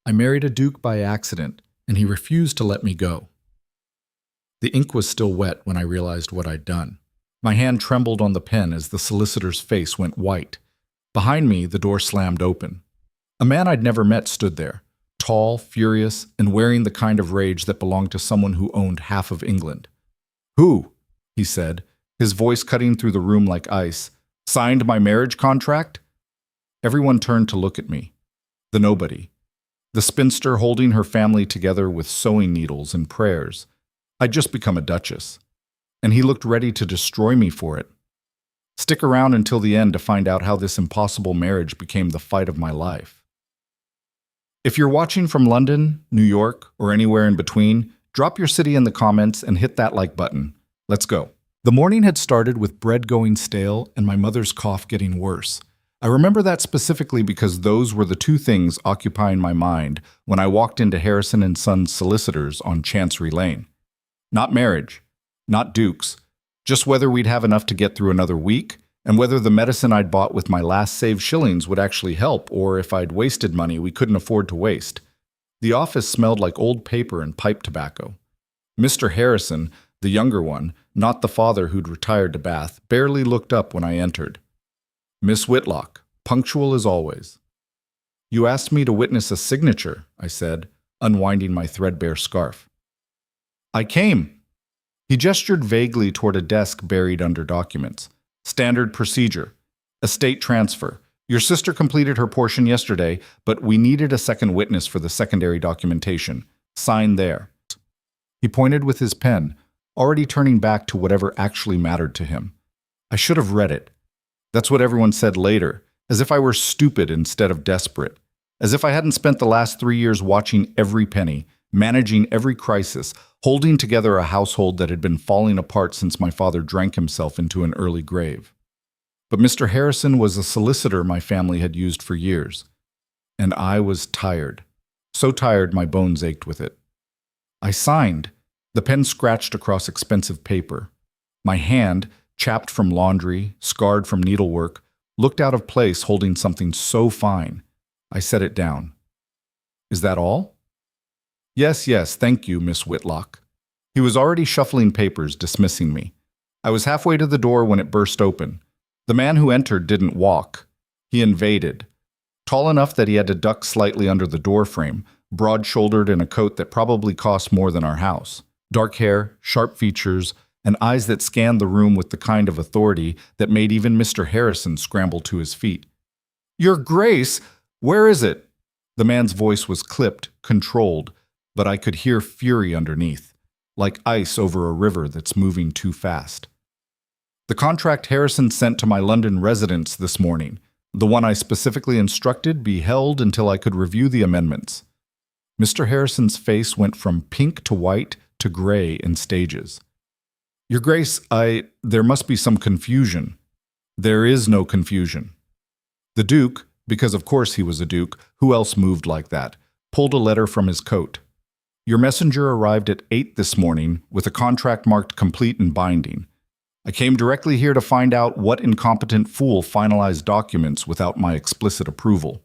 I married a duke by accident, and he refused to let me go. The ink was still wet when I realized what I'd done. My hand trembled on the pen as the solicitor's face went white. Behind me, the door slammed open. A man I'd never met stood there, tall, furious, and wearing the kind of rage that belonged to someone who owned half of England. "Who?" he said, his voice cutting through the room like ice. "Signed my marriage contract?" Everyone turned to look at me. The nobody. The spinster holding her family together with sewing needles and prayers. I'd just become a duchess. And he looked ready to destroy me for it. Stick around until the end to find out how this impossible marriage became the fight of my life. If you're watching from London, New York, or anywhere in between, drop your city in the comments and hit that like button. Let's go. The morning had started with bread going stale and my mother's cough getting worse. I remember that specifically because those were the two things occupying my mind when I walked into Harrison & Sons solicitors on Chancery Lane. Not marriage, not dukes, just whether we'd have enough to get through another week and whether the medicine I'd bought with my last saved shillings would actually help, or if I'd wasted money we couldn't afford to waste. The office smelled like old paper and pipe tobacco. Mr. Harrison, the younger one, not the father who'd retired to Bath, barely looked up when I entered. "Miss Whitlock, punctual as always." "You asked me to witness a signature," I said, unwinding my threadbare scarf. "I came." He gestured vaguely toward a desk buried under documents. "Standard procedure. Estate transfer. Your sister completed her portion yesterday, but we needed a second witness for the secondary documentation. Sign there." He pointed with his pen, already turning back to whatever actually mattered to him. I should have read it. That's what everyone said later, as if I were stupid instead of desperate. As if I hadn't spent the last 3 years watching every penny, managing every crisis, holding together a household that had been falling apart since my father drank himself into an early grave. But Mr. Harrison was a solicitor my family had used for years. And I was tired. So tired my bones ached with it. I signed. The pen scratched across expensive paper. My hand, chapped from laundry, scarred from needlework, looked out of place holding something so fine. I set it down. "Is that all?" Yes, thank you, Miss Whitlock." He was already shuffling papers, dismissing me. I was halfway to the door when it burst open. The man who entered didn't walk. He invaded. Tall enough that he had to duck slightly under the doorframe, broad-shouldered in a coat that probably cost more than our house. Dark hair, sharp features, and eyes that scanned the room with the kind of authority that made even Mr. Harrison scramble to his feet. "Your Grace, where is it?" The man's voice was clipped, controlled, but I could hear fury underneath, like ice over a river that's moving too fast. "The contract Harrison sent to my London residence this morning, the one I specifically instructed be held until I could review the amendments." Mr. Harrison's face went from pink to white to gray in stages. "Your Grace, there must be some confusion." "There is no confusion." The Duke, because of course he was a Duke, who else moved like that, pulled a letter from his coat. "Your messenger arrived at 8 this morning with a contract marked complete and binding. I came directly here to find out what incompetent fool finalized documents without my explicit approval."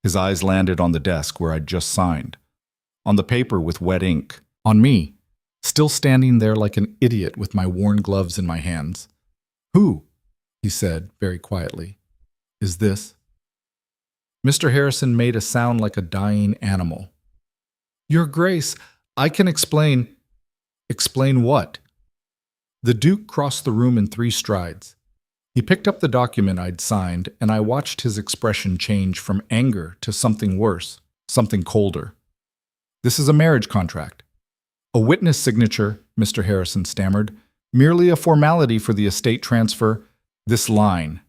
His eyes landed on the desk where I'd just signed. On the paper with wet ink. On me, still standing there like an idiot with my worn gloves in my hands. "Who?" he said very quietly. "Is this?" Mr. Harrison made a sound like a dying animal. "Your Grace, I can explain." "Explain what?" The Duke crossed the room in 3 strides. He picked up the document I'd signed, and I watched his expression change from anger to something worse, something colder. "This is a marriage contract." "A witness signature," Mr. Harrison stammered. "Merely a formality for the estate transfer." "This line."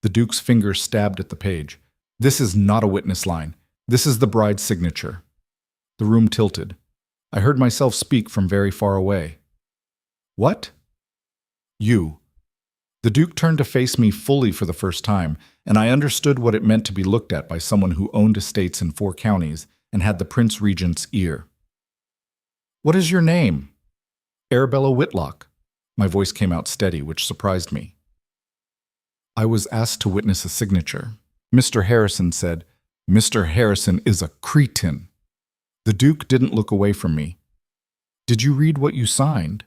The Duke's finger stabbed at the page. "This is not a witness line. This is the bride's signature." The room tilted. I heard myself speak from very far away. "What?" "You." The Duke turned to face me fully for the first time, and I understood what it meant to be looked at by someone who owned estates in 4 counties and had the Prince Regent's ear. "What is your name?" "Arabella Whitlock." My voice came out steady, which surprised me. "I was asked to witness a signature." Mr. Harrison said, "Mr. Harrison is a cretin." The Duke didn't look away from me. Did you read what you signed?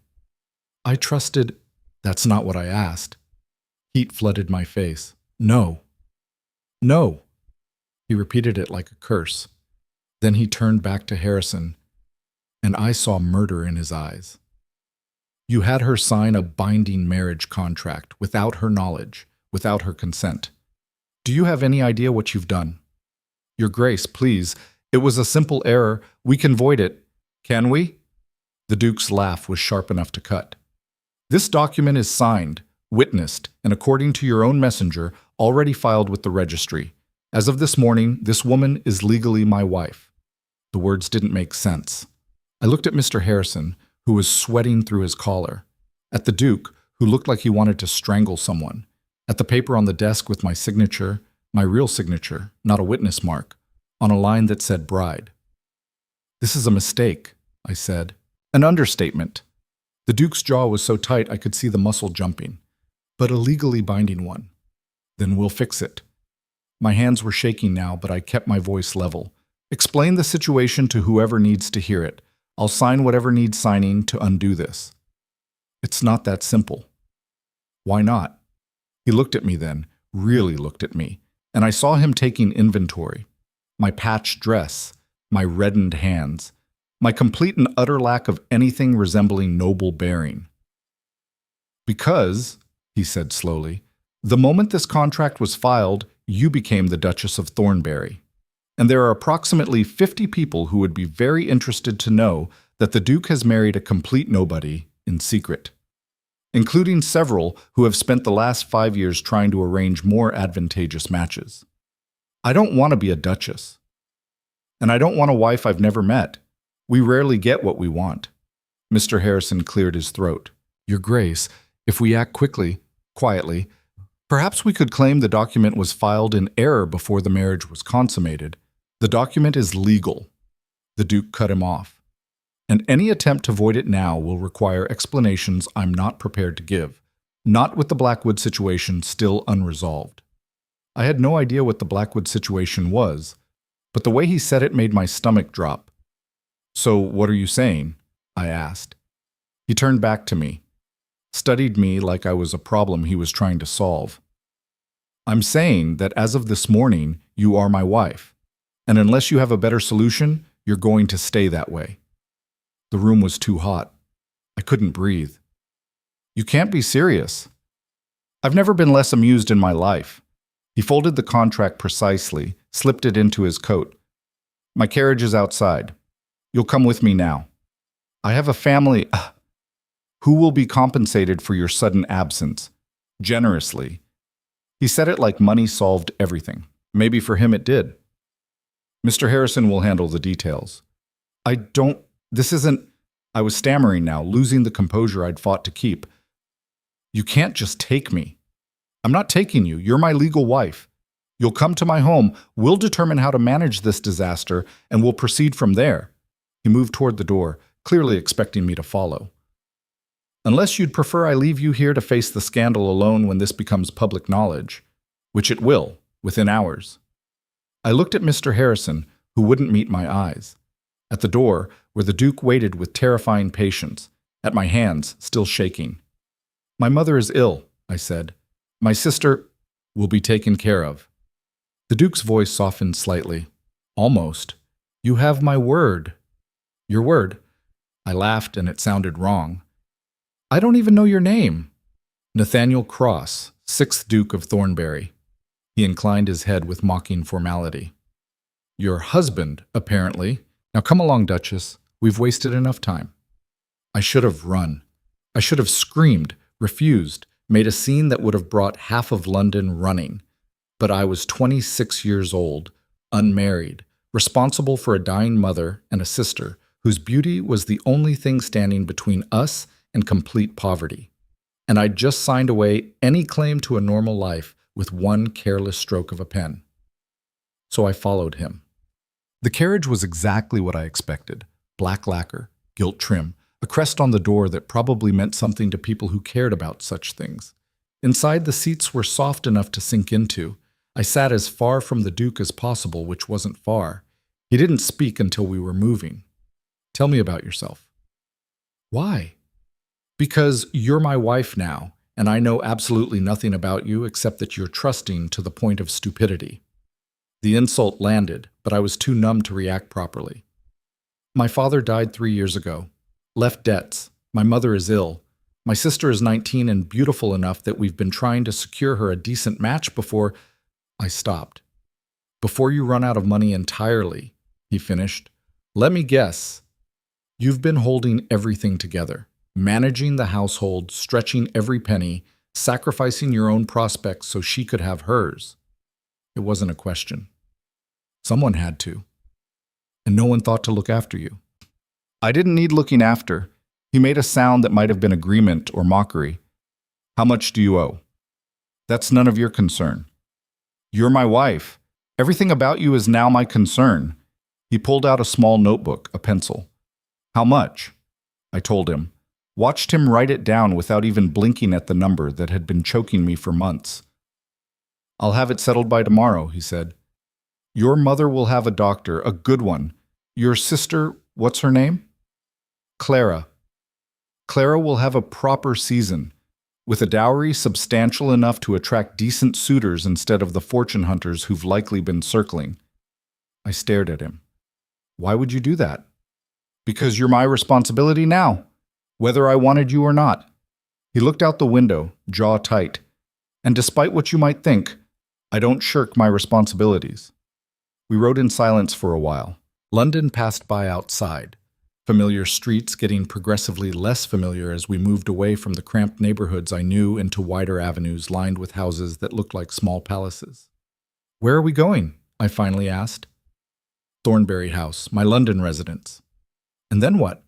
I trusted. That's not what I asked. Heat flooded my face. No. No. He repeated it like a curse. Then he turned back to Harrison, and I saw murder in his eyes. You had her sign a binding marriage contract without her knowledge, without her consent. Do you have any idea what you've done? Your Grace, please. It was a simple error. We can void it. Can we? The Duke's laugh was sharp enough to cut. This document is signed, witnessed, and according to your own messenger, already filed with the registry. As of this morning, this woman is legally my wife. The words didn't make sense. I looked at Mr. Harrison, who was sweating through his collar, at the Duke, who looked like he wanted to strangle someone, at the paper on the desk with my signature, my real signature, not a witness mark, on a line that said bride. This is a mistake, I said. An understatement. The Duke's jaw was so tight I could see the muscle jumping, but a legally binding one. Then we'll fix it. My hands were shaking now, but I kept my voice level. Explain the situation to whoever needs to hear it. I'll sign whatever needs signing to undo this. It's not that simple. Why not? He looked at me then, really looked at me, and I saw him taking inventory. My patched dress, my reddened hands, my complete and utter lack of anything resembling noble bearing. Because, he said slowly, the moment this contract was filed, you became the Duchess of Thornbury. And there are approximately 50 people who would be very interested to know that the Duke has married a complete nobody in secret, including several who have spent the last 5 years trying to arrange more advantageous matches. I don't want to be a duchess. And I don't want a wife I've never met. We rarely get what we want. Mr. Harrison cleared his throat. Your Grace, if we act quickly, quietly, perhaps we could claim the document was filed in error before the marriage was consummated. The document is legal. The Duke cut him off. And any attempt to void it now will require explanations I'm not prepared to give, not with the Blackwood situation still unresolved. I had no idea what the Blackwood situation was, but the way he said it made my stomach drop. So what are you saying? I asked. He turned back to me, studied me like I was a problem he was trying to solve. I'm saying that as of this morning, you are my wife, and unless you have a better solution, you're going to stay that way. The room was too hot. I couldn't breathe. You can't be serious. I've never been less amused in my life. He folded the contract precisely, slipped it into his coat. My carriage is outside. You'll come with me now. I have a family. Who will be compensated for your sudden absence? Generously. He said it like money solved everything. Maybe for him it did. Mr. Harrison will handle the details. I was stammering now, losing the composure I'd fought to keep. You can't just take me. I'm not taking you. You're my legal wife. You'll come to my home. We'll determine how to manage this disaster, and we'll proceed from there. He moved toward the door, clearly expecting me to follow. Unless you'd prefer I leave you here to face the scandal alone when this becomes public knowledge, which it will, within hours. I looked at Mr. Harrison, who wouldn't meet my eyes. At the door, where the Duke waited with terrifying patience, at my hands still shaking. My mother is ill, I said. My sister will be taken care of. The Duke's voice softened slightly. Almost. You have my word. Your word. I laughed and it sounded wrong. I don't even know your name. Nathaniel Cross, 6th Duke of Thornbury. He inclined his head with mocking formality. Your husband, apparently. Now come along, Duchess. We've wasted enough time. I should have run. I should have screamed, refused, made a scene that would have brought half of London running. But I was 26 years old, unmarried, responsible for a dying mother and a sister whose beauty was the only thing standing between us and complete poverty. And I'd just signed away any claim to a normal life with one careless stroke of a pen. So I followed him. The carriage was exactly what I expected. Black lacquer, gilt trim, a crest on the door that probably meant something to people who cared about such things. Inside, the seats were soft enough to sink into. I sat as far from the Duke as possible, which wasn't far. He didn't speak until we were moving. Tell me about yourself. Why? Because you're my wife now, and I know absolutely nothing about you except that you're trusting to the point of stupidity. The insult landed, but I was too numb to react properly. My father died 3 years ago. Left debts. My mother is ill. My sister is 19 and beautiful enough that we've been trying to secure her a decent match before I stopped. Before you run out of money entirely, he finished. Let me guess. You've been holding everything together, managing the household, stretching every penny, sacrificing your own prospects so she could have hers. It wasn't a question. Someone had to. And no one thought to look after you. I didn't need looking after. He made a sound that might have been agreement or mockery. How much do you owe? That's none of your concern. You're my wife. Everything about you is now my concern. He pulled out a small notebook, a pencil. How much? I told him. Watched him write it down without even blinking at the number that had been choking me for months. I'll have it settled by tomorrow, he said. Your mother will have a doctor, a good one. Your sister, what's her name? Clara. Clara will have a proper season, with a dowry substantial enough to attract decent suitors instead of the fortune hunters who've likely been circling. I stared at him. Why would you do that? Because you're my responsibility now, whether I wanted you or not. He looked out the window, jaw tight. And despite what you might think, I don't shirk my responsibilities. We rode in silence for a while. London passed by outside, familiar streets getting progressively less familiar as we moved away from the cramped neighborhoods I knew into wider avenues lined with houses that looked like small palaces. Where are we going? I finally asked. Thornbury House, my London residence. And then what?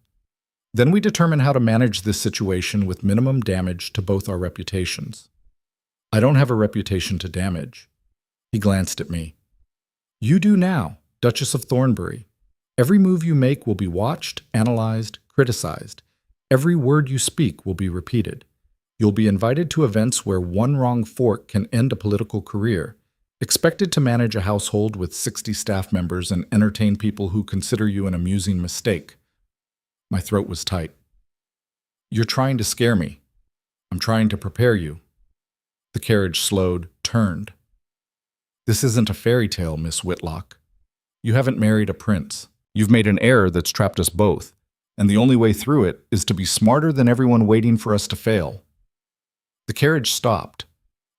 Then we determine how to manage this situation with minimum damage to both our reputations. I don't have a reputation to damage. He glanced at me. You do now, Duchess of Thornbury. Every move you make will be watched, analyzed, criticized. Every word you speak will be repeated. You'll be invited to events where one wrong fork can end a political career, expected to manage a household with 60 staff members and entertain people who consider you an amusing mistake. My throat was tight. You're trying to scare me. I'm trying to prepare you. The carriage slowed, turned. This isn't a fairy tale, Miss Whitlock. You haven't married a prince. You've made an error that's trapped us both, and the only way through it is to be smarter than everyone waiting for us to fail. The carriage stopped.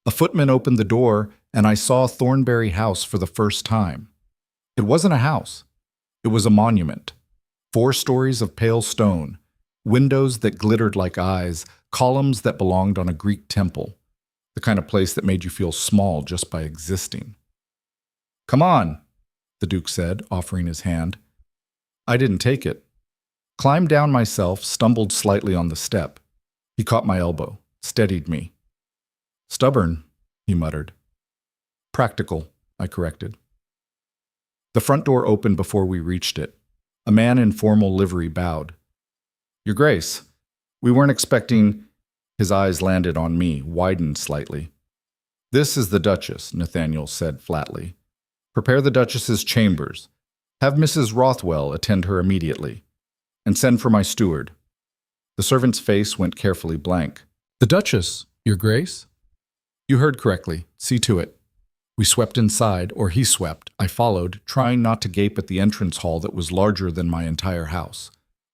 A footman opened the door, and I saw Thornbury House for the first time. It wasn't a house. It was a monument. 4 stories of pale stone, windows that glittered like eyes, columns that belonged on a Greek temple, the kind of place that made you feel small just by existing. Come on, the Duke said, offering his hand. I didn't take it. Climbed down myself, stumbled slightly on the step. He caught my elbow, steadied me. Stubborn, he muttered. Practical, I corrected. The front door opened before we reached it. A man in formal livery bowed. Your Grace, we weren't expecting... His eyes landed on me, widened slightly. This is the Duchess, Nathaniel said flatly. Prepare the Duchess's chambers. Have Mrs. Rothwell attend her immediately. And send for my steward. The servant's face went carefully blank. The Duchess, Your Grace? You heard correctly. See to it. We swept inside, or he swept. I followed, trying not to gape at the entrance hall that was larger than my entire house.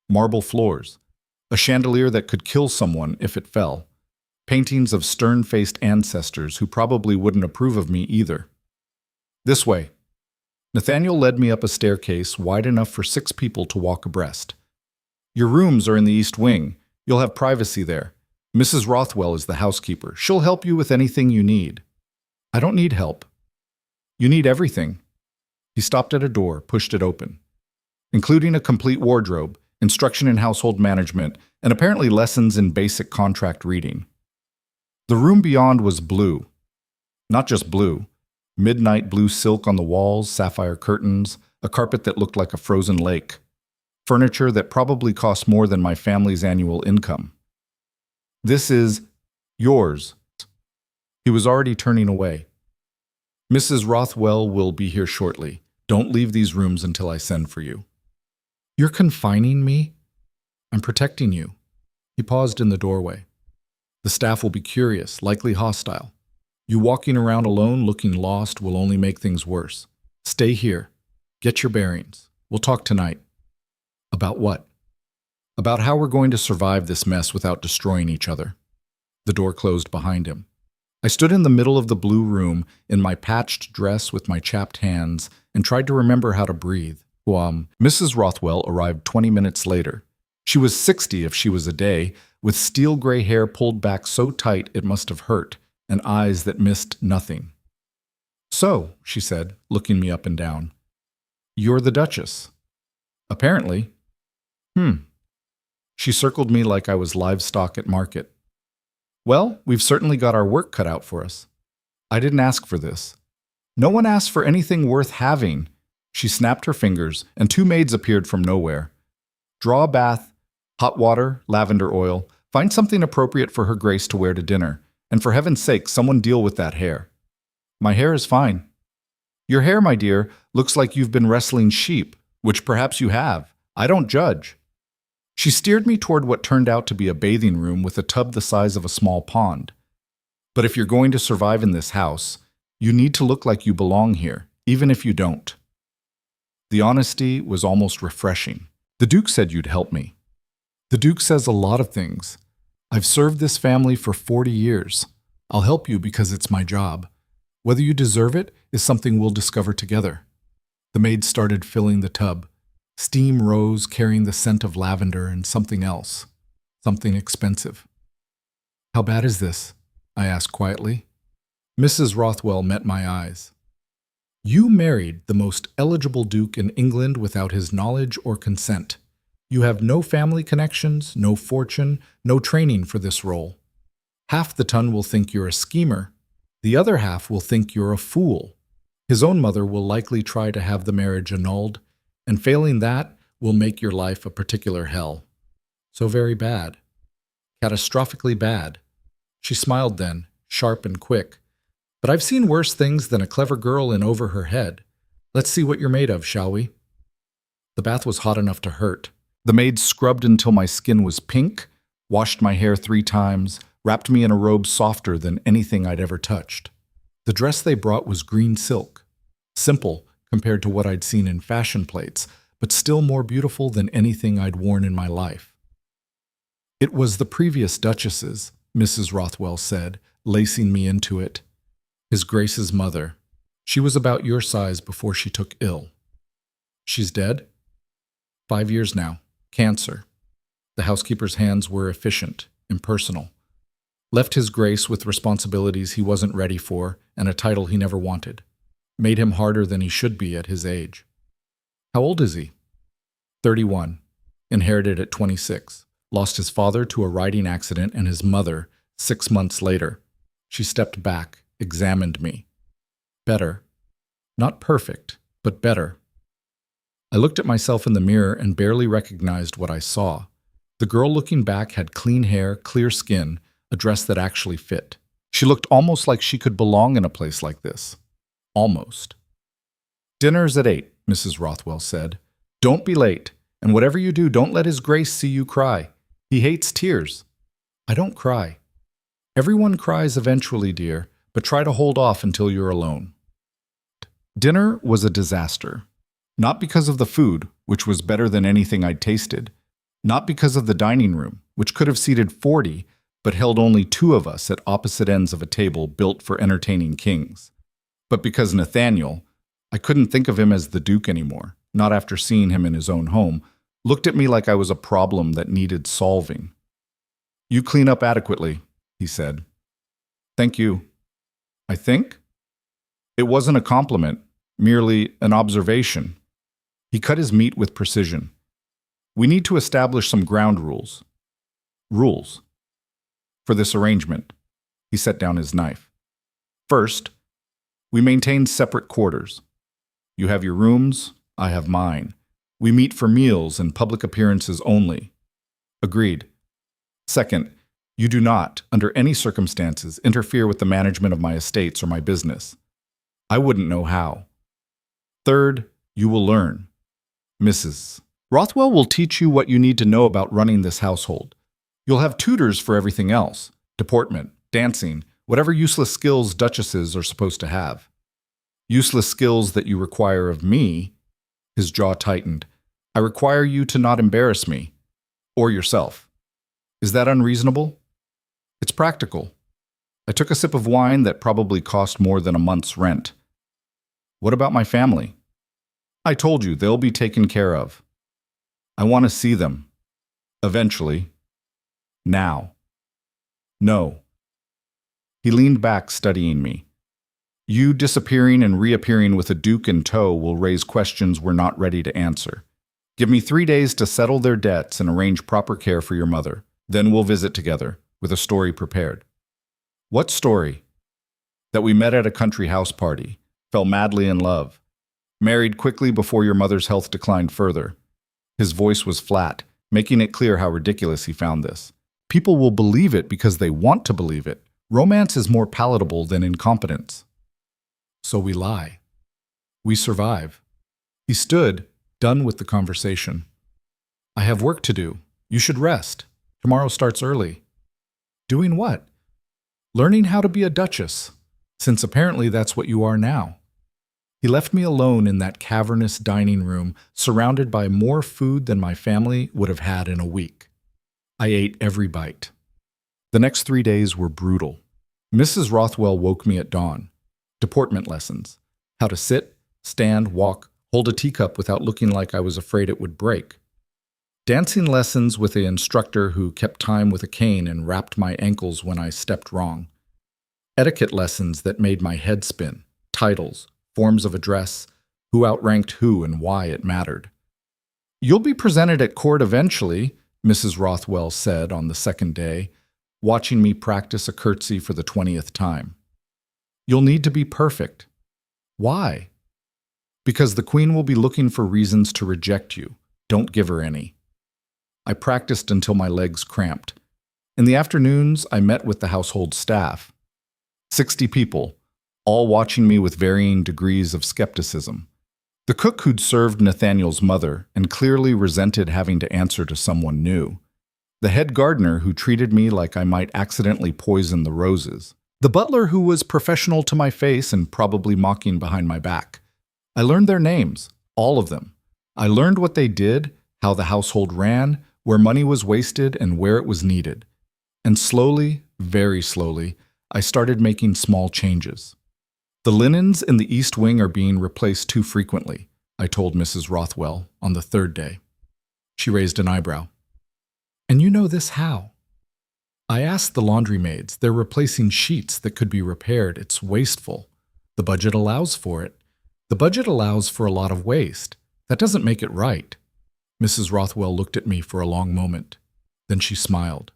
Marble floors. A chandelier that could kill someone if it fell. Paintings of stern-faced ancestors who probably wouldn't approve of me either. This way. Nathaniel led me up a staircase wide enough for 6 people to walk abreast. Your rooms are in the east wing. You'll have privacy there. Mrs. Rothwell is the housekeeper. She'll help you with anything you need. I don't need help. You need everything. He stopped at a door, pushed it open. Including a complete wardrobe, instruction in household management, and apparently lessons in basic contract reading. The room beyond was blue. Not just blue. Midnight blue silk on the walls, sapphire curtains, a carpet that looked like a frozen lake. Furniture that probably cost more than my family's annual income. This is yours. He was already turning away. Mrs. Rothwell will be here shortly. Don't leave these rooms until I send for you. You're confining me? I'm protecting you. He paused in the doorway. The staff will be curious, likely hostile. You walking around alone looking lost will only make things worse. Stay here. Get your bearings. We'll talk tonight. About what? About how we're going to survive this mess without destroying each other. The door closed behind him. I stood in the middle of the blue room in my patched dress with my chapped hands and tried to remember how to breathe. Mrs. Rothwell arrived 20 minutes later. She was 60 if she was a day, with steel gray hair pulled back so tight it must have hurt, and eyes that missed nothing. So, she said, looking me up and down, you're the Duchess. Apparently. She circled me like I was livestock at market. Well, we've certainly got our work cut out for us. I didn't ask for this. No one asked for anything worth having. She snapped her fingers, and two maids appeared from nowhere. Draw a bath, hot water, lavender oil, find something appropriate for her grace to wear to dinner, and for heaven's sake, someone deal with that hair. My hair is fine. Your hair, my dear, looks like you've been wrestling sheep, which perhaps you have. I don't judge. She steered me toward what turned out to be a bathing room with a tub the size of a small pond. But if you're going to survive in this house, you need to look like you belong here, even if you don't. The honesty was almost refreshing. The Duke said you'd help me. The Duke says a lot of things. I've served this family for 40 years. I'll help you because it's my job. Whether you deserve it is something we'll discover together. The maid started filling the tub. Steam rose, carrying the scent of lavender and something else. Something expensive. How bad is this? I asked quietly. Mrs. Rothwell met my eyes. You married the most eligible duke in England without his knowledge or consent. You have no family connections, no fortune, no training for this role. Half the ton will think you're a schemer. The other half will think you're a fool. His own mother will likely try to have the marriage annulled, and failing that will make your life a particular hell. So very bad. Catastrophically bad. She smiled then, sharp and quick. But I've seen worse things than a clever girl in over her head. Let's see what you're made of, shall we? The bath was hot enough to hurt. The maid scrubbed until my skin was pink, washed my hair 3 times, wrapped me in a robe softer than anything I'd ever touched. The dress they brought was green silk. Simple compared to what I'd seen in fashion plates, but still more beautiful than anything I'd worn in my life. It was the previous Duchess's, Mrs. Rothwell said, lacing me into it. His Grace's mother. She was about your size before she took ill. She's dead? 5 years now. Cancer. The housekeeper's hands were efficient, impersonal. Left His Grace with responsibilities he wasn't ready for and a title he never wanted. Made him harder than he should be at his age. How old is he? 31. Inherited at 26. Lost his father to a riding accident and his mother 6 months later. She stepped back, examined me. Better. Not perfect, but better. I looked at myself in the mirror and barely recognized what I saw. The girl looking back had clean hair, clear skin, a dress that actually fit. She looked almost like she could belong in a place like this. Almost. Dinner's at 8, Mrs. Rothwell said. Don't be late, and whatever you do, don't let His Grace see you cry. He hates tears. I don't cry. Everyone cries eventually, dear, but try to hold off until you're alone. Dinner was a disaster. Not because of the food, which was better than anything I'd tasted. Not because of the dining room, which could have seated 40, but held only 2 of us at opposite ends of a table built for entertaining kings. But because Nathaniel, I couldn't think of him as the Duke anymore, not after seeing him in his own home, looked at me like I was a problem that needed solving. You clean up adequately, he said. Thank you. I think? It wasn't a compliment, merely an observation. He cut his meat with precision. We need to establish some ground rules. Rules. For this arrangement. He set down his knife. First, we maintain separate quarters. You have your rooms, I have mine. We meet for meals and public appearances only. Agreed. Second, you do not, under any circumstances, interfere with the management of my estates or my business. I wouldn't know how. Third, You will learn. Mrs. Rothwell will teach you what you need to know about running this household. You'll have tutors for everything else: deportment, dancing, whatever useless skills duchesses are supposed to have. Useless skills that you require of me. His jaw tightened. I require you to not embarrass me. Or yourself. Is that unreasonable? It's practical. I took a sip of wine that probably cost more than a month's rent. What about my family? I told you, they'll be taken care of. I want to see them. Eventually. Now. No. He leaned back, studying me. You disappearing and reappearing with a duke in tow will raise questions we're not ready to answer. Give me 3 days to settle their debts and arrange proper care for your mother. Then we'll visit together, with a story prepared. What story? That we met at a country house party, fell madly in love, married quickly before your mother's health declined further. His voice was flat, making it clear how ridiculous he found this. People will believe it because they want to believe it. Romance is more palatable than incompetence. So we lie. We survive. He stood, done with the conversation. I have work to do. You should rest. Tomorrow starts early. Doing what? Learning how to be a duchess, since apparently that's what you are now. He left me alone in that cavernous dining room, surrounded by more food than my family would have had in a week. I ate every bite. The next 3 days were brutal. Mrs. Rothwell woke me at dawn. Deportment lessons. How to sit, stand, walk, hold a teacup without looking like I was afraid it would break. Dancing lessons with an instructor who kept time with a cane and rapped my ankles when I stepped wrong. Etiquette lessons that made my head spin. Titles, forms of address, who outranked who and why it mattered. You'll be presented at court eventually, Mrs. Rothwell said on the second day, watching me practice a curtsy for the 20th time. You'll need to be perfect. Why? Because the queen will be looking for reasons to reject you. Don't give her any. I practiced until my legs cramped. In the afternoons, I met with the household staff. 60 people, all watching me with varying degrees of skepticism. The cook who'd served Nathaniel's mother and clearly resented having to answer to someone new. The head gardener who treated me like I might accidentally poison the roses. The butler who was professional to my face and probably mocking behind my back. I learned their names, all of them. I learned what they did, how the household ran, where money was wasted and where it was needed. And slowly, very slowly, I started making small changes. The linens in the East Wing are being replaced too frequently, I told Mrs. Rothwell on the 3rd day. She raised an eyebrow. And you know this how? I asked the laundry maids. They're replacing sheets that could be repaired. It's wasteful. The budget allows for it. The budget allows for a lot of waste. That doesn't make it right. Mrs. Rothwell looked at me for a long moment. Then she smiled.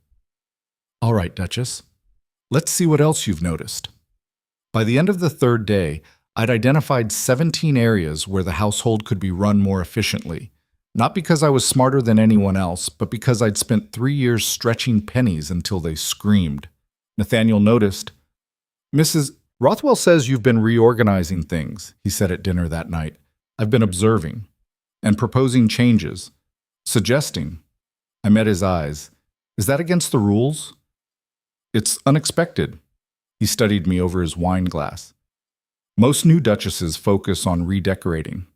All right, Duchess. Let's see what else you've noticed. By the end of the 3rd day, I'd identified 17 areas where the household could be run more efficiently. Not because I was smarter than anyone else, but because I'd spent 3 years stretching pennies until they screamed. Nathaniel noticed. Mrs. Rothwell says you've been reorganizing things, he said at dinner that night. I've been observing and proposing changes, suggesting. I met his eyes. Is that against the rules? It's unexpected. He studied me over his wine glass. Most new duchesses focus on redecorating.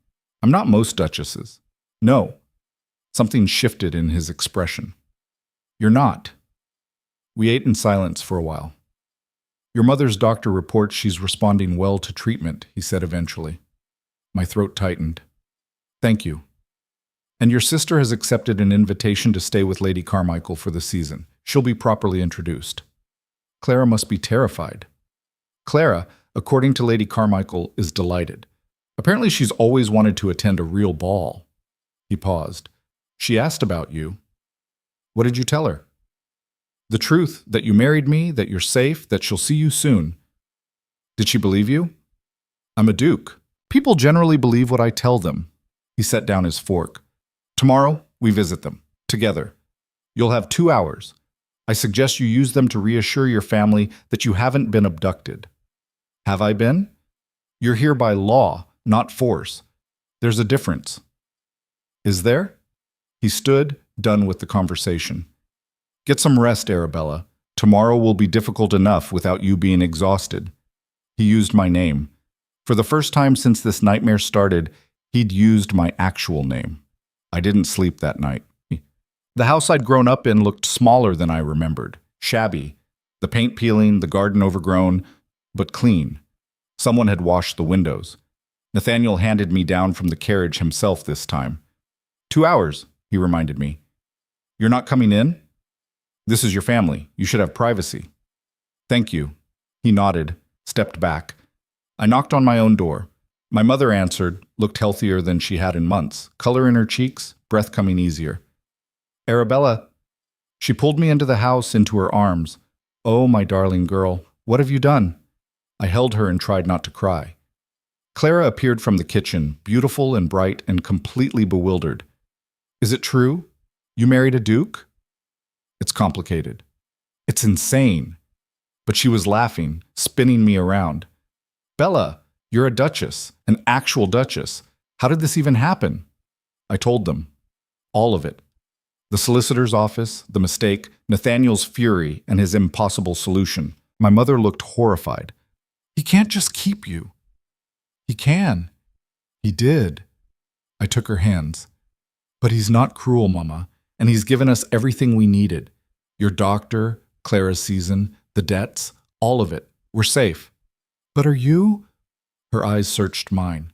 I'm not most duchesses. No. Something shifted in his expression. You're not. We ate in silence for a while. Your mother's doctor reports she's responding well to treatment, he said eventually. My throat tightened. Thank you. And your sister has accepted an invitation to stay with Lady Carmichael for the season. She'll be properly introduced. Clara must be terrified. Clara, according to Lady Carmichael, is delighted. Apparently she's always wanted to attend a real ball. He paused. She asked about you. What did you tell her? The truth, that you married me, that you're safe, that she'll see you soon. Did she believe you? I'm a duke. People generally believe what I tell them. He set down his fork. Tomorrow, we visit them, together. You'll have 2 hours. I suggest you use them to reassure your family that you haven't been abducted. Have I been? You're here by law, not force. There's a difference. Is there? He stood, done with the conversation. Get some rest, Arabella. Tomorrow will be difficult enough without you being exhausted. He used my name. For the first time since this nightmare started, he'd used my actual name. I didn't sleep that night. The house I'd grown up in looked smaller than I remembered, shabby, the paint peeling, the garden overgrown, but clean. Someone had washed the windows. Nathaniel handed me down from the carriage himself this time. 2 hours, he reminded me. You're not coming in? This is your family. You should have privacy. Thank you. He nodded, stepped back. I knocked on my own door. My mother answered, looked healthier than she had in months, color in her cheeks, breath coming easier. Arabella. She pulled me into the house, into her arms. Oh, my darling girl, what have you done? I held her and tried not to cry. Clara appeared from the kitchen, beautiful and bright and completely bewildered. Is it true? You married a duke? It's complicated. It's insane. But she was laughing, spinning me around. Bella, you're a duchess, an actual duchess. How did this even happen? I told them. All of it. The solicitor's office, the mistake, Nathaniel's fury, and his impossible solution. My mother looked horrified. He can't just keep you. He can. He did. I took her hands. But he's not cruel, Mama, and he's given us everything we needed. Your doctor, Clara's season, the debts, all of it. We're safe. But are you? Her eyes searched mine.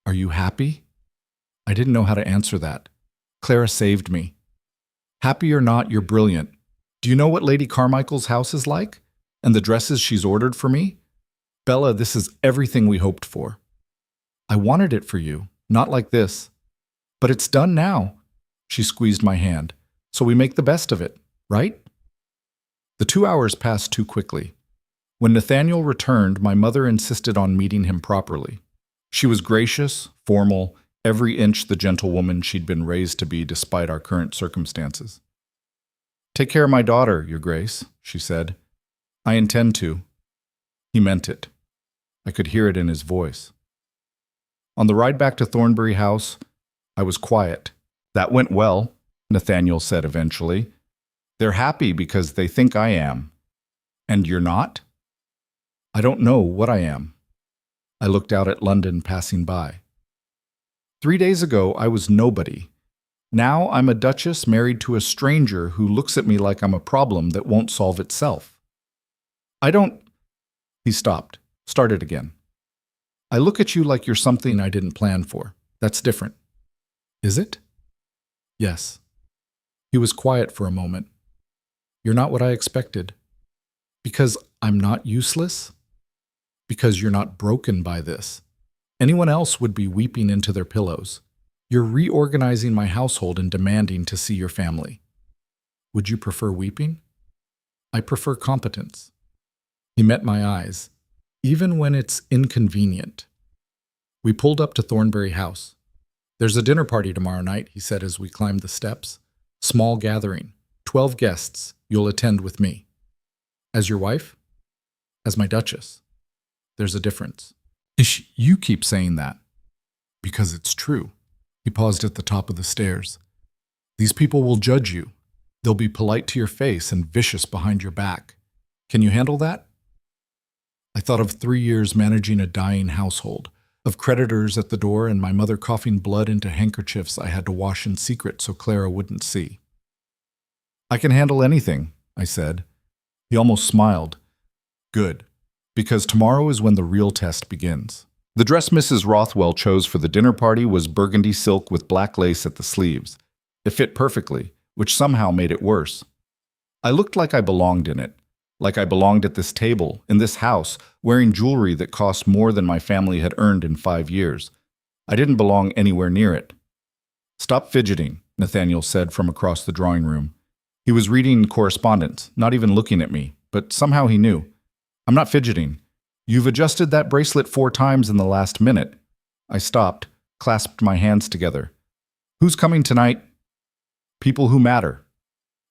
Are you happy? I didn't know how to answer that. Clara saved me. Happy or not, you're brilliant. Do you know what Lady Carmichael's house is like? And the dresses she's ordered for me? Bella, this is everything we hoped for. I wanted it for you, not like this. But it's done now. She squeezed my hand. So we make the best of it, right? The 2 hours passed too quickly. When Nathaniel returned, my mother insisted on meeting him properly. She was gracious, formal, every inch the gentlewoman she'd been raised to be despite our current circumstances. Take care of my daughter, Your Grace, she said. I intend to. He meant it. I could hear it in his voice. On the ride back to Thornbury House, I was quiet. That went well, Nathaniel said eventually. They're happy because they think I am. And you're not? I don't know what I am. I looked out at London passing by. 3 days ago, I was nobody. Now I'm a duchess married to a stranger who looks at me like I'm a problem that won't solve itself. I don't... He stopped, started again. I look at you like you're something I didn't plan for. That's different. Is it? Yes. He was quiet for a moment. You're not what I expected. Because I'm not useless? Because you're not broken by this. Anyone else would be weeping into their pillows. You're reorganizing my household and demanding to see your family. Would you prefer weeping? I prefer competence. He met my eyes, even when it's inconvenient. We pulled up to Thornbury House. There's a dinner party tomorrow night, he said as we climbed the steps. Small gathering, 12 guests. You'll attend with me. As your wife? As my duchess. There's a difference. You keep saying that. Because it's true. He paused at the top of the stairs. These people will judge you. They'll be polite to your face and vicious behind your back. Can you handle that? I thought of 3 years managing a dying household, of creditors at the door and my mother coughing blood into handkerchiefs I had to wash in secret so Clara wouldn't see. I can handle anything, I said. He almost smiled. Good, because tomorrow is when the real test begins. The dress Mrs. Rothwell chose for the dinner party was burgundy silk with black lace at the sleeves. It fit perfectly, which somehow made it worse. I looked like I belonged in it, like I belonged at this table, in this house, wearing jewelry that cost more than my family had earned in 5 years. I didn't belong anywhere near it. Stop fidgeting, Nathaniel said from across the drawing room. He was reading correspondence, not even looking at me, but somehow he knew. I'm not fidgeting. You've adjusted that bracelet 4 times in the last minute. I stopped, clasped my hands together. Who's coming tonight? People who matter.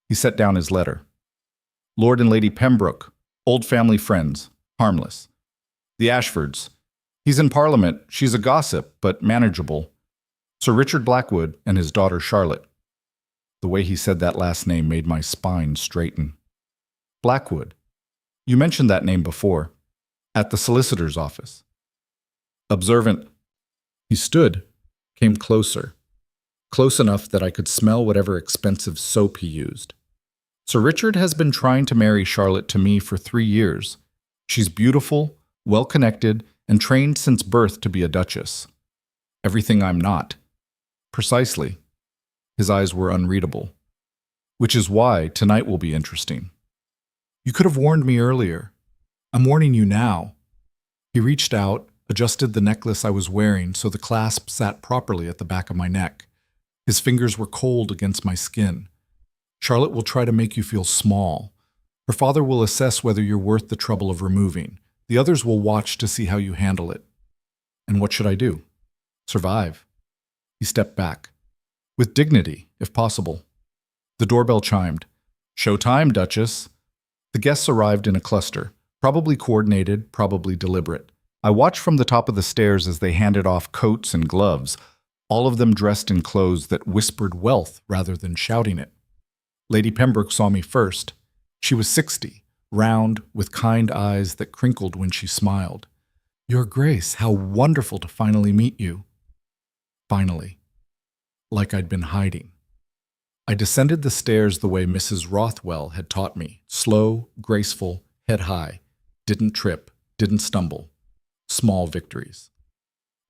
He set down his letter. Lord and Lady Pembroke, old family friends, harmless. The Ashfords. He's in Parliament. She's a gossip, but manageable. Sir Richard Blackwood and his daughter Charlotte. The way he said that last name made my spine straighten. Blackwood. You mentioned that name before. At the solicitor's office. Observant. He stood, came closer. Close enough that I could smell whatever expensive soap he used. Sir Richard has been trying to marry Charlotte to me for 3 years. She's beautiful, well-connected, and trained since birth to be a duchess. Everything I'm not. Precisely. His eyes were unreadable. Which is why tonight will be interesting. You could have warned me earlier. I'm warning you now. He reached out, adjusted the necklace I was wearing so the clasp sat properly at the back of my neck. His fingers were cold against my skin. Charlotte will try to make you feel small. Her father will assess whether you're worth the trouble of removing. The others will watch to see how you handle it. And what should I do? Survive. He stepped back. With dignity, if possible. The doorbell chimed. Showtime, Duchess. The guests arrived in a cluster, probably coordinated, probably deliberate. I watched from the top of the stairs as they handed off coats and gloves, all of them dressed in clothes that whispered wealth rather than shouting it. Lady Pembroke saw me first. She was 60, round, with kind eyes that crinkled when she smiled. Your Grace, how wonderful to finally meet you. Finally. Like I'd been hiding. I descended the stairs the way Mrs. Rothwell had taught me, slow, graceful, head high, didn't trip, didn't stumble. Small victories.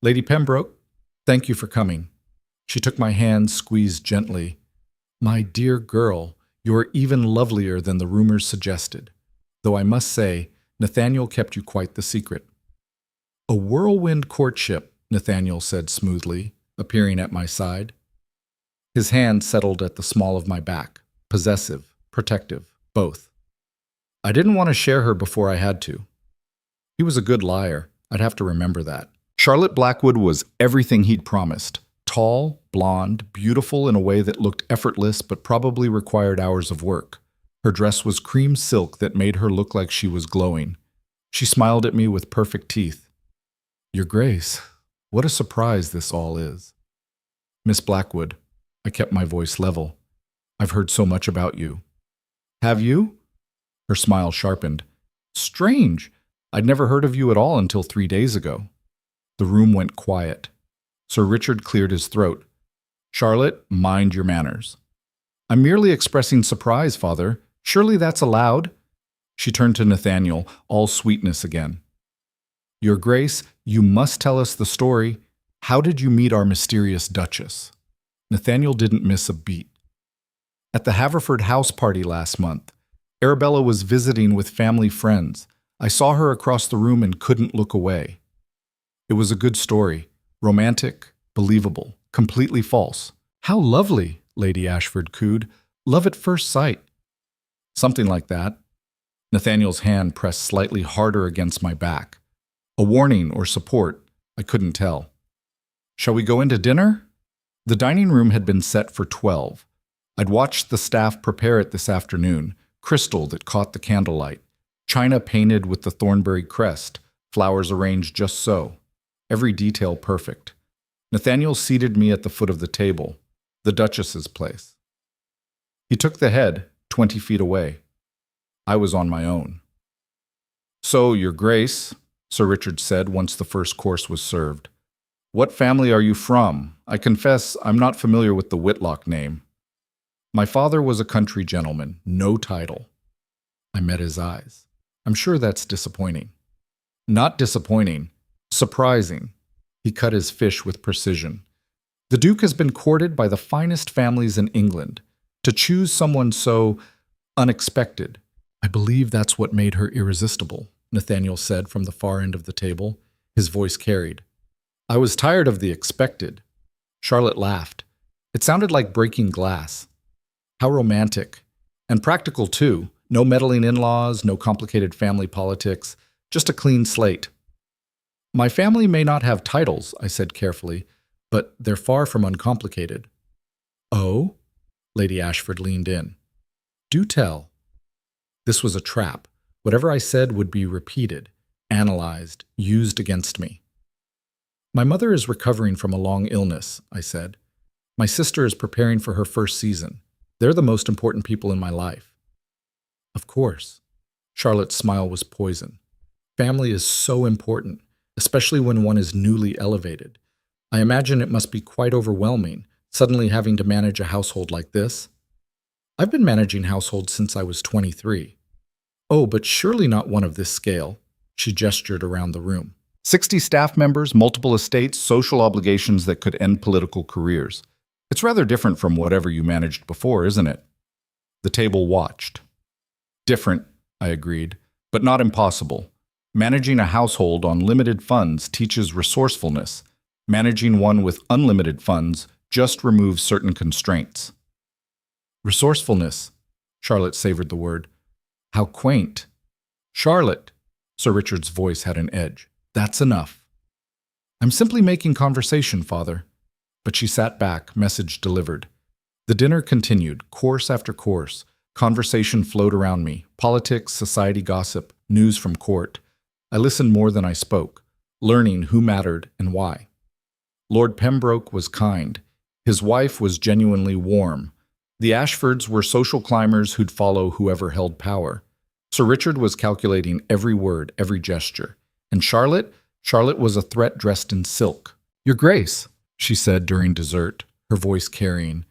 Lady Pembroke, thank you for coming. She took my hand, squeezed gently. My dear girl, you're even lovelier than the rumors suggested, though I must say, Nathaniel kept you quite the secret. A whirlwind courtship, Nathaniel said smoothly, appearing at my side. His hand settled at the small of my back, possessive, protective, both. I didn't want to share her before I had to. He was a good liar. I'd have to remember that. Charlotte Blackwood was everything he'd promised. Tall, blonde, beautiful in a way that looked effortless but probably required hours of work. Her dress was cream silk that made her look like she was glowing. She smiled at me with perfect teeth. Your Grace, what a surprise this all is. Miss Blackwood, I kept my voice level. I've heard so much about you. Have you? Her smile sharpened. Strange. I'd never heard of you at all until 3 days ago. The room went quiet. Sir Richard cleared his throat. Charlotte, mind your manners. I'm merely expressing surprise, Father. Surely that's allowed? She turned to Nathaniel, all sweetness again. Your Grace, you must tell us the story. How did you meet our mysterious Duchess? Nathaniel didn't miss a beat. At the Haverford house party last month, Arabella was visiting with family friends. I saw her across the room and couldn't look away. It was a good story. Romantic, believable, completely false. How lovely, Lady Ashford cooed. Love at first sight. Something like that. Nathaniel's hand pressed slightly harder against my back. A warning or support, I couldn't tell. Shall we go into dinner? The dining room had been set for 12. I'd watched the staff prepare it this afternoon, crystal that caught the candlelight, china painted with the Thornbury crest, flowers arranged just so. Every detail perfect. Nathaniel seated me at the foot of the table, the Duchess's place. He took the head, 20 feet away. I was on my own. So, Your Grace, Sir Richard said once the first course was served. What family are you from? I confess I'm not familiar with the Whitlock name. My father was a country gentleman, no title. I met his eyes. I'm sure that's disappointing. Not disappointing. Surprising. He cut his fish with precision. The Duke has been courted by the finest families in England. To choose someone so unexpected, I believe that's what made her irresistible, Nathaniel said from the far end of the table. His voice carried. I was tired of the expected. Charlotte laughed. It sounded like breaking glass. How romantic. And practical, too. No meddling in-laws, no complicated family politics, just a clean slate. My family may not have titles, I said carefully, but they're far from uncomplicated. Oh? Lady Ashford leaned in. Do tell. This was a trap. Whatever I said would be repeated, analyzed, used against me. My mother is recovering from a long illness, I said. My sister is preparing for her first season. They're the most important people in my life. Of course. Charlotte's smile was poison. Family is so important, especially when one is newly elevated. I imagine it must be quite overwhelming, suddenly having to manage a household like this. I've been managing households since I was 23. Oh, but surely not one of this scale. She gestured around the room. 60 staff members, multiple estates, social obligations that could end political careers. It's rather different from whatever you managed before, isn't it? The table watched. Different, I agreed, but not impossible. Managing a household on limited funds teaches resourcefulness. Managing one with unlimited funds just removes certain constraints. Resourcefulness, Charlotte savored the word. How quaint. Charlotte, Sir Richard's voice had an edge. That's enough. I'm simply making conversation, Father. But she sat back, message delivered. The dinner continued, course after course. Conversation flowed around me, politics, society gossip, news from court. I listened more than I spoke, learning who mattered and why. Lord Pembroke was kind. His wife was genuinely warm. The Ashfords were social climbers who'd follow whoever held power. Sir Richard was calculating every word, every gesture. And Charlotte was a threat dressed in silk. Your Grace, she said during dessert, her voice carrying,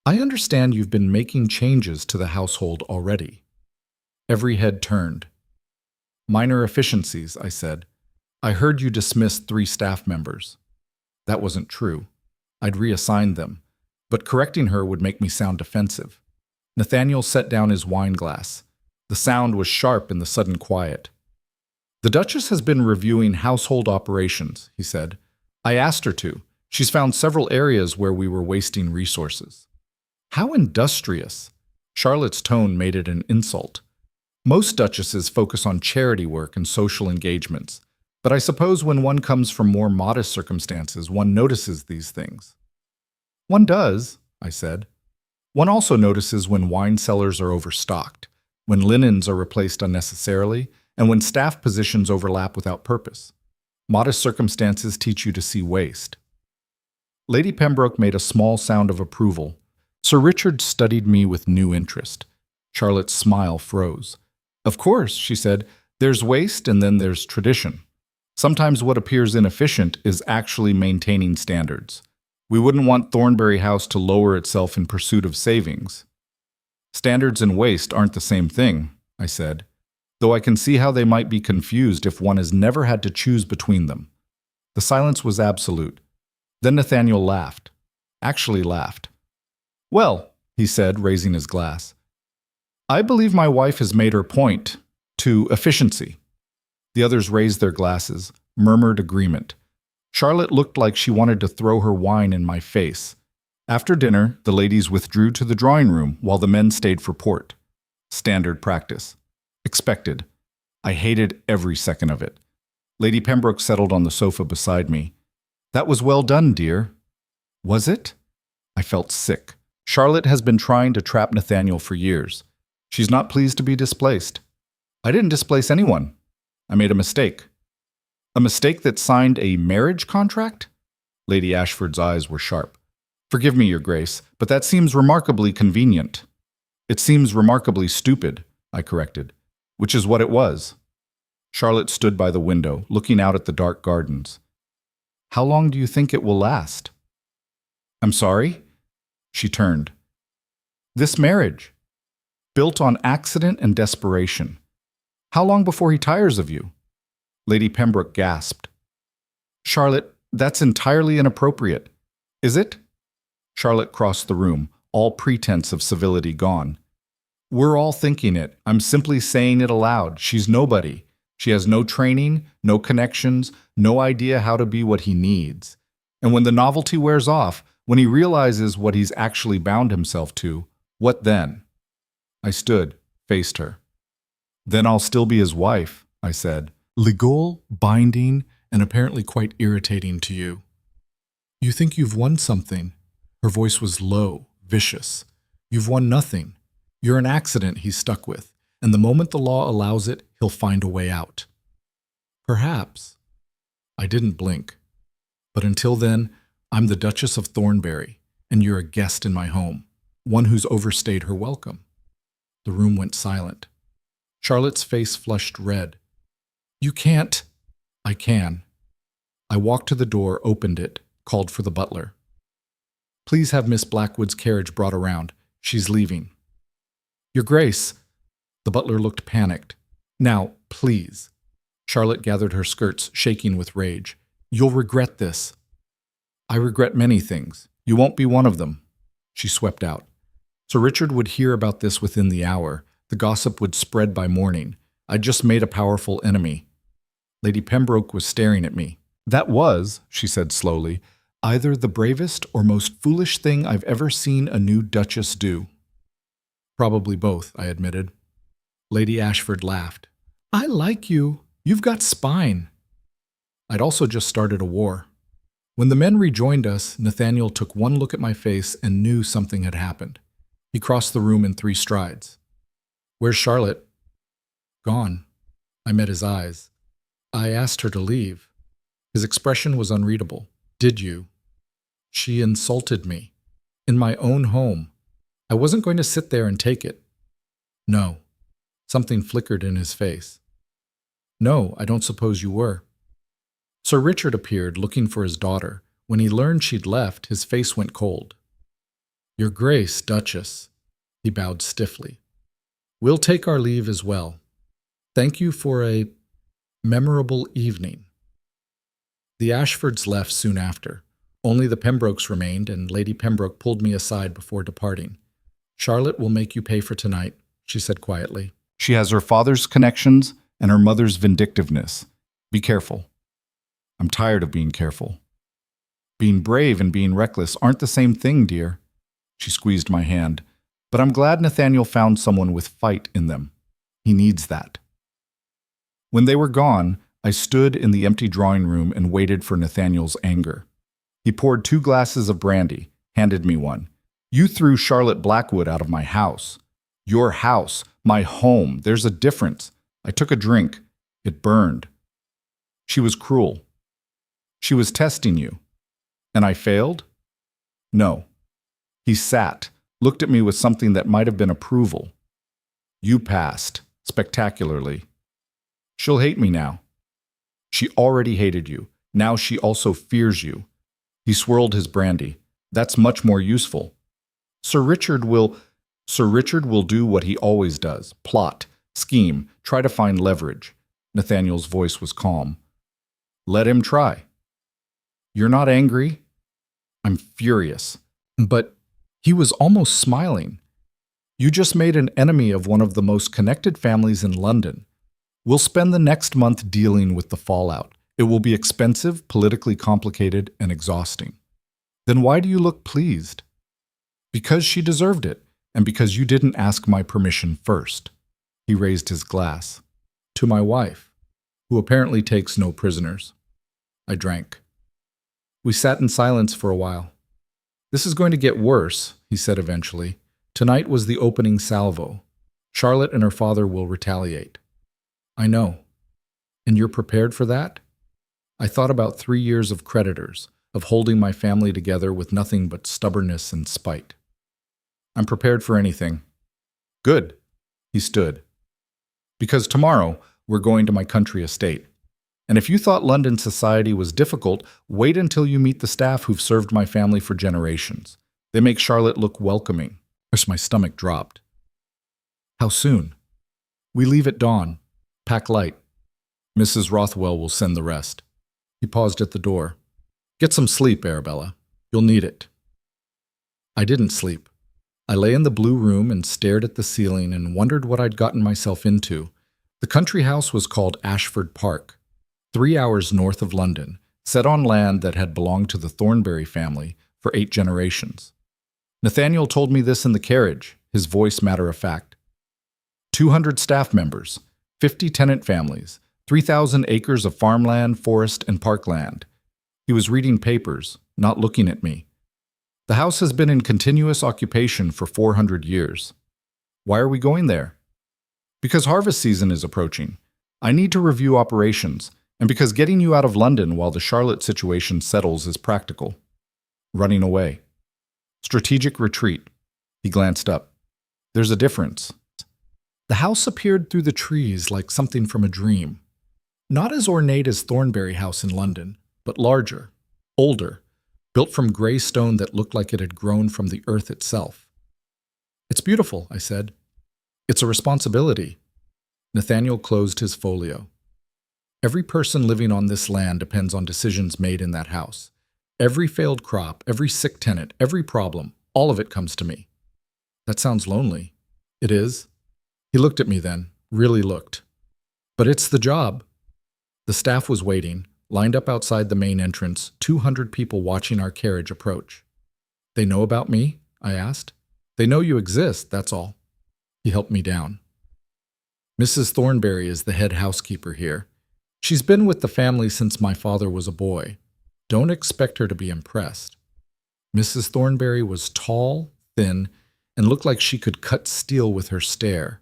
I understand you've been making changes to the household already. Every head turned. Minor efficiencies, I said. I heard you dismissed 3 staff members. That wasn't true. I'd reassigned them, but correcting her would make me sound defensive. Nathaniel set down his wine glass. The sound was sharp in the sudden quiet. The Duchess has been reviewing household operations, he said. I asked her to. She's found several areas where we were wasting resources. How industrious! Charlotte's tone made it an insult. Most duchesses focus on charity work and social engagements, but I suppose when one comes from more modest circumstances, one notices these things. One does, I said. One also notices when wine cellars are overstocked, when linens are replaced unnecessarily, and when staff positions overlap without purpose. Modest circumstances teach you to see waste. Lady Pembroke made a small sound of approval. Sir Richard studied me with new interest. Charlotte's smile froze. Of course, she said, there's waste and then there's tradition. Sometimes what appears inefficient is actually maintaining standards. We wouldn't want Thornbury House to lower itself in pursuit of savings. Standards and waste aren't the same thing, I said, though I can see how they might be confused if one has never had to choose between them. The silence was absolute. Then Nathaniel laughed. Actually laughed. Well, he said, raising his glass, I believe my wife has made her point to efficiency. The others raised their glasses, murmured agreement. Charlotte looked like she wanted to throw her wine in my face. After dinner, the ladies withdrew to the drawing room while the men stayed for port. Standard practice. Expected. I hated every second of it. Lady Pembroke settled on the sofa beside me. That was well done, dear. Was it? I felt sick. Charlotte has been trying to trap Nathaniel for years. She's not pleased to be displaced. I didn't displace anyone. I made a mistake. A mistake that signed a marriage contract? Lady Ashford's eyes were sharp. Forgive me, Your Grace, but that seems remarkably convenient. It seems remarkably stupid, I corrected, which is what it was. Charlotte stood by the window, looking out at the dark gardens. How long do you think it will last? I'm sorry? She turned. This marriage, built on accident and desperation. How long before he tires of you? Lady Pembroke gasped. Charlotte, that's entirely inappropriate. Is it? Charlotte crossed the room, all pretense of civility gone. We're all thinking it. I'm simply saying it aloud. She's nobody. She has no training, no connections, no idea how to be what he needs. And when the novelty wears off, when he realizes what he's actually bound himself to, what then? I stood, faced her. Then I'll still be his wife, I said. Legal, binding, and apparently quite irritating to you. You think you've won something. Her voice was low, vicious. You've won nothing. You're an accident he's stuck with, and the moment the law allows it, he'll find a way out. Perhaps. I didn't blink. But until then, I'm the Duchess of Thornbury, and you're a guest in my home, one who's overstayed her welcome." The room went silent. Charlotte's face flushed red. "You can't." "I can." I walked to the door, opened it, called for the butler. "Please have Miss Blackwood's carriage brought around. She's leaving." "Your Grace." The butler looked panicked. "Now, please." Charlotte gathered her skirts, shaking with rage. "You'll regret this." "I regret many things. You won't be one of them." She swept out. Sir Richard would hear about this within the hour. The gossip would spread by morning. I'd just made a powerful enemy. Lady Pembroke was staring at me. "That was," she said slowly, "either the bravest or most foolish thing I've ever seen a new duchess do." "Probably both," I admitted. Lady Ashford laughed. "I like you. You've got spine." I'd also just started a war. When the men rejoined us, Nathaniel took one look at my face and knew something had happened. He crossed the room in 3 strides. "Where's Charlotte?" "Gone." I met his eyes. "I asked her to leave." His expression was unreadable. "Did you?" "She insulted me. In my own home. I wasn't going to sit there and take it." "No." Something flickered in his face. "No, I don't suppose you were." Sir Richard appeared, looking for his daughter. When he learned she'd left, his face went cold. "Your Grace, Duchess." He bowed stiffly. "We'll take our leave as well. Thank you for a memorable evening." The Ashfords left soon after. Only the Pembrokes remained, and Lady Pembroke pulled me aside before departing. "Charlotte will make you pay for tonight," she said quietly. "She has her father's connections and her mother's vindictiveness. Be careful." "I'm tired of being careful." "Being brave and being reckless aren't the same thing, dear." She squeezed my hand. "But I'm glad Nathaniel found someone with fight in them. He needs that." When they were gone, I stood in the empty drawing room and waited for Nathaniel's anger. He poured 2 glasses of brandy, handed me one. "You threw Charlotte Blackwood out of my house." "Your house, my home. There's a difference." I took a drink. It burned. "She was cruel." "She was testing you." "And I failed?" "No." He sat, looked at me with something that might have been approval. "You passed, spectacularly." "She'll hate me now." "She already hated you. Now she also fears you." He swirled his brandy. "That's much more useful." Sir Richard will do what he always does. Plot, scheme, try to find leverage." Nathaniel's voice was calm. "Let him try." "You're not angry?" "I'm furious." But he was almost smiling. "You just made an enemy of one of the most connected families in London. We'll spend the next month dealing with the fallout. It will be expensive, politically complicated, and exhausting." "Then why do you look pleased?" "Because she deserved it, and because you didn't ask my permission first." He raised his glass. "To my wife, who apparently takes no prisoners." I drank. We sat in silence for a while. "This is going to get worse," he said eventually. "Tonight was the opening salvo. Charlotte and her father will retaliate." "I know." "And you're prepared for that?" I thought about 3 years of creditors, of holding my family together with nothing but stubbornness and spite. "I'm prepared for anything." "Good." He stood. "Because tomorrow we're going to my country estate. And if you thought London society was difficult, wait until you meet the staff who've served my family for generations. They make Charlotte look welcoming." My stomach dropped. "How soon?" "We leave at dawn. Pack light. Mrs. Rothwell will send the rest." He paused at the door. "Get some sleep, Arabella. You'll need it." I didn't sleep. I lay in the blue room and stared at the ceiling and wondered what I'd gotten myself into. The country house was called Ashford Park, 3 hours north of London, set on land that had belonged to the Thornbury family for 8 generations. Nathaniel told me this in the carriage, his voice matter-of-fact. 200 staff members, 50 tenant families, 3,000 acres of farmland, forest, and parkland. He was reading papers, not looking at me. "The house has been in continuous occupation for 400 years. "Why are we going there?" "Because harvest season is approaching. I need to review operations. And because getting you out of London while the Charlotte situation settles is practical. Running away. Strategic retreat. He glanced up. There's a difference. The house appeared through the trees like something from a dream. Not as ornate as Thornbury House in London, but larger, older, built from gray stone that looked like it had grown from the earth itself. It's beautiful, I said. It's a responsibility. Nathaniel closed his folio. Every person living on this land depends on decisions made in that house. Every failed crop, every sick tenant, every problem, all of it comes to me. That sounds lonely. It is. He looked at me then, really looked. But it's the job. The staff was waiting, lined up outside the main entrance, 200 people watching our carriage approach. They know about me? I asked. They know you exist, that's all. He helped me down. Mrs. Thornbury is the head housekeeper here. She's been with the family since my father was a boy. Don't expect her to be impressed. Mrs. Thornbury was tall, thin, and looked like she could cut steel with her stare.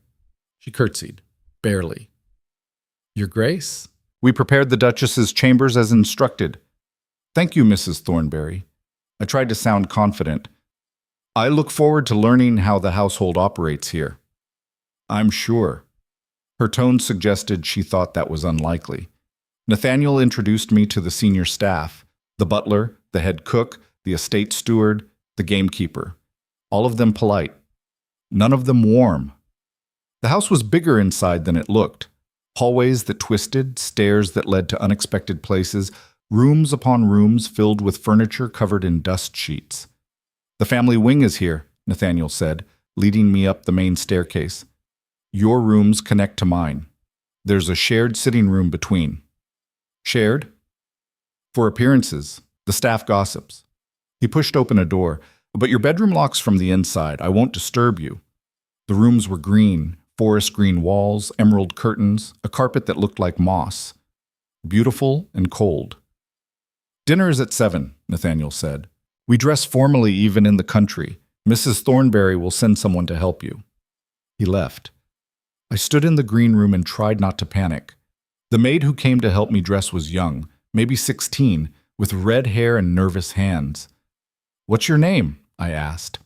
She curtsied, barely. Your Grace? We prepared the Duchess's chambers as instructed. Thank you, Mrs. Thornbury. I tried to sound confident. I look forward to learning how the household operates here. I'm sure. Her tone suggested she thought that was unlikely. Nathaniel introduced me to the senior staff, the butler, the head cook, the estate steward, the gamekeeper. All of them polite. None of them warm. The house was bigger inside than it looked. Hallways that twisted, stairs that led to unexpected places, rooms upon rooms filled with furniture covered in dust sheets. The family wing is here, Nathaniel said, leading me up the main staircase. Your rooms connect to mine. There's a shared sitting room between. Shared? For appearances, the staff gossips. He pushed open a door. But your bedroom locks from the inside. I won't disturb you. The rooms were green, forest green walls, emerald curtains, a carpet that looked like moss. Beautiful and cold. Dinner is at 7, Nathaniel said. We dress formally even in the country. Mrs. Thornbury will send someone to help you. He left. I stood in the green room and tried not to panic. The maid who came to help me dress was young, maybe 16, with red hair and nervous hands. What's your name? I asked.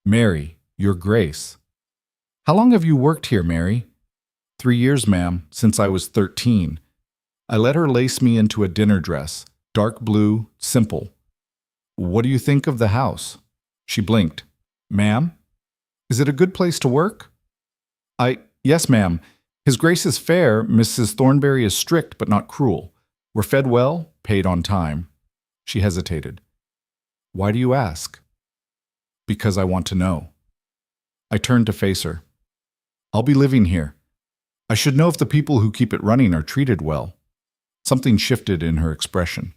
Mary, Your Grace. How long have you worked here, Mary? 3 years, ma'am, since I was 13. I let her lace me into a dinner dress, dark blue, simple. What do you think of the house? She blinked. Ma'am? Is it a good place to work? Yes, ma'am. His Grace is fair. Mrs. Thornbury is strict but not cruel. We're fed well, paid on time. She hesitated. Why do you ask? Because I want to know. I turned to face her. I'll be living here. I should know if the people who keep it running are treated well. Something shifted in her expression.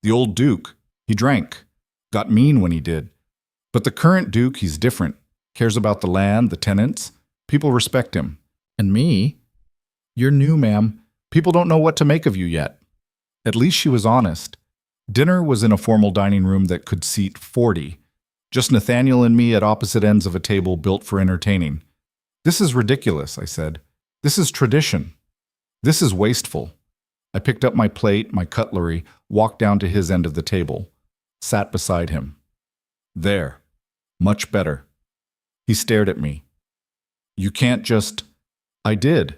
The old Duke, he drank, got mean when he did. But the current Duke, he's different. Cares about the land, the tenants. People respect him. And me? You're new, ma'am. People don't know what to make of you yet. At least she was honest. Dinner was in a formal dining room that could seat 40. Just Nathaniel and me at opposite ends of a table built for entertaining. This is ridiculous, I said. This is tradition. This is wasteful. I picked up my plate, my cutlery, walked down to his end of the table, sat beside him. There. Much better. He stared at me. You can't just... I did.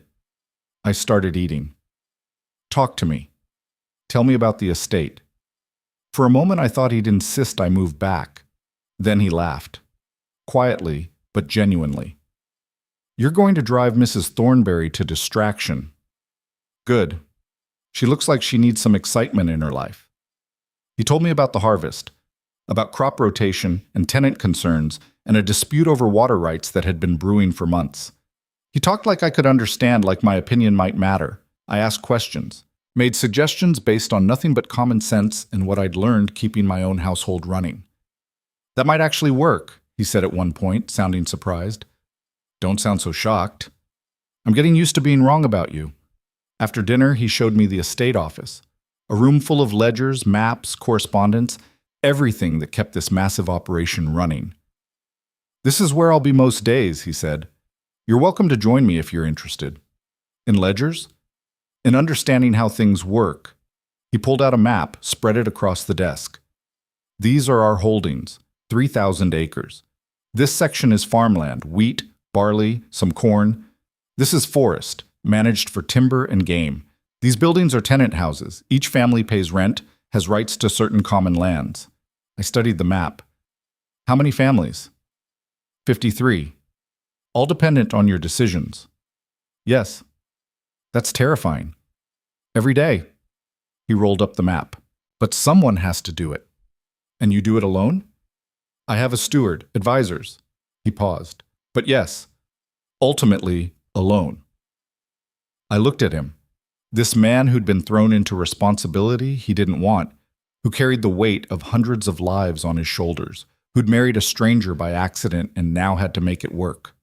I started eating. Talk to me. Tell me about the estate. For a moment I thought he'd insist I move back. Then he laughed. Quietly, but genuinely. You're going to drive Mrs. Thornbury to distraction. Good. She looks like she needs some excitement in her life. He told me about the harvest, about crop rotation and tenant concerns, and a dispute over water rights that had been brewing for months. He talked like I could understand, like my opinion might matter. I asked questions, made suggestions based on nothing but common sense and what I'd learned keeping my own household running. That might actually work, he said at one point, sounding surprised. Don't sound so shocked. I'm getting used to being wrong about you. After dinner, he showed me the estate office, a room full of ledgers, maps, correspondence, everything that kept this massive operation running. This is where I'll be most days, he said. You're welcome to join me if you're interested. In ledgers? in understanding how things work. He pulled out a map, spread it across the desk. These are our holdings, 3,000 acres. This section is farmland, wheat, barley, some corn. This is forest, managed for timber and game. These buildings are tenant houses. Each family pays rent, has rights to certain common lands. I studied the map. How many families? 53. All dependent on your decisions. Yes. That's terrifying. Every day. He rolled up the map. But someone has to do it. And you do it alone? I have a steward, advisors. He paused. But yes, ultimately alone. I looked at him. This man who'd been thrown into responsibility he didn't want, who carried the weight of hundreds of lives on his shoulders, who'd married a stranger by accident and now had to make it work.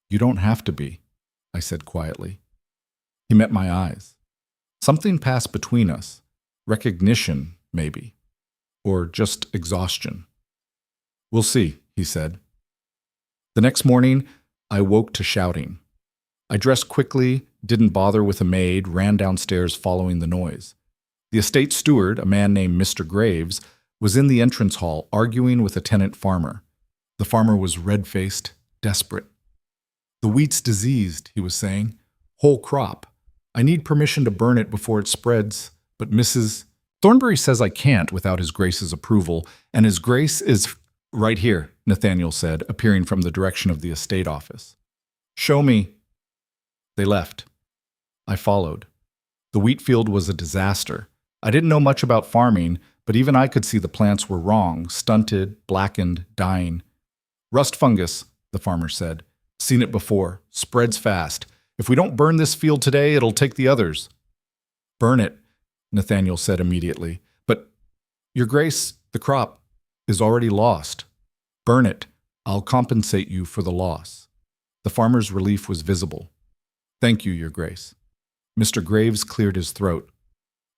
You don't have to be, I said quietly. He met my eyes. Something passed between us. Recognition, maybe. Or just exhaustion. We'll see, he said. The next morning, I woke to shouting. I dressed quickly, didn't bother with a maid, ran downstairs following the noise. The estate steward, a man named Mr. Graves, was in the entrance hall arguing with a tenant farmer. The farmer was red-faced, desperate. The wheat's diseased, he was saying. Whole crop. I need permission to burn it before it spreads, but Mrs. Thornbury says I can't without His Grace's approval, and His Grace is right here, Nathaniel said, appearing from the direction of the estate office. Show me. They left. I followed. The wheat field was a disaster. I didn't know much about farming, but even I could see the plants were wrong, stunted, blackened, dying. Rust fungus, the farmer said. Seen it before. Spreads fast. If we don't burn this field today, it'll take the others. Burn it, Nathaniel said immediately. But, Your Grace, the crop is already lost. Burn it. I'll compensate you for the loss. The farmer's relief was visible. Thank you, Your Grace. Mr. Graves cleared his throat.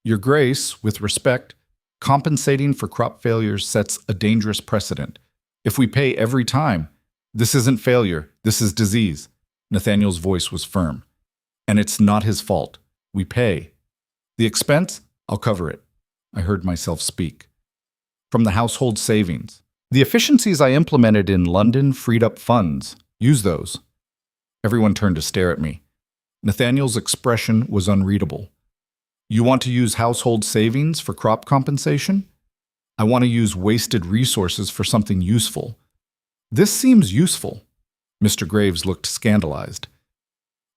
Your Grace, with respect, compensating for crop failures sets a dangerous precedent. If we pay every time, this isn't failure, this is disease. Nathaniel's voice was firm. And it's not his fault. We pay. The expense, I'll cover it. I heard myself speak. From the household savings. The efficiencies I implemented in London freed up funds. Use those. Everyone turned to stare at me. Nathaniel's expression was unreadable. You want to use household savings for crop compensation? I want to use wasted resources for something useful. This seems useful. Mr. Graves looked scandalized.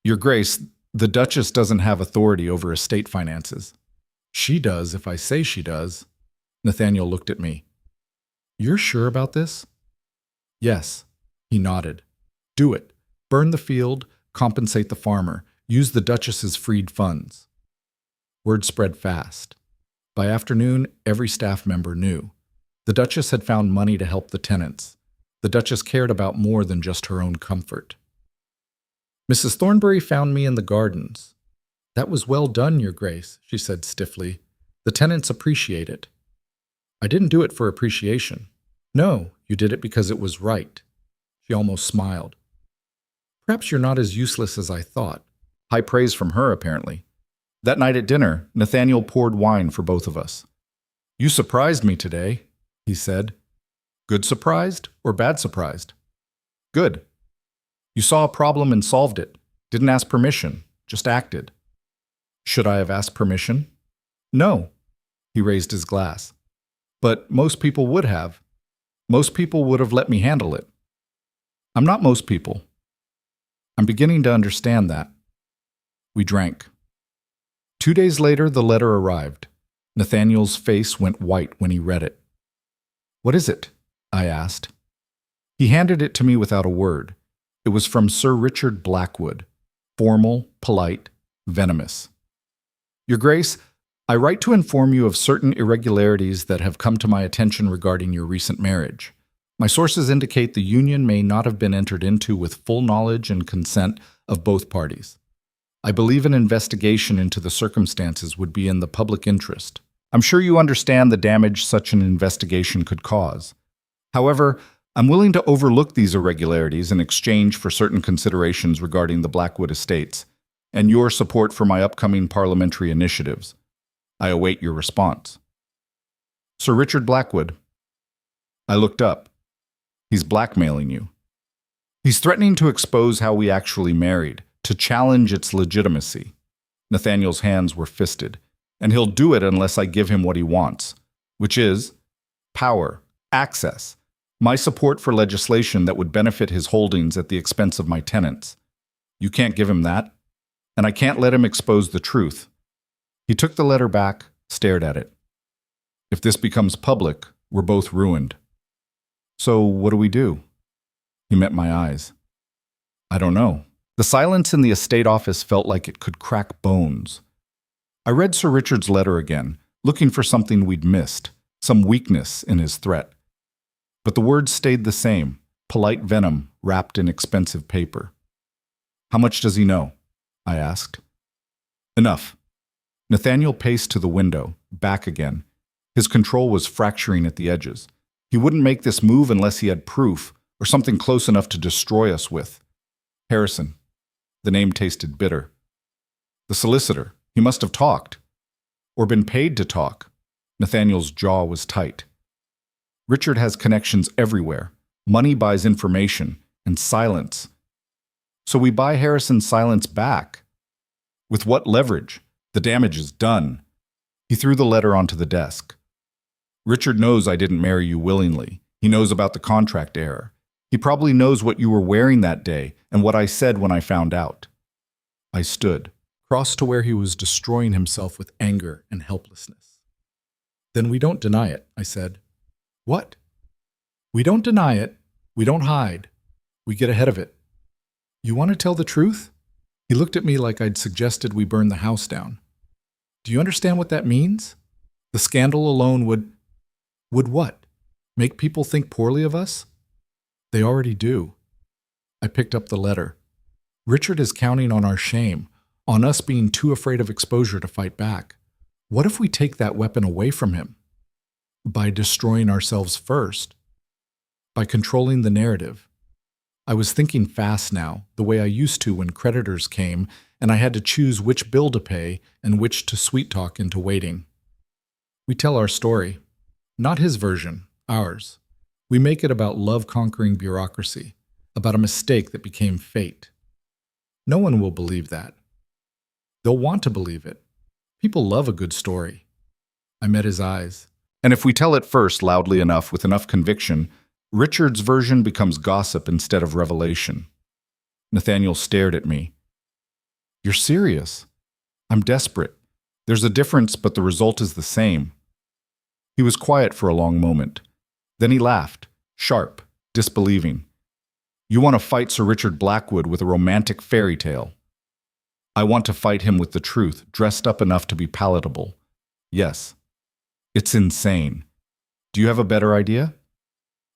Your Grace, the Duchess doesn't have authority over estate finances. She does if I say she does. Nathaniel looked at me. You're sure about this? Yes. He nodded. Do it. Burn the field, compensate the farmer. Use the Duchess's freed funds. Word spread fast. By afternoon, every staff member knew. The Duchess had found money to help the tenants. The Duchess cared about more than just her own comfort. Mrs. Thornbury found me in the gardens. That was well done, Your Grace, she said stiffly. The tenants appreciate it. I didn't do it for appreciation. No, you did it because it was right. She almost smiled. Perhaps you're not as useless as I thought. High praise from her, apparently. That night at dinner, Nathaniel poured wine for both of us. You surprised me today, he said. Good surprised or bad surprised? Good. You saw a problem and solved it. Didn't ask permission, just acted. Should I have asked permission? No. He raised his glass. But most people would have. Most people would have let me handle it. I'm not most people. I'm beginning to understand that. We drank. 2 days later, the letter arrived. Nathaniel's face went white when he read it. What is it? I asked. He handed it to me without a word. It was from Sir Richard Blackwood. Formal, polite, venomous. Your Grace, I write to inform you of certain irregularities that have come to my attention regarding your recent marriage. My sources indicate the union may not have been entered into with full knowledge and consent of both parties. I believe an investigation into the circumstances would be in the public interest. I'm sure you understand the damage such an investigation could cause. However, I'm willing to overlook these irregularities in exchange for certain considerations regarding the Blackwood estates. and your support for my upcoming parliamentary initiatives. I await your response. Sir Richard Blackwood. I looked up. He's blackmailing you. He's threatening to expose how we actually married, to challenge its legitimacy. Nathaniel's hands were fisted, and he'll do it unless I give him what he wants, which is power, access, my support for legislation that would benefit his holdings at the expense of my tenants. You can't give him that, and I can't let him expose the truth. He took the letter back, stared at it. If this becomes public, we're both ruined. So what do we do? He met my eyes. I don't know. The silence in the estate office felt like it could crack bones. I read Sir Richard's letter again, looking for something we'd missed, some weakness in his threat. But the words stayed the same, polite venom wrapped in expensive paper. How much does he know? I asked. Enough. Nathaniel paced to the window, back again. His control was fracturing at the edges. He wouldn't make this move unless he had proof, or something close enough to destroy us with. Harrison. The name tasted bitter. The solicitor. He must have talked. Or been paid to talk. Nathaniel's jaw was tight. Richard has connections everywhere. Money buys information, and silence. So we buy Harrison's silence back. With what leverage? The damage is done. He threw the letter onto the desk. Richard knows I didn't marry you willingly. He knows about the contract error. He probably knows what you were wearing that day and what I said when I found out. I stood, crossed to where he was destroying himself with anger and helplessness. Then we don't deny it, I said. What? We don't deny it. We don't hide. We get ahead of it. You want to tell the truth? He looked at me like I'd suggested we burn the house down. Do you understand what that means? The scandal alone would what? Make people think poorly of us? They already do. I picked up the letter. Richard is counting on our shame, on us being too afraid of exposure to fight back. What if we take that weapon away from him? By destroying ourselves first. By controlling the narrative. I was thinking fast now, the way I used to when creditors came, and I had to choose which bill to pay and which to sweet-talk into waiting. We tell our story. Not his version, ours. We make it about love-conquering bureaucracy, about a mistake that became fate. No one will believe that. They'll want to believe it. People love a good story. I met his eyes. And if we tell it first loudly enough with enough conviction, Richard's version becomes gossip instead of revelation. Nathaniel stared at me. You're serious. I'm desperate. There's a difference, but the result is the same. He was quiet for a long moment. Then he laughed, sharp, disbelieving. You want to fight Sir Richard Blackwood with a romantic fairy tale. I want to fight him with the truth, dressed up enough to be palatable. Yes. It's insane. Do you have a better idea?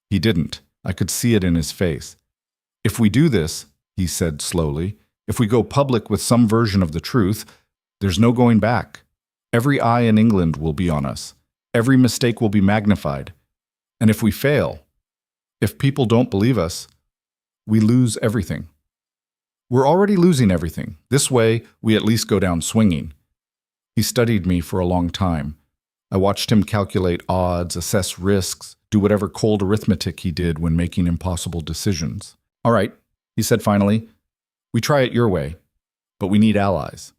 He didn't. I could see it in his face. If we do this, he said slowly, if we go public with some version of the truth, there's no going back. Every eye in England will be on us. Every mistake will be magnified. And if we fail, if people don't believe us, we lose everything. We're already losing everything. This way, we at least go down swinging. He studied me for a long time. I watched him calculate odds, assess risks, do whatever cold arithmetic he did when making impossible decisions. All right, he said finally, we try it your way, but we need allies.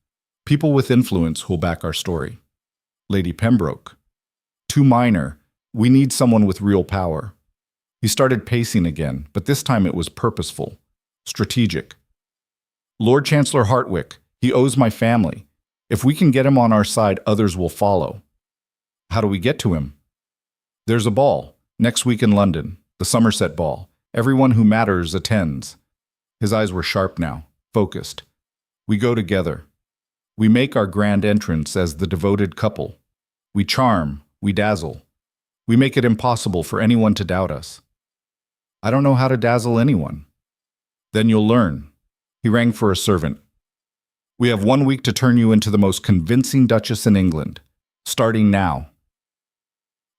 People with influence who'll back our story. Lady Pembroke. Too minor. We need someone with real power. He started pacing again, but this time it was purposeful, strategic. Lord Chancellor Hartwick, he owes my family. If we can get him on our side, others will follow. How do we get to him? There's a ball, next week in London, the Somerset Ball. Everyone who matters attends. His eyes were sharp now, focused. We go together. We make our grand entrance as the devoted couple. We charm, we dazzle. We make it impossible for anyone to doubt us. I don't know how to dazzle anyone. Then you'll learn. He rang for a servant. We have 1 week to turn you into the most convincing Duchess in England, starting now.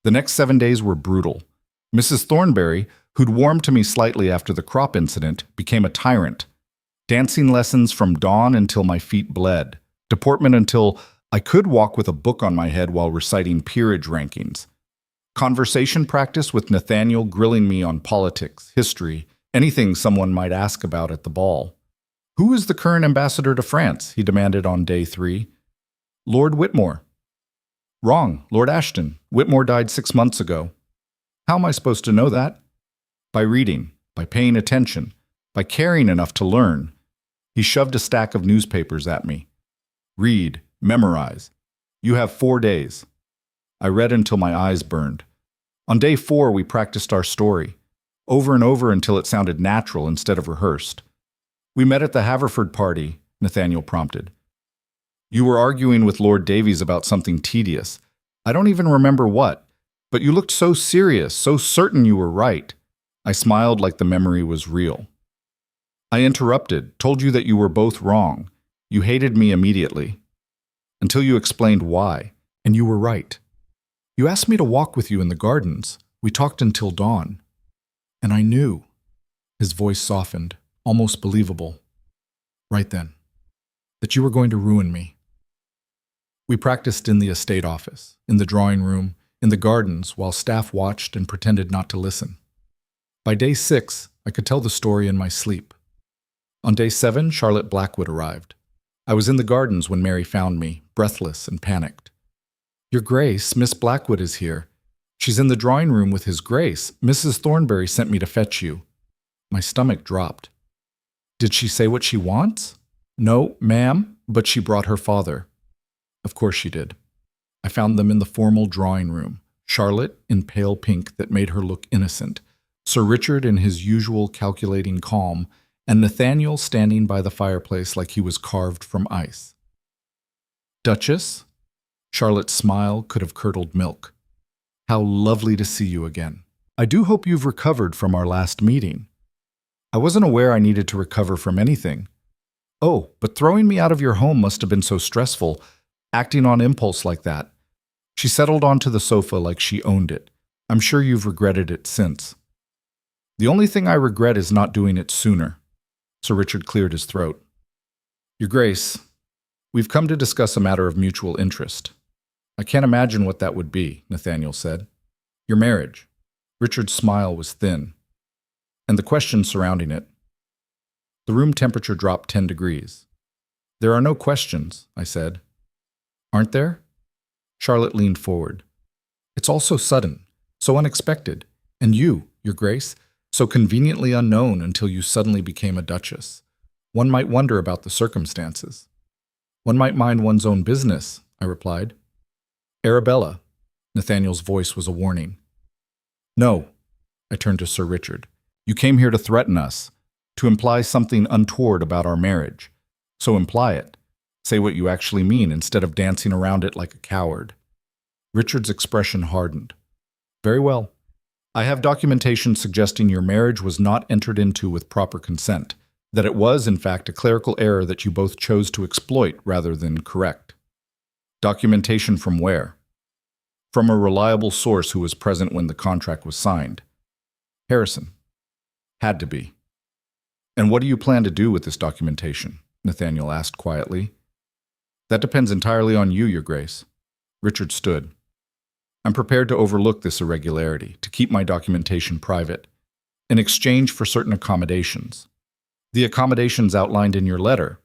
The next 7 days were brutal. Mrs. Thornbury, who'd warmed to me slightly after the crop incident, became a tyrant. Dancing lessons from dawn until my feet bled. Deportment until I could walk with a book on my head while reciting peerage rankings. Conversation practice with Nathaniel grilling me on politics, history, anything someone might ask about at the ball. "Who is the current ambassador to France?" he demanded on day 3. "Lord Whitmore." "Wrong, Lord Ashton. Whitmore died 6 months ago." "How am I supposed to know that?" "By reading, by paying attention, by caring enough to learn." He shoved a stack of newspapers at me. "Read, memorize. You have 4 days." I read until my eyes burned. On day 4, we practiced our story, over and over until it sounded natural instead of rehearsed. "We met at the Haverford party," Nathaniel prompted. "You were arguing with Lord Davies about something tedious. I don't even remember what, but you looked so serious, so certain you were right." I smiled like the memory was real. "I interrupted, told you that you were both wrong. You hated me immediately. Until you explained why, and you were right. You asked me to walk with you in the gardens. We talked until dawn. And I knew." His voice softened, almost believable. "Right then, that you were going to ruin me." We practiced in the estate office, in the drawing room, in the gardens, while staff watched and pretended not to listen. By day 6, I could tell the story in my sleep. On day 7, Charlotte Blackwood arrived. I was in the gardens when Mary found me, breathless and panicked. "Your Grace, Miss Blackwood is here. She's in the drawing room with His Grace. Mrs. Thornbury sent me to fetch you." My stomach dropped. "Did she say what she wants?" "No, ma'am, but she brought her father." Of course she did. I found them in the formal drawing room, Charlotte in pale pink that made her look innocent, Sir Richard in his usual calculating calm, and Nathaniel standing by the fireplace like he was carved from ice. "Duchess?" Charlotte's smile could have curdled milk. "How lovely to see you again. I do hope you've recovered from our last meeting." I wasn't aware I needed to recover from anything. "Oh, but throwing me out of your home must have been so stressful, acting on impulse like that." She settled onto the sofa like she owned it. "I'm sure you've regretted it since." "The only thing I regret is not doing it sooner." Sir Richard cleared his throat. "Your Grace, we've come to discuss a matter of mutual interest." "I can't imagine what that would be," Nathaniel said. "Your marriage." Richard's smile was thin. "And the questions surrounding it." The room temperature dropped 10 degrees. "There are no questions," I said. "Aren't there?" Charlotte leaned forward. "It's all so sudden, so unexpected. And you, Your Grace, so conveniently unknown until you suddenly became a duchess. One might wonder about the circumstances." "One might mind one's own business," I replied. "Arabella." Nathaniel's voice was a warning. "No." I turned to Sir Richard. "You came here to threaten us, to imply something untoward about our marriage. So imply it. Say what you actually mean instead of dancing around it like a coward." Richard's expression hardened. "Very well. I have documentation suggesting your marriage was not entered into with proper consent, that it was, in fact, a clerical error that you both chose to exploit rather than correct." "Documentation from where?" "From a reliable source who was present when the contract was signed." "Harrison." "Had to be." "And what do you plan to do with this documentation?" Nathaniel asked quietly. "That depends entirely on you, Your Grace." Richard stood. "I'm prepared to overlook this irregularity, to keep my documentation private, in exchange for certain accommodations." "The accommodations outlined in your letter."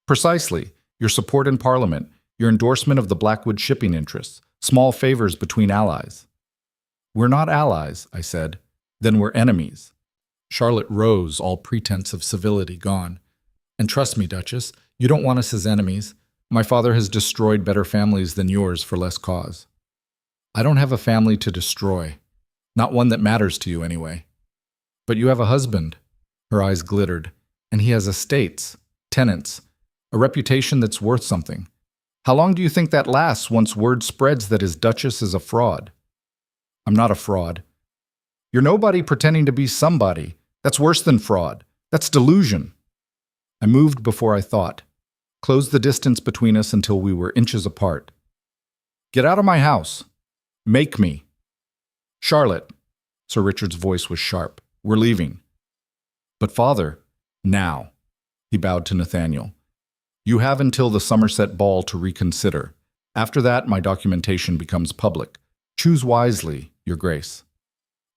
"Precisely. Your support in Parliament, your endorsement of the Blackwood shipping interests, small favors between allies." "We're not allies," I said. "Then we're enemies." Charlotte rose, all pretense of civility gone. "And trust me, Duchess, you don't want us as enemies. My father has destroyed better families than yours for less cause." "I don't have a family to destroy. Not one that matters to you, anyway." "But you have a husband." Her eyes glittered. "And he has estates, tenants, a reputation that's worth something. How long do you think that lasts once word spreads that his duchess is a fraud?" "I'm not a fraud." "You're nobody pretending to be somebody. That's worse than fraud. That's delusion." I moved before I thought, closed the distance between us until we were inches apart. "Get out of my house. Make me." "Charlotte." Sir Richard's voice was sharp. "We're leaving." "But father." "Now." He bowed to Nathaniel. You have until the Somerset Ball to reconsider. After that, my documentation becomes public. Choose wisely, Your Grace.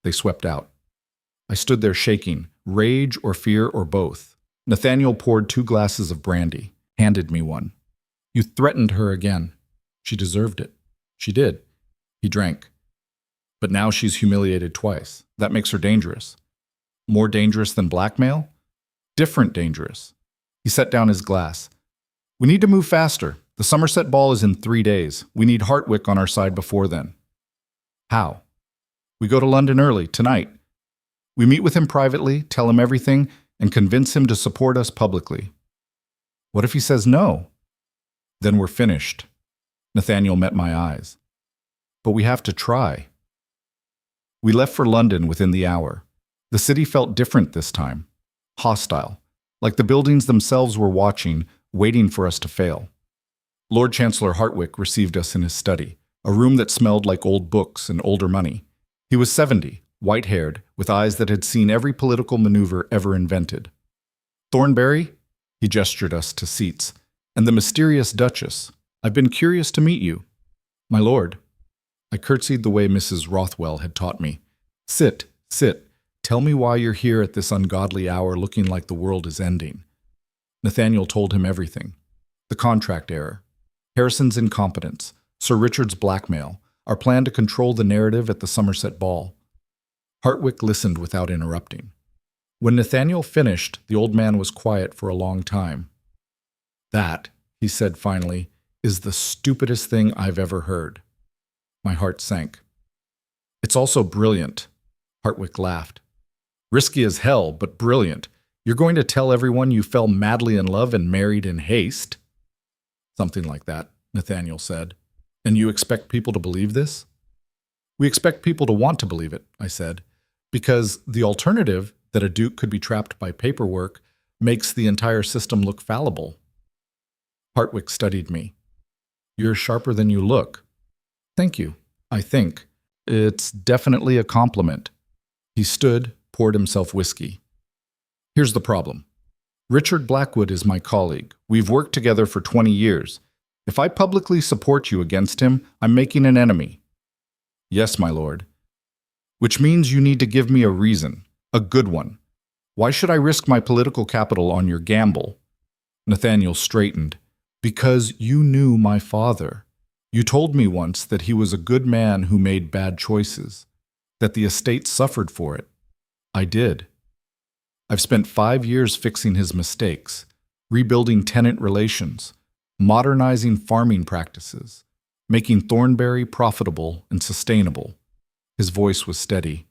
They swept out. I stood there shaking, rage or fear or both. Nathaniel poured 2 glasses of brandy, handed me one. You threatened her again. She deserved it. She did. He drank. But now she's humiliated twice. That makes her dangerous. More dangerous than blackmail? Different dangerous. He set down his glass. We need to move faster. The Somerset Ball is in 3 days. We need Hartwick on our side before then. How? We go to London early, tonight. We meet with him privately, tell him everything, and convince him to support us publicly. What if he says no? Then we're finished. Nathaniel met my eyes. But we have to try. We left for London within the hour. The city felt different this time. Hostile. Like the buildings themselves were watching, waiting for us to fail. Lord Chancellor Hartwick received us in his study, a room that smelled like old books and older money. He was 70, white-haired, with eyes that had seen every political maneuver ever invented. Thornbury? He gestured us to seats. And the mysterious Duchess. I've been curious to meet you. My lord. I curtsied the way Mrs. Rothwell had taught me. Sit, sit. Tell me why you're here at this ungodly hour looking like the world is ending. Nathaniel told him everything. The contract error. Harrison's incompetence. Sir Richard's blackmail. Our plan to control the narrative at the Somerset Ball. Hartwick listened without interrupting. When Nathaniel finished, the old man was quiet for a long time. That, he said finally, is the stupidest thing I've ever heard. My heart sank. It's also brilliant. Hartwick laughed. Risky as hell, but brilliant. You're going to tell everyone you fell madly in love and married in haste? Something like that, Nathaniel said. And you expect people to believe this? We expect people to want to believe it, I said, because the alternative, that a duke could be trapped by paperwork, makes the entire system look fallible. Hartwick studied me. You're sharper than you look. Thank you, I think. It's definitely a compliment. He stood, poured himself whiskey. Here's the problem. Richard Blackwood is my colleague. We've worked together for 20 years. If I publicly support you against him, I'm making an enemy. Yes, my lord. Which means you need to give me a reason, a good one. Why should I risk my political capital on your gamble? Nathaniel straightened. Because you knew my father. You told me once that he was a good man who made bad choices, that the estate suffered for it. I did. I've spent 5 years fixing his mistakes, rebuilding tenant relations, modernizing farming practices, making Thornbury profitable and sustainable. His voice was steady.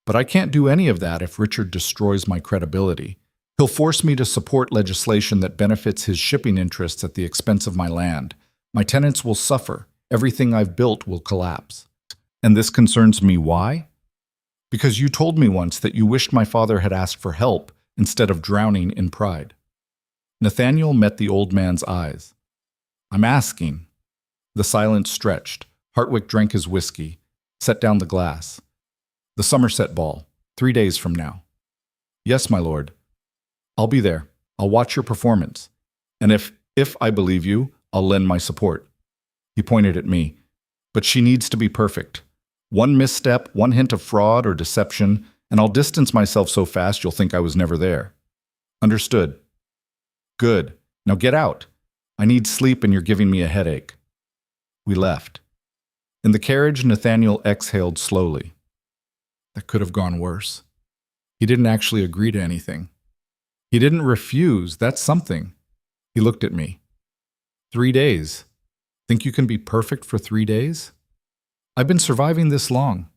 But I can't do any of that if Richard destroys my credibility. He'll force me to support legislation that benefits his shipping interests at the expense of my land. My tenants will suffer. Everything I've built will collapse. And this concerns me. Why? Because you told me once that you wished my father had asked for help instead of drowning in pride. Nathaniel met the old man's eyes. I'm asking. The silence stretched. Hartwick drank his whiskey, set down the glass. The Somerset Ball, 3 days from now. Yes, my lord. I'll be there. I'll watch your performance. And if I believe you, I'll lend my support. He pointed at me. But she needs to be perfect. One misstep, one hint of fraud or deception, and I'll distance myself so fast you'll think I was never there. Understood. Good. Now get out. I need sleep and you're giving me a headache. We left. In the carriage, Nathaniel exhaled slowly. That could have gone worse. He didn't actually agree to anything. He didn't refuse. That's something. He looked at me. 3 days. Think you can be perfect for 3 days? I've been surviving this long.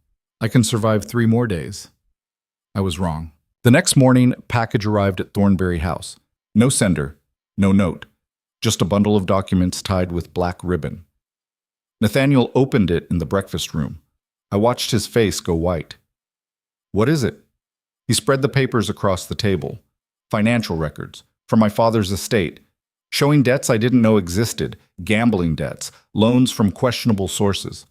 I can survive 3 more days. I was wrong. The next morning, a package arrived at Thornbury House. No sender, no note, just a bundle of documents tied with black ribbon. Nathaniel opened it in the breakfast room. I watched his face go white. What is it? He spread the papers across the table. Financial records, from my father's estate, showing debts I didn't know existed, gambling debts, loans from questionable sources.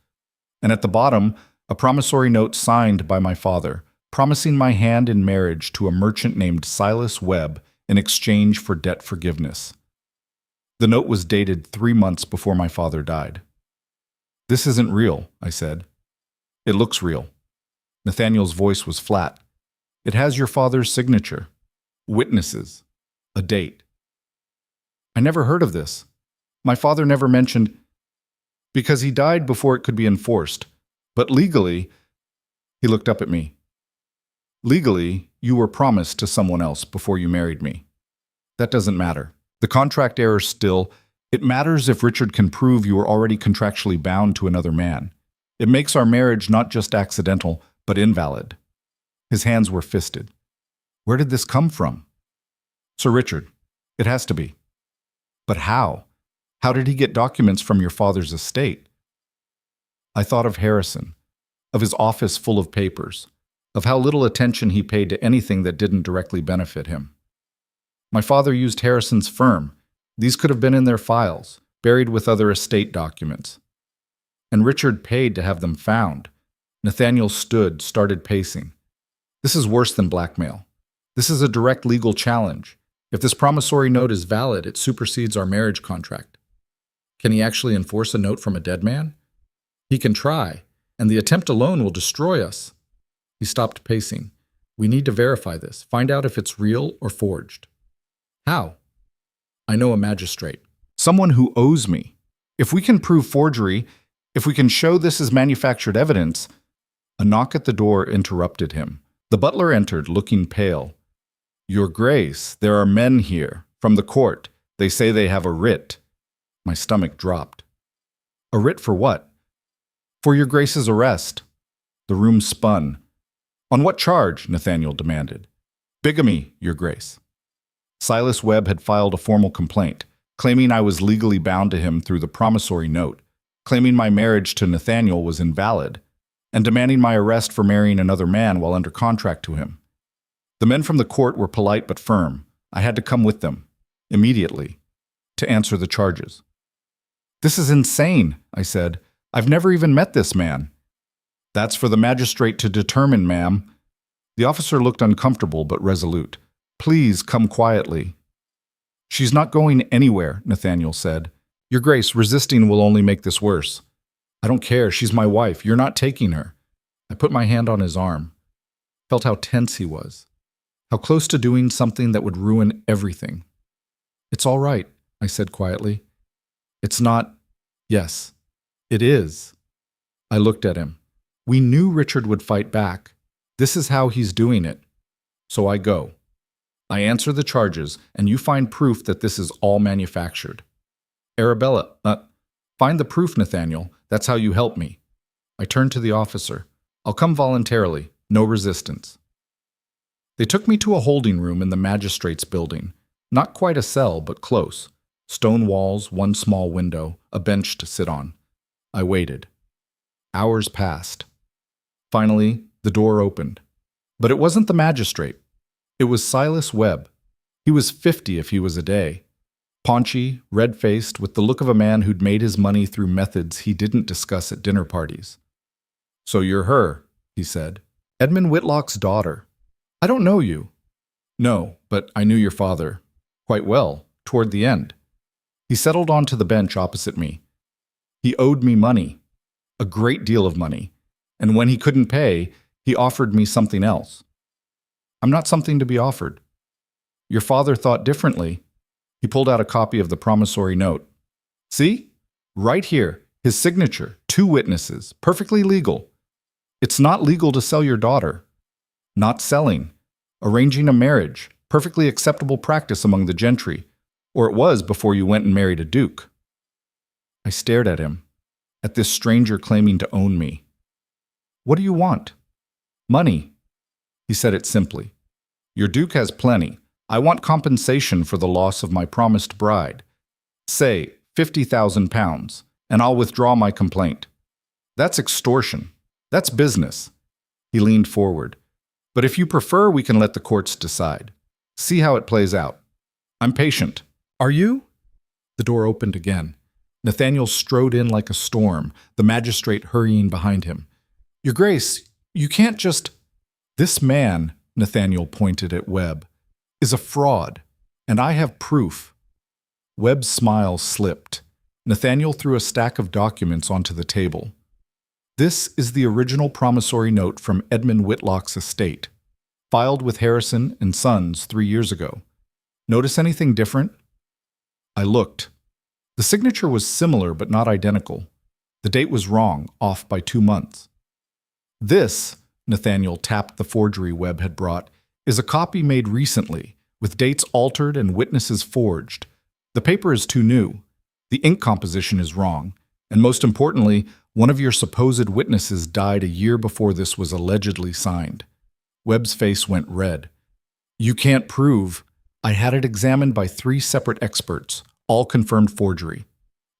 And at the bottom, a promissory note signed by my father, promising my hand in marriage to a merchant named Silas Webb in exchange for debt forgiveness. The note was dated 3 months before my father died. "This isn't real," I said. "It looks real." Nathaniel's voice was flat. "It has your father's signature, witnesses, a date." "I never heard of this. My father never mentioned—" "Because he died before it could be enforced. But legally—" He looked up at me. "Legally, you were promised to someone else before you married me. That doesn't matter. The contract error still, it matters if Richard can prove you were already contractually bound to another man. It makes our marriage not just accidental, but invalid." His hands were fisted. "Where did this come from?" "Sir Richard, it has to be." "But how? How did he get documents from your father's estate?" I thought of Harrison, of his office full of papers, of how little attention he paid to anything that didn't directly benefit him. My father used Harrison's firm. These could have been in their files, buried with other estate documents. And Richard paid to have them found. Nathaniel stood, started pacing. "This is worse than blackmail. This is a direct legal challenge. If this promissory note is valid, it supersedes our marriage contract. Can he actually enforce a note from a dead man? He can try, and the attempt alone will destroy us." He stopped pacing. "We need to verify this, find out if it's real or forged." "How?" "I know a magistrate. Someone who owes me. If we can prove forgery, if we can show this is manufactured evidence—" A knock at the door interrupted him. The butler entered, looking pale. "Your Grace, there are men here, from the court. They say they have a writ." My stomach dropped. "A writ for what?" "For your Grace's arrest." The room spun. "On what charge?" Nathaniel demanded. "Bigamy, your Grace." Silas Webb had filed a formal complaint, claiming I was legally bound to him through the promissory note, claiming my marriage to Nathaniel was invalid, and demanding my arrest for marrying another man while under contract to him. The men from the court were polite but firm. I had to come with them, immediately, to answer the charges. "This is insane," I said. "I've never even met this man." "That's for the magistrate to determine, ma'am." The officer looked uncomfortable but resolute. "Please come quietly." "She's not going anywhere," Nathaniel said. "Your Grace, resisting will only make this worse." "I don't care. She's my wife. You're not taking her." I put my hand on his arm, felt how tense he was, how close to doing something that would ruin everything. "It's all right," I said quietly. "It's not—" "Yes, it is." I looked at him. We knew Richard would fight back. This is how he's doing it. So I go. I answer the charges, and you find proof that this is all manufactured. Arabella, find the proof, Nathaniel. That's how you help me. I turned to the officer. I'll come voluntarily. No resistance. They took me to a holding room in the magistrate's building. Not quite a cell, but close. Stone walls, one small window, a bench to sit on. I waited. Hours passed. Finally, the door opened. But it wasn't the magistrate. It was Silas Webb. He was 50 if he was a day. Paunchy, red-faced, with the look of a man who'd made his money through methods he didn't discuss at dinner parties. "So you're her," he said. "Edmund Whitlock's daughter. I don't know you." "No, but I knew your father. Quite well, toward the end." He settled onto the bench opposite me. He owed me money. A great deal of money. And when he couldn't pay, he offered me something else. I'm not something to be offered. Your father thought differently. He pulled out a copy of the promissory note. See? Right here, his signature, 2 witnesses, perfectly legal. It's not legal to sell your daughter. Not selling. Arranging a marriage, perfectly acceptable practice among the gentry, or it was before you went and married a duke. I stared at him, at this stranger claiming to own me. "What do you want?" "Money." He said it simply. "Your duke has plenty. I want compensation for the loss of my promised bride. Say, £50,000, and I'll withdraw my complaint." "That's extortion. That's business." He leaned forward. "But if you prefer, we can let the courts decide. See how it plays out. I'm patient." "Are you?" The door opened again. Nathaniel strode in like a storm, the magistrate hurrying behind him. "Your Grace, you can't just—" "This man," Nathaniel pointed at Webb, "is a fraud. And I have proof. Webb's smile slipped. Nathaniel threw a stack of documents onto the table. This is the original promissory note from Edmund Whitlock's estate, filed with Harrison and Sons 3 years ago. Notice anything different? I looked. The signature was similar but not identical. The date was wrong, off by 2 months. This, Nathaniel tapped the forgery Webb had brought, is a copy made recently, with dates altered and witnesses forged. The paper is too new. The ink composition is wrong. And most importantly, one of your supposed witnesses died a year before this was allegedly signed. Webb's face went red. You can't prove. I had it examined by 3 separate experts, all confirmed forgery.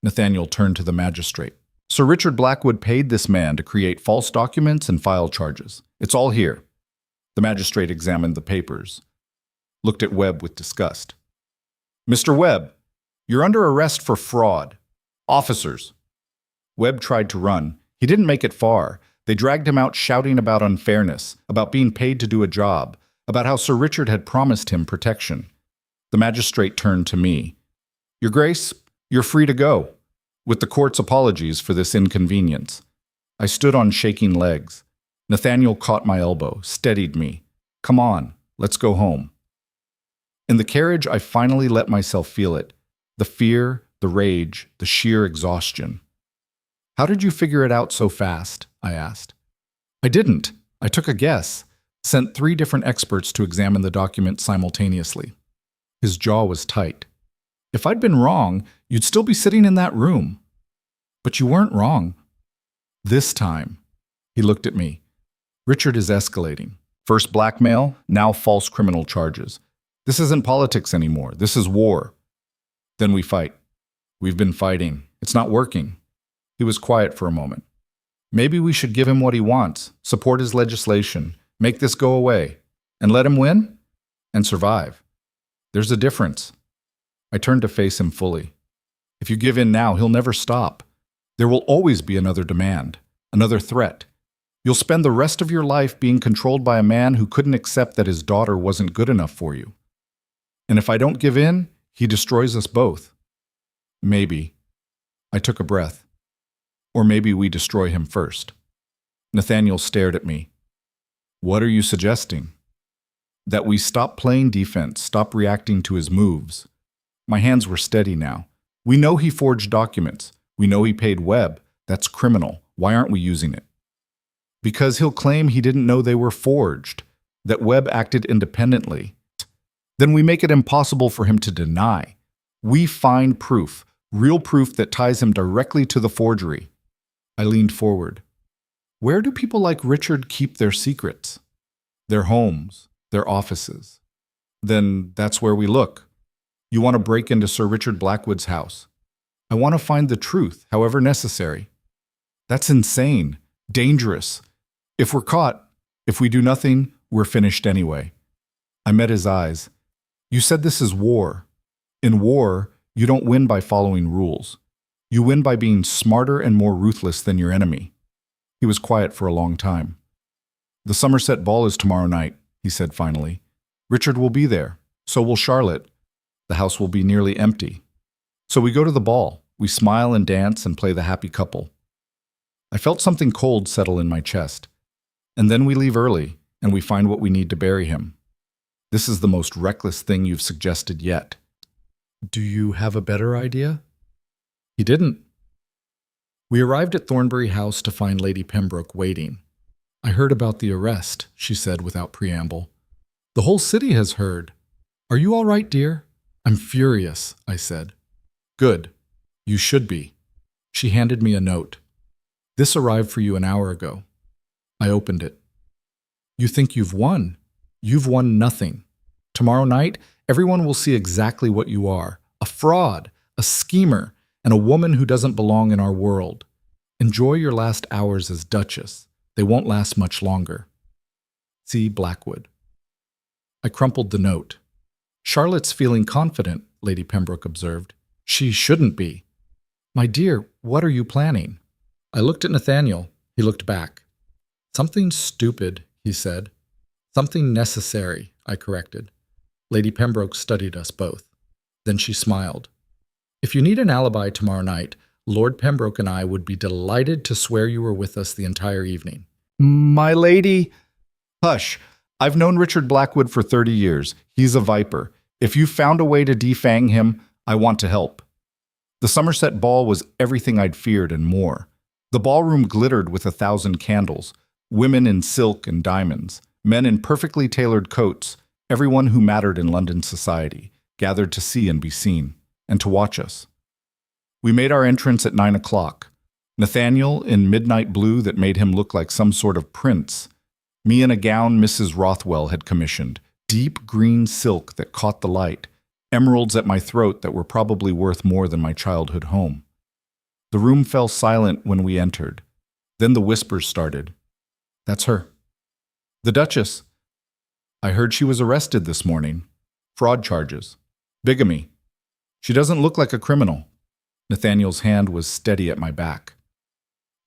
Nathaniel turned to the magistrate. Sir Richard Blackwood paid this man to create false documents and file charges. It's all here. The magistrate examined the papers, looked at Webb with disgust. Mr. Webb, you're under arrest for fraud. Officers. Webb tried to run. He didn't make it far. They dragged him out shouting about unfairness, about being paid to do a job, about how Sir Richard had promised him protection. The magistrate turned to me. Your Grace, you're free to go, with the court's apologies for this inconvenience. I stood on shaking legs. Nathaniel caught my elbow, steadied me. Come on, let's go home. In the carriage, I finally let myself feel it. The fear, the rage, the sheer exhaustion. How did you figure it out so fast? I asked. I didn't. I took a guess. Sent 3 different experts to examine the document simultaneously. His jaw was tight. If I'd been wrong, you'd still be sitting in that room. But you weren't wrong. This time, he looked at me. Richard is escalating. First blackmail, now false criminal charges. This isn't politics anymore. This is war. Then we fight. We've been fighting. It's not working. He was quiet for a moment. Maybe we should give him what he wants, support his legislation, make this go away, and let him win? And survive. There's a difference. I turned to face him fully. If you give in now, he'll never stop. There will always be another demand, another threat. You'll spend the rest of your life being controlled by a man who couldn't accept that his daughter wasn't good enough for you. And if I don't give in, he destroys us both. Maybe. I took a breath. Or maybe we destroy him first. Nathaniel stared at me. What are you suggesting? That we stop playing defense, stop reacting to his moves. My hands were steady now. We know he forged documents. We know he paid Webb. That's criminal. Why aren't we using it? Because he'll claim he didn't know they were forged, that Webb acted independently. Then we make it impossible for him to deny. We find proof, real proof that ties him directly to the forgery. I leaned forward. Where do people like Richard keep their secrets? Their homes, their offices. Then that's where we look. You want to break into Sir Richard Blackwood's house. I want to find the truth, however necessary. That's insane, dangerous. If we're caught, if we do nothing, we're finished anyway. I met his eyes. You said this is war. In war, you don't win by following rules. You win by being smarter and more ruthless than your enemy. He was quiet for a long time. The Somerset ball is tomorrow night, he said finally. Richard will be there. So will Charlotte. The house will be nearly empty. So we go to the ball. We smile and dance and play the happy couple. I felt something cold settle in my chest. And then we leave early, and we find what we need to bury him. This is the most reckless thing you've suggested yet. Do you have a better idea? He didn't. We arrived at Thornbury House to find Lady Pembroke waiting. I heard about the arrest, she said without preamble. The whole city has heard. Are you all right, dear? I'm furious, I said. Good. You should be. She handed me a note. This arrived for you an hour ago. I opened it. You think you've won? You've won nothing. Tomorrow night, everyone will see exactly what you are. A fraud, a schemer, and a woman who doesn't belong in our world. Enjoy your last hours as Duchess. They won't last much longer. C. Blackwood. I crumpled the note. Charlotte's feeling confident, Lady Pembroke observed. She shouldn't be. My dear, what are you planning? I looked at Nathaniel. He looked back. Something stupid, he said. Something necessary, I corrected. Lady Pembroke studied us both. Then she smiled. If you need an alibi tomorrow night, Lord Pembroke and I would be delighted to swear you were with us the entire evening. My lady... Hush. I've known Richard Blackwood for 30 years. He's a viper. If you found a way to defang him, I want to help. The Somerset Ball was everything I'd feared and more. The ballroom glittered with 1,000 candles, women in silk and diamonds, men in perfectly tailored coats, everyone who mattered in London society, gathered to see and be seen, and to watch us. We made our entrance at 9 o'clock. Nathaniel in midnight blue that made him look like some sort of prince. Me in a gown Mrs. Rothwell had commissioned, deep green silk that caught the light, emeralds at my throat that were probably worth more than my childhood home. The room fell silent when we entered. Then the whispers started. That's her. The Duchess. I heard she was arrested this morning. Fraud charges. Bigamy. She doesn't look like a criminal. Nathaniel's hand was steady at my back.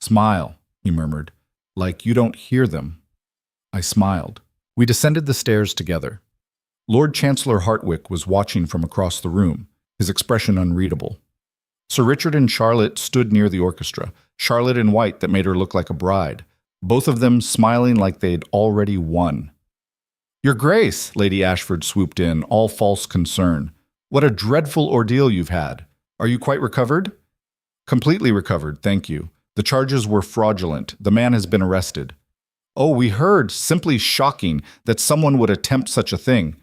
Smile, he murmured, like you don't hear them. I smiled. We descended the stairs together. Lord Chancellor Hartwick was watching from across the room, his expression unreadable. Sir Richard and Charlotte stood near the orchestra, Charlotte in white that made her look like a bride, both of them smiling like they'd already won. Your Grace, Lady Ashford swooped in, all false concern. What a dreadful ordeal you've had. Are you quite recovered? Completely recovered, thank you. The charges were fraudulent. The man has been arrested. Oh, we heard, simply shocking, that someone would attempt such a thing.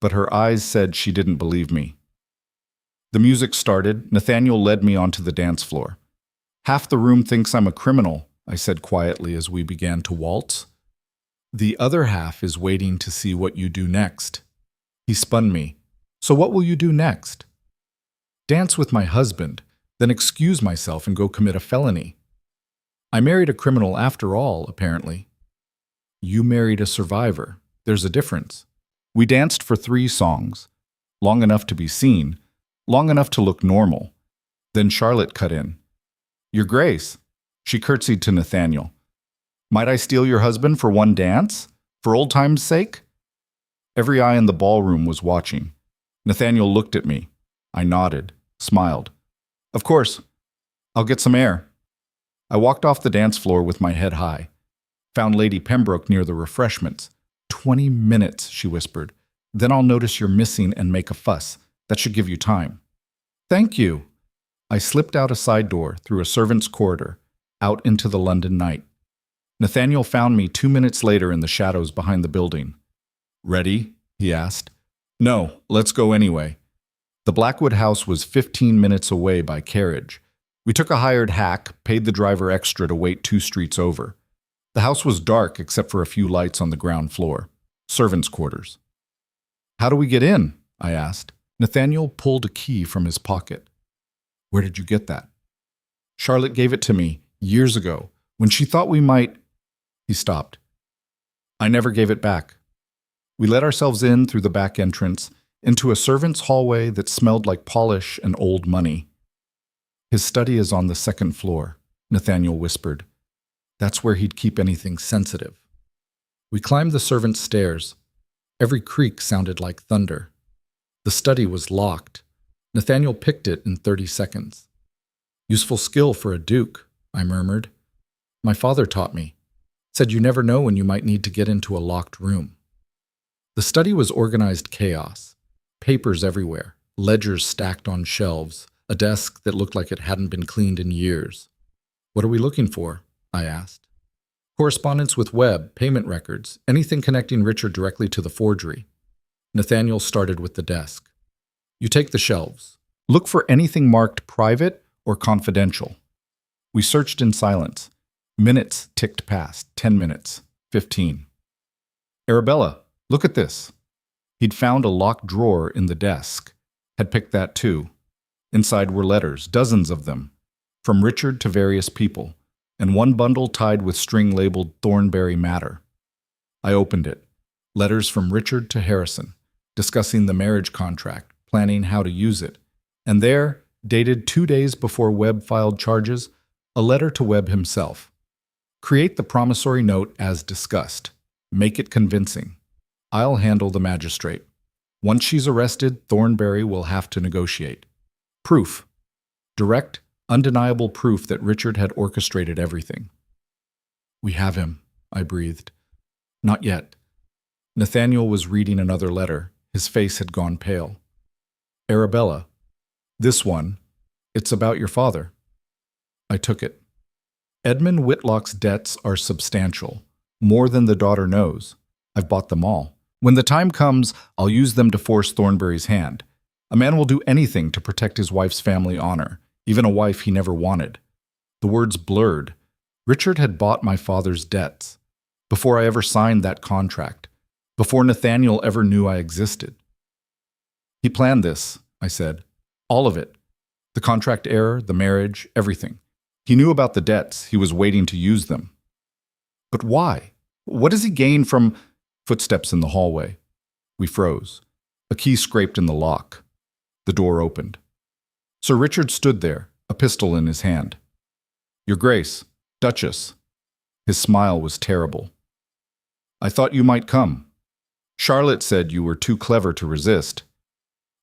But her eyes said she didn't believe me. The music started. Nathaniel led me onto the dance floor. Half the room thinks I'm a criminal, I said quietly as we began to waltz. The other half is waiting to see what you do next. He spun me. So what will you do next? Dance with my husband, then excuse myself and go commit a felony. I married a criminal after all, apparently. You married a survivor. There's a difference. We danced for 3 songs, long enough to be seen, long enough to look normal. Then Charlotte cut in. Your Grace. She curtsied to Nathaniel. Might I steal your husband for one dance? For old time's sake? Every eye in the ballroom was watching. Nathaniel looked at me. I nodded, smiled. Of course. I'll get some air. I walked off the dance floor with my head high. Found Lady Pembroke near the refreshments. 20 minutes, she whispered. Then I'll notice you're missing and make a fuss. That should give you time. Thank you. I slipped out a side door, through a servant's corridor, out into the London night. Nathaniel found me 2 minutes later in the shadows behind the building. Ready? He asked. No, let's go anyway. The Blackwood house was 15 minutes away by carriage. We took a hired hack, paid the driver extra to wait 2 streets over. The house was dark except for a few lights on the ground floor. Servants' quarters. How do we get in? I asked. Nathaniel pulled a key from his pocket. Where did you get that? Charlotte gave it to me years ago, when she thought we might... He stopped. I never gave it back. We let ourselves in through the back entrance, into a servant's hallway that smelled like polish and old money. His study is on the 2nd floor, Nathaniel whispered. That's where he'd keep anything sensitive. We climbed the servants' stairs. Every creak sounded like thunder. The study was locked. Nathaniel picked it in 30 seconds. Useful skill for a duke, I murmured. My father taught me. Said you never know when you might need to get into a locked room. The study was organized chaos. Papers everywhere, ledgers stacked on shelves, a desk that looked like it hadn't been cleaned in years. What are we looking for? I asked. Correspondence with Webb, payment records, anything connecting Richard directly to the forgery. Nathaniel started with the desk. You take the shelves. Look for anything marked private or confidential. We searched in silence. Minutes ticked past, 10 minutes, 15. Arabella, look at this. He'd found a locked drawer in the desk. Had picked that too. Inside were letters, dozens of them, from Richard to various people, and one bundle tied with string labeled Thornbury Matter. I opened it. Letters from Richard to Harrison, discussing the marriage contract, planning how to use it. And there, dated 2 days before Webb filed charges, a letter to Webb himself. Create the promissory note as discussed. Make it convincing. I'll handle the magistrate. Once she's arrested, Thornberry will have to negotiate. Proof. Direct, undeniable proof that Richard had orchestrated everything. We have him, I breathed. Not yet. Nathaniel was reading another letter. His face had gone pale. Arabella. This one. It's about your father. I took it. Edmund Whitlock's debts are substantial, more than the daughter knows. I've bought them all. When the time comes, I'll use them to force Thornberry's hand. A man will do anything to protect his wife's family honor, even a wife he never wanted. The words blurred. Richard had bought my father's debts. Before I ever signed that contract. Before Nathaniel ever knew I existed. He planned this, I said. All of it. The contract error, the marriage, everything. He knew about the debts. He was waiting to use them. But why? What does he gain from... Footsteps in the hallway. We froze. A key scraped in the lock. The door opened. Sir Richard stood there, a pistol in his hand. Your Grace, Duchess. His smile was terrible. I thought you might come. Charlotte said you were too clever to resist.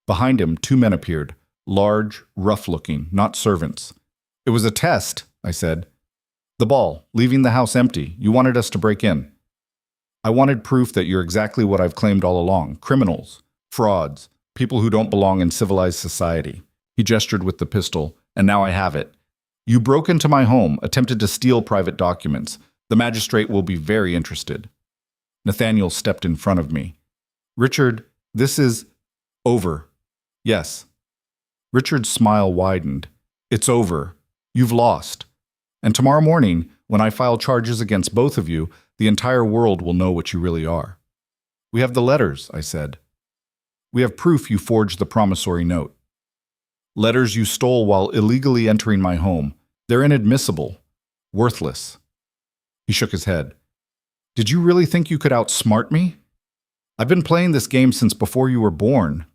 Behind him, 2 men appeared, large, rough-looking, not servants. It was a test, I said. The ball, leaving the house empty. You wanted us to break in. I wanted proof that you're exactly what I've claimed all along. Criminals, frauds, people who don't belong in civilized society. He gestured with the pistol, and now I have it. You broke into my home, attempted to steal private documents. The magistrate will be very interested. Nathaniel stepped in front of me. Richard, this is... over. Yes. Richard's smile widened. It's over. You've lost. And tomorrow morning, when I file charges against both of you, the entire world will know what you really are. We have the letters, I said. We have proof you forged the promissory note. Letters you stole while illegally entering my home. They're inadmissible. Worthless. He shook his head. Did you really think you could outsmart me? I've been playing this game since before you were born.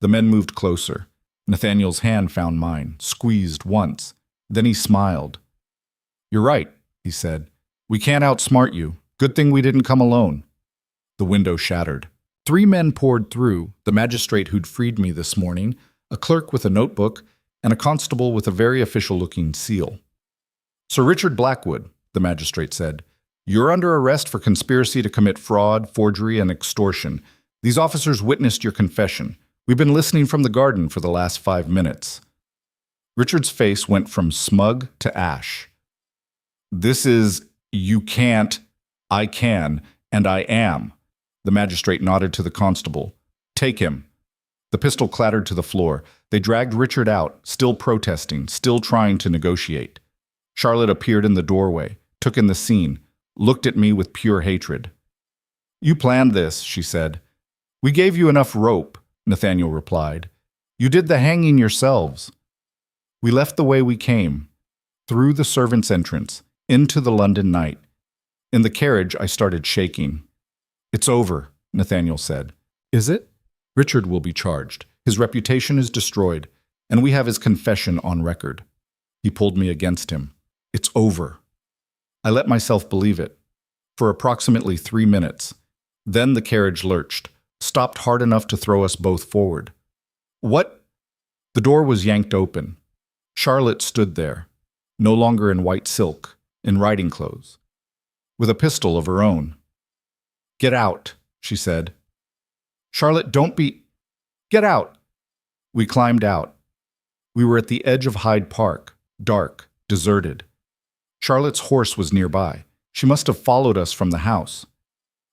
The men moved closer. Nathaniel's hand found mine, squeezed once. Then he smiled. You're right, he said. We can't outsmart you. Good thing we didn't come alone. The window shattered. 3 men poured through, the magistrate who'd freed me this morning, a clerk with a notebook, and a constable with a very official-looking seal. Sir Richard Blackwood, the magistrate said, you're under arrest for conspiracy to commit fraud, forgery, and extortion. These officers witnessed your confession. We've been listening from the garden for the last 5 minutes. Richard's face went from smug to ash. This is... You can't, I can, and I am. The magistrate nodded to the constable. Take him. The pistol clattered to the floor. They dragged Richard out, still protesting, still trying to negotiate. Charlotte appeared in the doorway, took in the scene, looked at me with pure hatred. You planned this, she said. We gave you enough rope, Nathaniel replied. You did the hanging yourselves. We left the way we came, through the servants' entrance, into the London night. In the carriage, I started shaking. It's over, Nathaniel said. Is it? Richard will be charged. His reputation is destroyed, and we have his confession on record. He pulled me against him. It's over. I let myself believe it. For approximately 3 minutes. Then the carriage lurched, stopped hard enough to throw us both forward. What? The door was yanked open. Charlotte stood there, no longer in white silk, in riding clothes, with a pistol of her own. Get out, she said. Charlotte, don't be... Get out! We climbed out. We were at the edge of Hyde Park, dark, deserted. Charlotte's horse was nearby. She must have followed us from the house.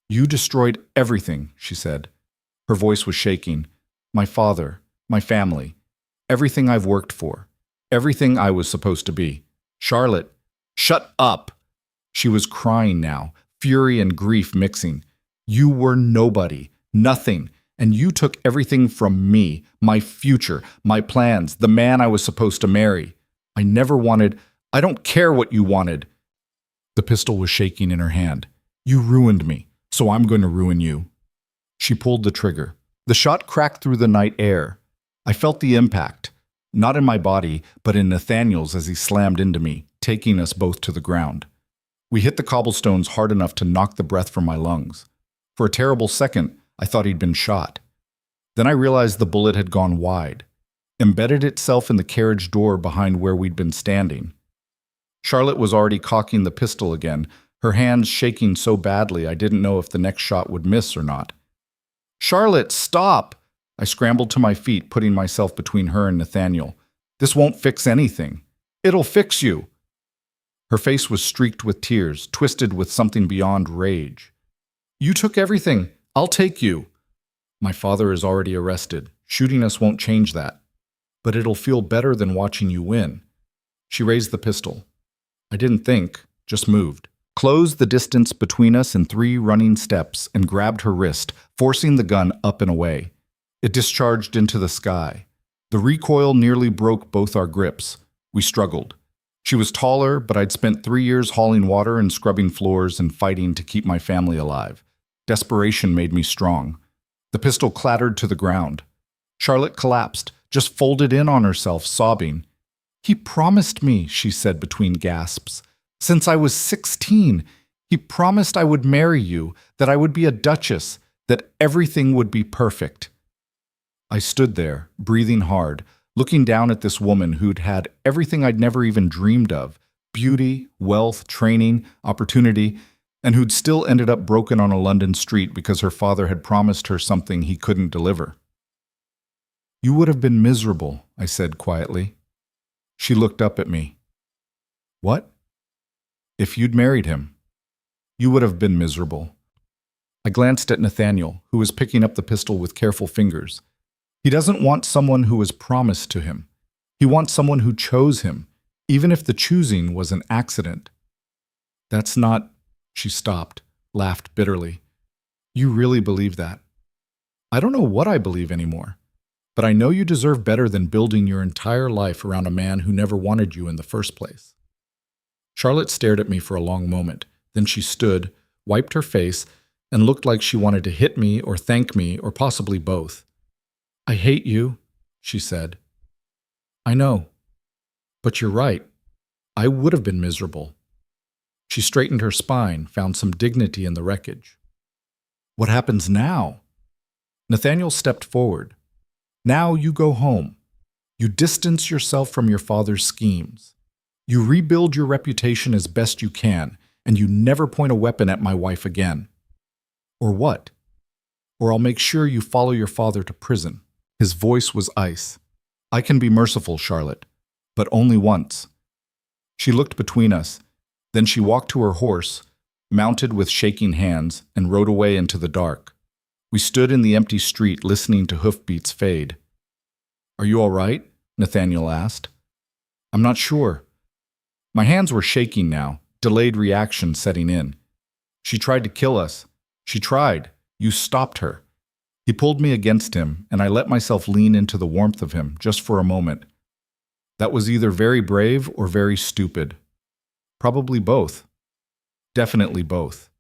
You destroyed everything, she said. Her voice was shaking. My father, my family, everything I've worked for, everything I was supposed to be. Charlotte, shut up! She was crying now, fury and grief mixing. You were nobody, nothing, and you took everything from me, my future, my plans, the man I was supposed to marry. I never wanted... I don't care what you wanted. The pistol was shaking in her hand. You ruined me, so I'm going to ruin you. She pulled the trigger. The shot cracked through the night air. I felt the impact, not in my body, but in Nathaniel's as he slammed into me, taking us both to the ground. We hit the cobblestones hard enough to knock the breath from my lungs. For a terrible second, I thought he'd been shot. Then I realized the bullet had gone wide, embedded itself in the carriage door behind where we'd been standing. Charlotte was already cocking the pistol again, her hands shaking so badly I didn't know if the next shot would miss or not. "Charlotte, stop!" I scrambled to my feet, putting myself between her and Nathaniel. "This won't fix anything. It'll fix you." Her face was streaked with tears, twisted with something beyond rage. "You took everything. I'll take you." "My father is already arrested. Shooting us won't change that. But it'll feel better than watching you win." She raised the pistol. I didn't think, just moved. Closed the distance between us in 3 running steps and grabbed her wrist, forcing the gun up and away. It discharged into the sky. The recoil nearly broke both our grips. We struggled. She was taller, but I'd spent 3 years hauling water and scrubbing floors and fighting to keep my family alive. Desperation made me strong. The pistol clattered to the ground. Charlotte collapsed, just folded in on herself, sobbing. "He promised me," she said between gasps. "Since I was 16, he promised I would marry you, that I would be a duchess, that everything would be perfect." I stood there, breathing hard, looking down at this woman who'd had everything I'd never even dreamed of: beauty, wealth, training, opportunity, and who'd still ended up broken on a London street because her father had promised her something he couldn't deliver. "You would have been miserable," I said quietly. She looked up at me. "What?" "If you'd married him, you would have been miserable." I glanced at Nathaniel, who was picking up the pistol with careful fingers. He doesn't want someone who was promised to him. He wants someone who chose him, even if the choosing was an accident. "That's not—" She stopped, laughed bitterly. "You really believe that?" "I don't know what I believe anymore. But I know you deserve better than building your entire life around a man who never wanted you in the first place." Charlotte stared at me for a long moment. Then she stood, wiped her face, and looked like she wanted to hit me or thank me or possibly both. "I hate you," she said. "I know. But you're right. I would have been miserable." She straightened her spine, found some dignity in the wreckage. "What happens now?" Nathaniel stepped forward. "Now you go home. You distance yourself from your father's schemes. You rebuild your reputation as best you can, and you never point a weapon at my wife again. Or what? Or I'll make sure you follow your father to prison." His voice was ice. "I can be merciful, Charlotte, but only once." She looked between us. Then she walked to her horse, mounted with shaking hands, and rode away into the dark. We stood in the empty street listening to hoofbeats fade. "Are you all right?" Nathaniel asked. "I'm not sure." My hands were shaking now, delayed reaction setting in. "She tried to kill us. She tried. You stopped her." He pulled me against him, and I let myself lean into the warmth of him just for a moment. That was either very brave or very stupid. Probably both. Definitely both.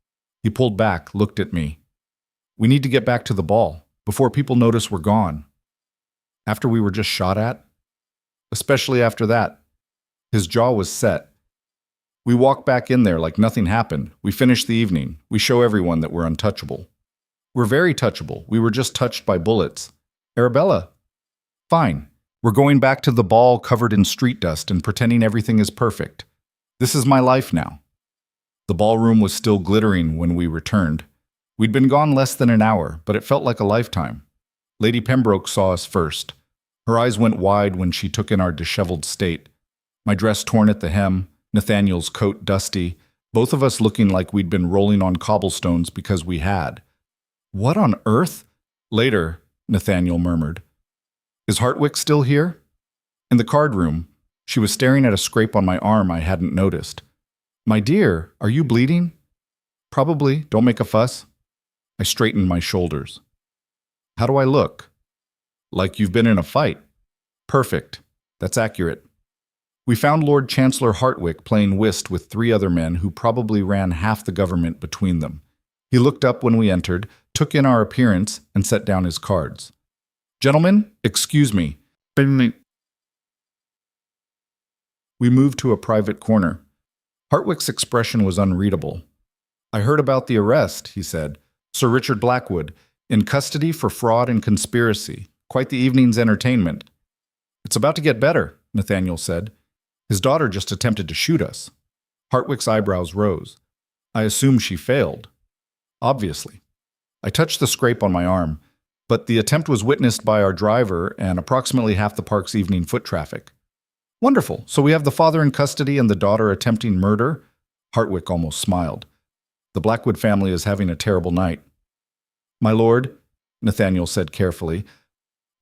He pulled back, looked at me. "We need to get back to the ball, before people notice we're gone." After we were just shot at? Especially after that. His jaw was set. We walk back in there like nothing happened. We finish the evening. We show everyone that we're untouchable. We're very touchable. We were just touched by bullets. Arabella. Fine. We're going back to the ball covered in street dust and pretending everything is perfect. This is my life now. The ballroom was still glittering when we returned. We'd been gone less than an hour, but it felt like a lifetime. Lady Pembroke saw us first. Her eyes went wide when she took in our disheveled state. My dress torn at the hem, Nathaniel's coat dusty, both of us looking like we'd been rolling on cobblestones because we had. "What on earth?" "Later," Nathaniel murmured. "Is Hartwick still here?" In the card room, she was staring at a scrape on my arm I hadn't noticed. "My dear, are you bleeding?" "Probably. Don't make a fuss." I straightened my shoulders. "How do I look?" "Like you've been in a fight." "Perfect. That's accurate." We found Lord Chancellor Hartwick playing whist with 3 other men who probably ran half the government between them. He looked up when we entered, took in our appearance, and set down his cards. "Gentlemen, excuse me." We moved to a private corner. Hartwick's expression was unreadable. "I heard about the arrest," he said. "Sir Richard Blackwood. In custody for fraud and conspiracy. Quite the evening's entertainment. It's about to get better, Nathaniel said. His daughter just attempted to shoot us. Hartwick's eyebrows rose. I assume she failed. Obviously. I touched the scrape on my arm, but the attempt was witnessed by our driver and approximately half the park's evening foot traffic. Wonderful. So we have the father in custody and the daughter attempting murder? Hartwick almost smiled. The Blackwood family is having a terrible night. My lord, Nathaniel said carefully,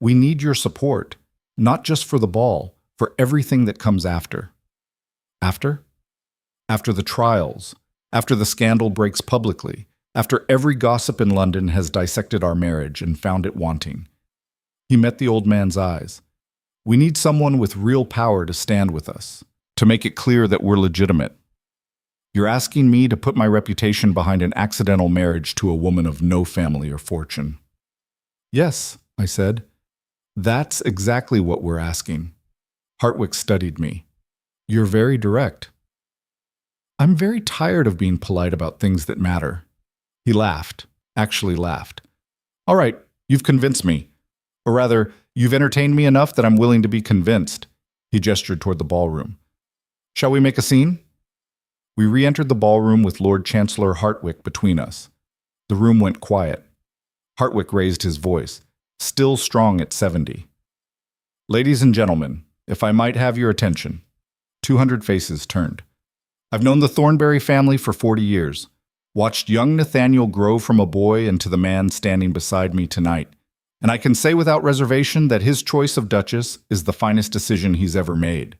we need your support, not just for the ball, for everything that comes after. After? After the trials, after the scandal breaks publicly, after every gossip in London has dissected our marriage and found it wanting. He met the old man's eyes. We need someone with real power to stand with us, to make it clear that we're legitimate. You're asking me to put my reputation behind an accidental marriage to a woman of no family or fortune. Yes, I said. That's exactly what we're asking. Hartwick studied me. You're very direct. I'm very tired of being polite about things that matter. He laughed, actually laughed. All right, you've convinced me. Or rather, you've entertained me enough that I'm willing to be convinced. He gestured toward the ballroom. Shall we make a scene? We re-entered the ballroom with Lord Chancellor Hartwick between us. The room went quiet. Hartwick raised his voice, still strong at 70. Ladies and gentlemen, if I might have your attention. 200 faces turned. I've known the Thornberry family for 40 years. Watched young Nathaniel grow from a boy into the man standing beside me tonight. And I can say without reservation that his choice of Duchess is the finest decision he's ever made.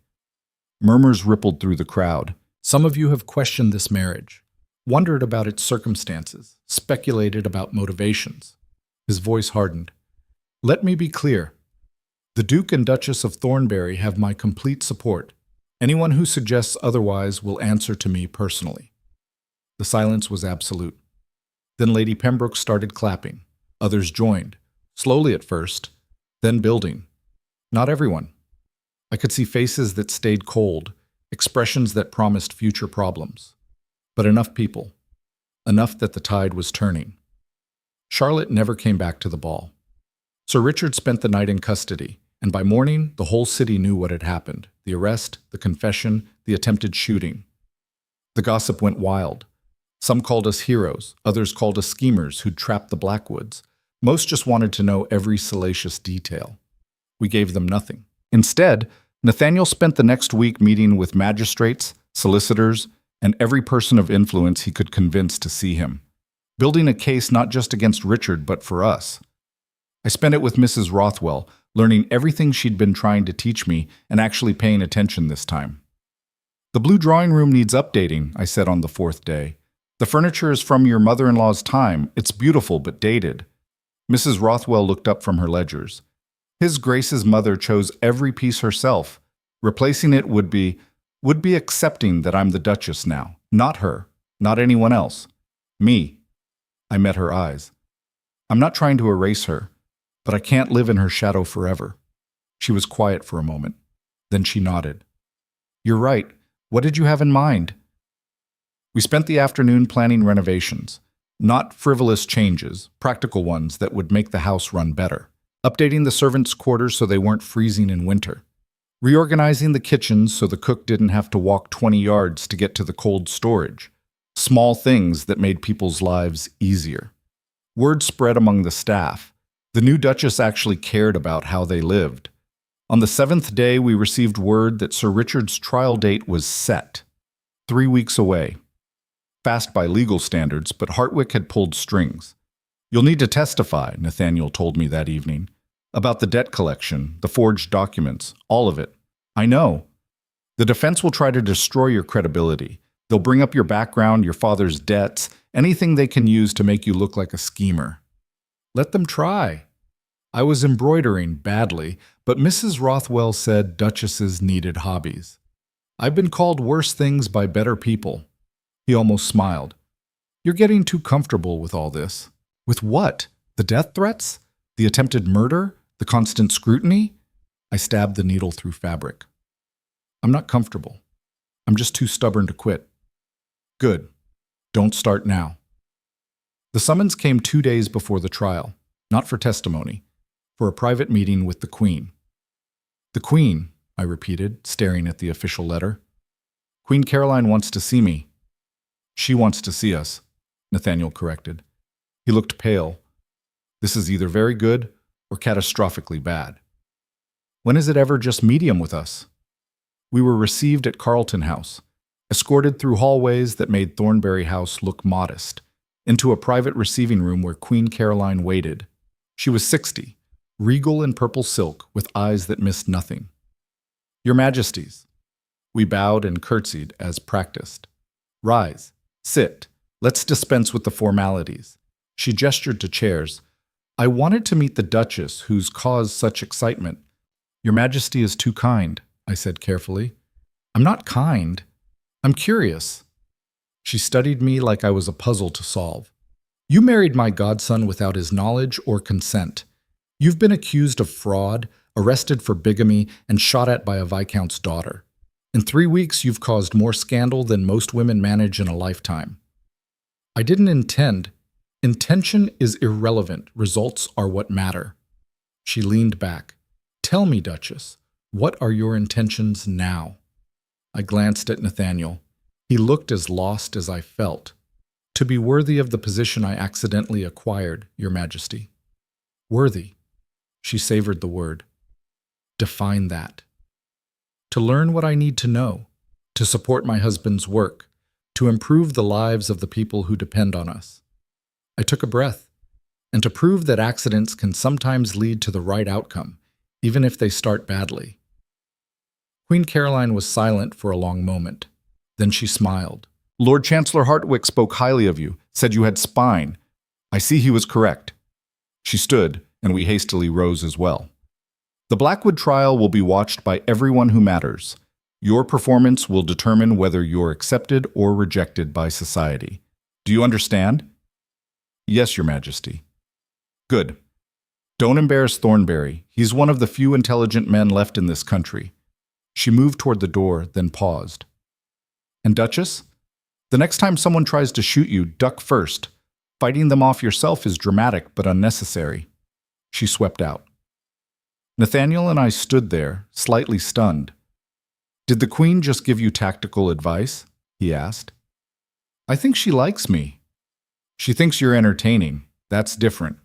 Murmurs rippled through the crowd. Some of you have questioned this marriage, wondered about its circumstances, speculated about motivations. His voice hardened. Let me be clear. The Duke and Duchess of Thornberry have my complete support. Anyone who suggests otherwise will answer to me personally. The silence was absolute. Then Lady Pembroke started clapping. Others joined, slowly at first, then building. Not everyone. I could see faces that stayed cold, expressions that promised future problems. But enough people. Enough that the tide was turning. Charlotte never came back to the ball. Sir Richard spent the night in custody, and by morning the whole city knew what had happened. The arrest, the confession, the attempted shooting. The gossip went wild. Some called us heroes, others called us schemers who'd trapped the Blackwoods. Most just wanted to know every salacious detail. We gave them nothing. Instead, Nathaniel spent the next week meeting with magistrates, solicitors, and every person of influence he could convince to see him, building a case not just against Richard but for us. I spent it with Mrs. Rothwell, learning everything she'd been trying to teach me and actually paying attention this time. The blue drawing room needs updating, I said on the fourth day. The furniture is from your mother-in-law's time. It's beautiful but dated. Mrs. Rothwell looked up from her ledgers. His Grace's mother chose every piece herself. Replacing it would be accepting that I'm the Duchess now. Not her. Not anyone else. Me. I met her eyes. I'm not trying to erase her, but I can't live in her shadow forever. She was quiet for a moment. Then she nodded. You're right. What did you have in mind? We spent the afternoon planning renovations. Not frivolous changes, practical ones that would make the house run better. Updating the servants' quarters so they weren't freezing in winter. Reorganizing the kitchens so the cook didn't have to walk 20 yards to get to the cold storage. Small things that made people's lives easier. Word spread among the staff. The new Duchess actually cared about how they lived. On the 7th day, we received word that Sir Richard's trial date was set. 3 weeks away. Fast by legal standards, but Hartwick had pulled strings. You'll need to testify, Nathaniel told me that evening. About the debt collection, the forged documents, all of it. I know. The defense will try to destroy your credibility. They'll bring up your background, your father's debts, anything they can use to make you look like a schemer. Let them try. I was embroidering badly, but Mrs. Rothwell said duchesses needed hobbies. I've been called worse things by better people. He almost smiled. You're getting too comfortable with all this. With what? The death threats? The attempted murder? The constant scrutiny? I stabbed the needle through fabric. I'm not comfortable. I'm just too stubborn to quit. Good. Don't start now. The summons came 2 days before the trial, not for testimony, for a private meeting with the Queen. The Queen, I repeated, staring at the official letter. Queen Caroline wants to see me. She wants to see us, Nathaniel corrected. He looked pale. This is either very good or catastrophically bad. When is it ever just medium with us? We were received at Carlton House, escorted through hallways that made Thornbury House look modest, into a private receiving room where Queen Caroline waited. She was 60, regal in purple silk with eyes that missed nothing. Your Majesties. We bowed and curtsied as practiced. Rise, sit, let's dispense with the formalities. She gestured to chairs. I wanted to meet the Duchess who's caused such excitement. Your Majesty is too kind, I said carefully. I'm not kind. I'm curious. She studied me like I was a puzzle to solve. You married my godson without his knowledge or consent. You've been accused of fraud, arrested for bigamy, and shot at by a viscount's daughter. In 3 weeks, you've caused more scandal than most women manage in a lifetime. I didn't intend. Intention is irrelevant. Results are what matter. She leaned back. Tell me, Duchess, what are your intentions now? I glanced at Nathaniel. He looked as lost as I felt. To be worthy of the position I accidentally acquired, Your Majesty. Worthy. She savored the word. Define that. To learn what I need to know, to support my husband's work, to improve the lives of the people who depend on us. I took a breath, and to prove that accidents can sometimes lead to the right outcome, even if they start badly. Queen Caroline was silent for a long moment. Then she smiled. Lord Chancellor Hartwick spoke highly of you, said you had spine. I see he was correct. She stood, and we hastily rose as well. The Blackwood trial will be watched by everyone who matters. Your performance will determine whether you're accepted or rejected by society. Do you understand? Yes, Your Majesty. Good. Don't embarrass Thornbury. He's one of the few intelligent men left in this country. She moved toward the door, then paused. And Duchess? The next time someone tries to shoot you, duck first. Fighting them off yourself is dramatic but unnecessary. She swept out. Nathaniel and I stood there, slightly stunned. Did the Queen just give you tactical advice? He asked. I think she likes me. She thinks you're entertaining. That's different.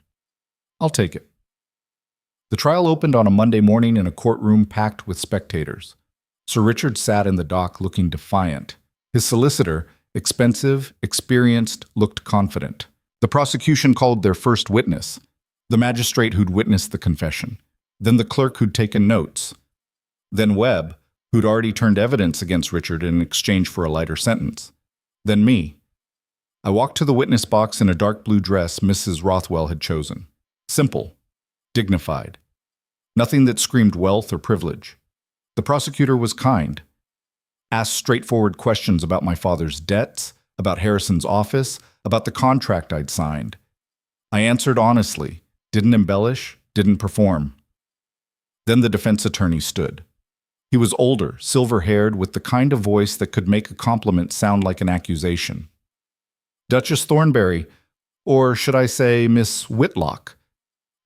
I'll take it. The trial opened on a Monday morning in a courtroom packed with spectators. Sir Richard sat in the dock looking defiant. His solicitor, expensive, experienced, looked confident. The prosecution called their first witness, the magistrate who'd witnessed the confession, then the clerk who'd taken notes, then Webb, who'd already turned evidence against Richard in exchange for a lighter sentence, then me. I walked to the witness box in a dark blue dress Mrs. Rothwell had chosen. Simple, dignified, nothing that screamed wealth or privilege. The prosecutor was kind, asked straightforward questions about my father's debts, about Harrison's office, about the contract I'd signed. I answered honestly, didn't embellish, didn't perform. Then the defense attorney stood. He was older, silver-haired, with the kind of voice that could make a compliment sound like an accusation. Duchess Thornbury, or should I say Miss Whitlock,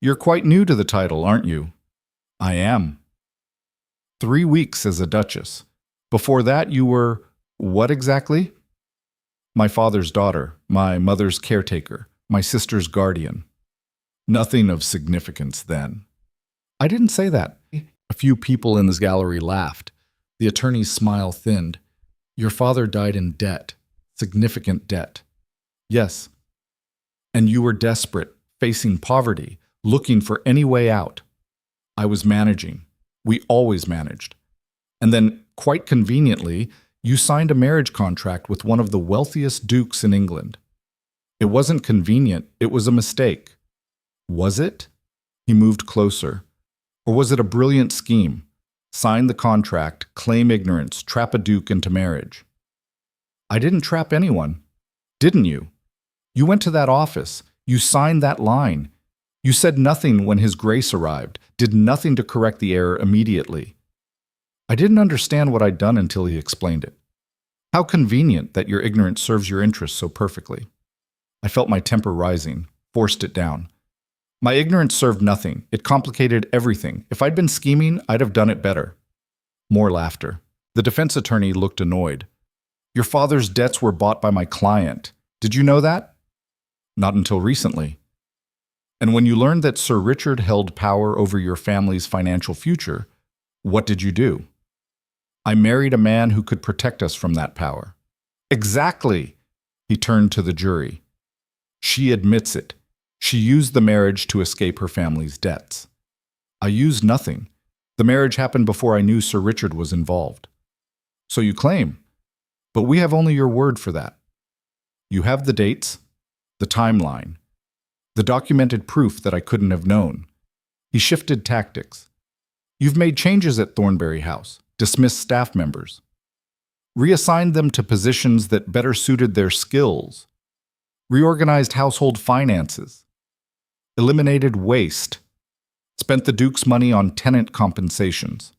you're quite new to the title, aren't you? I am. 3 weeks as a duchess. Before that you were, what exactly? My father's daughter, my mother's caretaker, my sister's guardian. Nothing of significance then. I didn't say that. A few people in this gallery laughed. The attorney's smile thinned. Your father died in debt, significant debt. Yes. And you were desperate, facing poverty, looking for any way out. I was managing. We always managed. And then, quite conveniently, you signed a marriage contract with one of the wealthiest dukes in England. It wasn't convenient, it was a mistake. Was it? He moved closer. Or was it a brilliant scheme? Sign the contract, claim ignorance, trap a duke into marriage. I didn't trap anyone. Didn't you? You went to that office. You signed that line. You said nothing when His Grace arrived, did nothing to correct the error immediately. I didn't understand what I'd done until he explained it. How convenient that your ignorance serves your interests so perfectly. I felt my temper rising, forced it down. My ignorance served nothing. It complicated everything. If I'd been scheming, I'd have done it better. More laughter. The defense attorney looked annoyed. Your father's debts were bought by my client. Did you know that? Not until recently. And when you learned that Sir Richard held power over your family's financial future, what did you do? I married a man who could protect us from that power. Exactly. He turned to the jury. She admits it. She used the marriage to escape her family's debts. I used nothing. The marriage happened before I knew Sir Richard was involved. So you claim, but we have only your word for that. You have the dates, the timeline, the documented proof that I couldn't have known. He shifted tactics. You've made changes at Thornbury House, dismissed staff members, reassigned them to positions that better suited their skills, reorganized household finances, eliminated waste, spent the Duke's money on tenant compensations,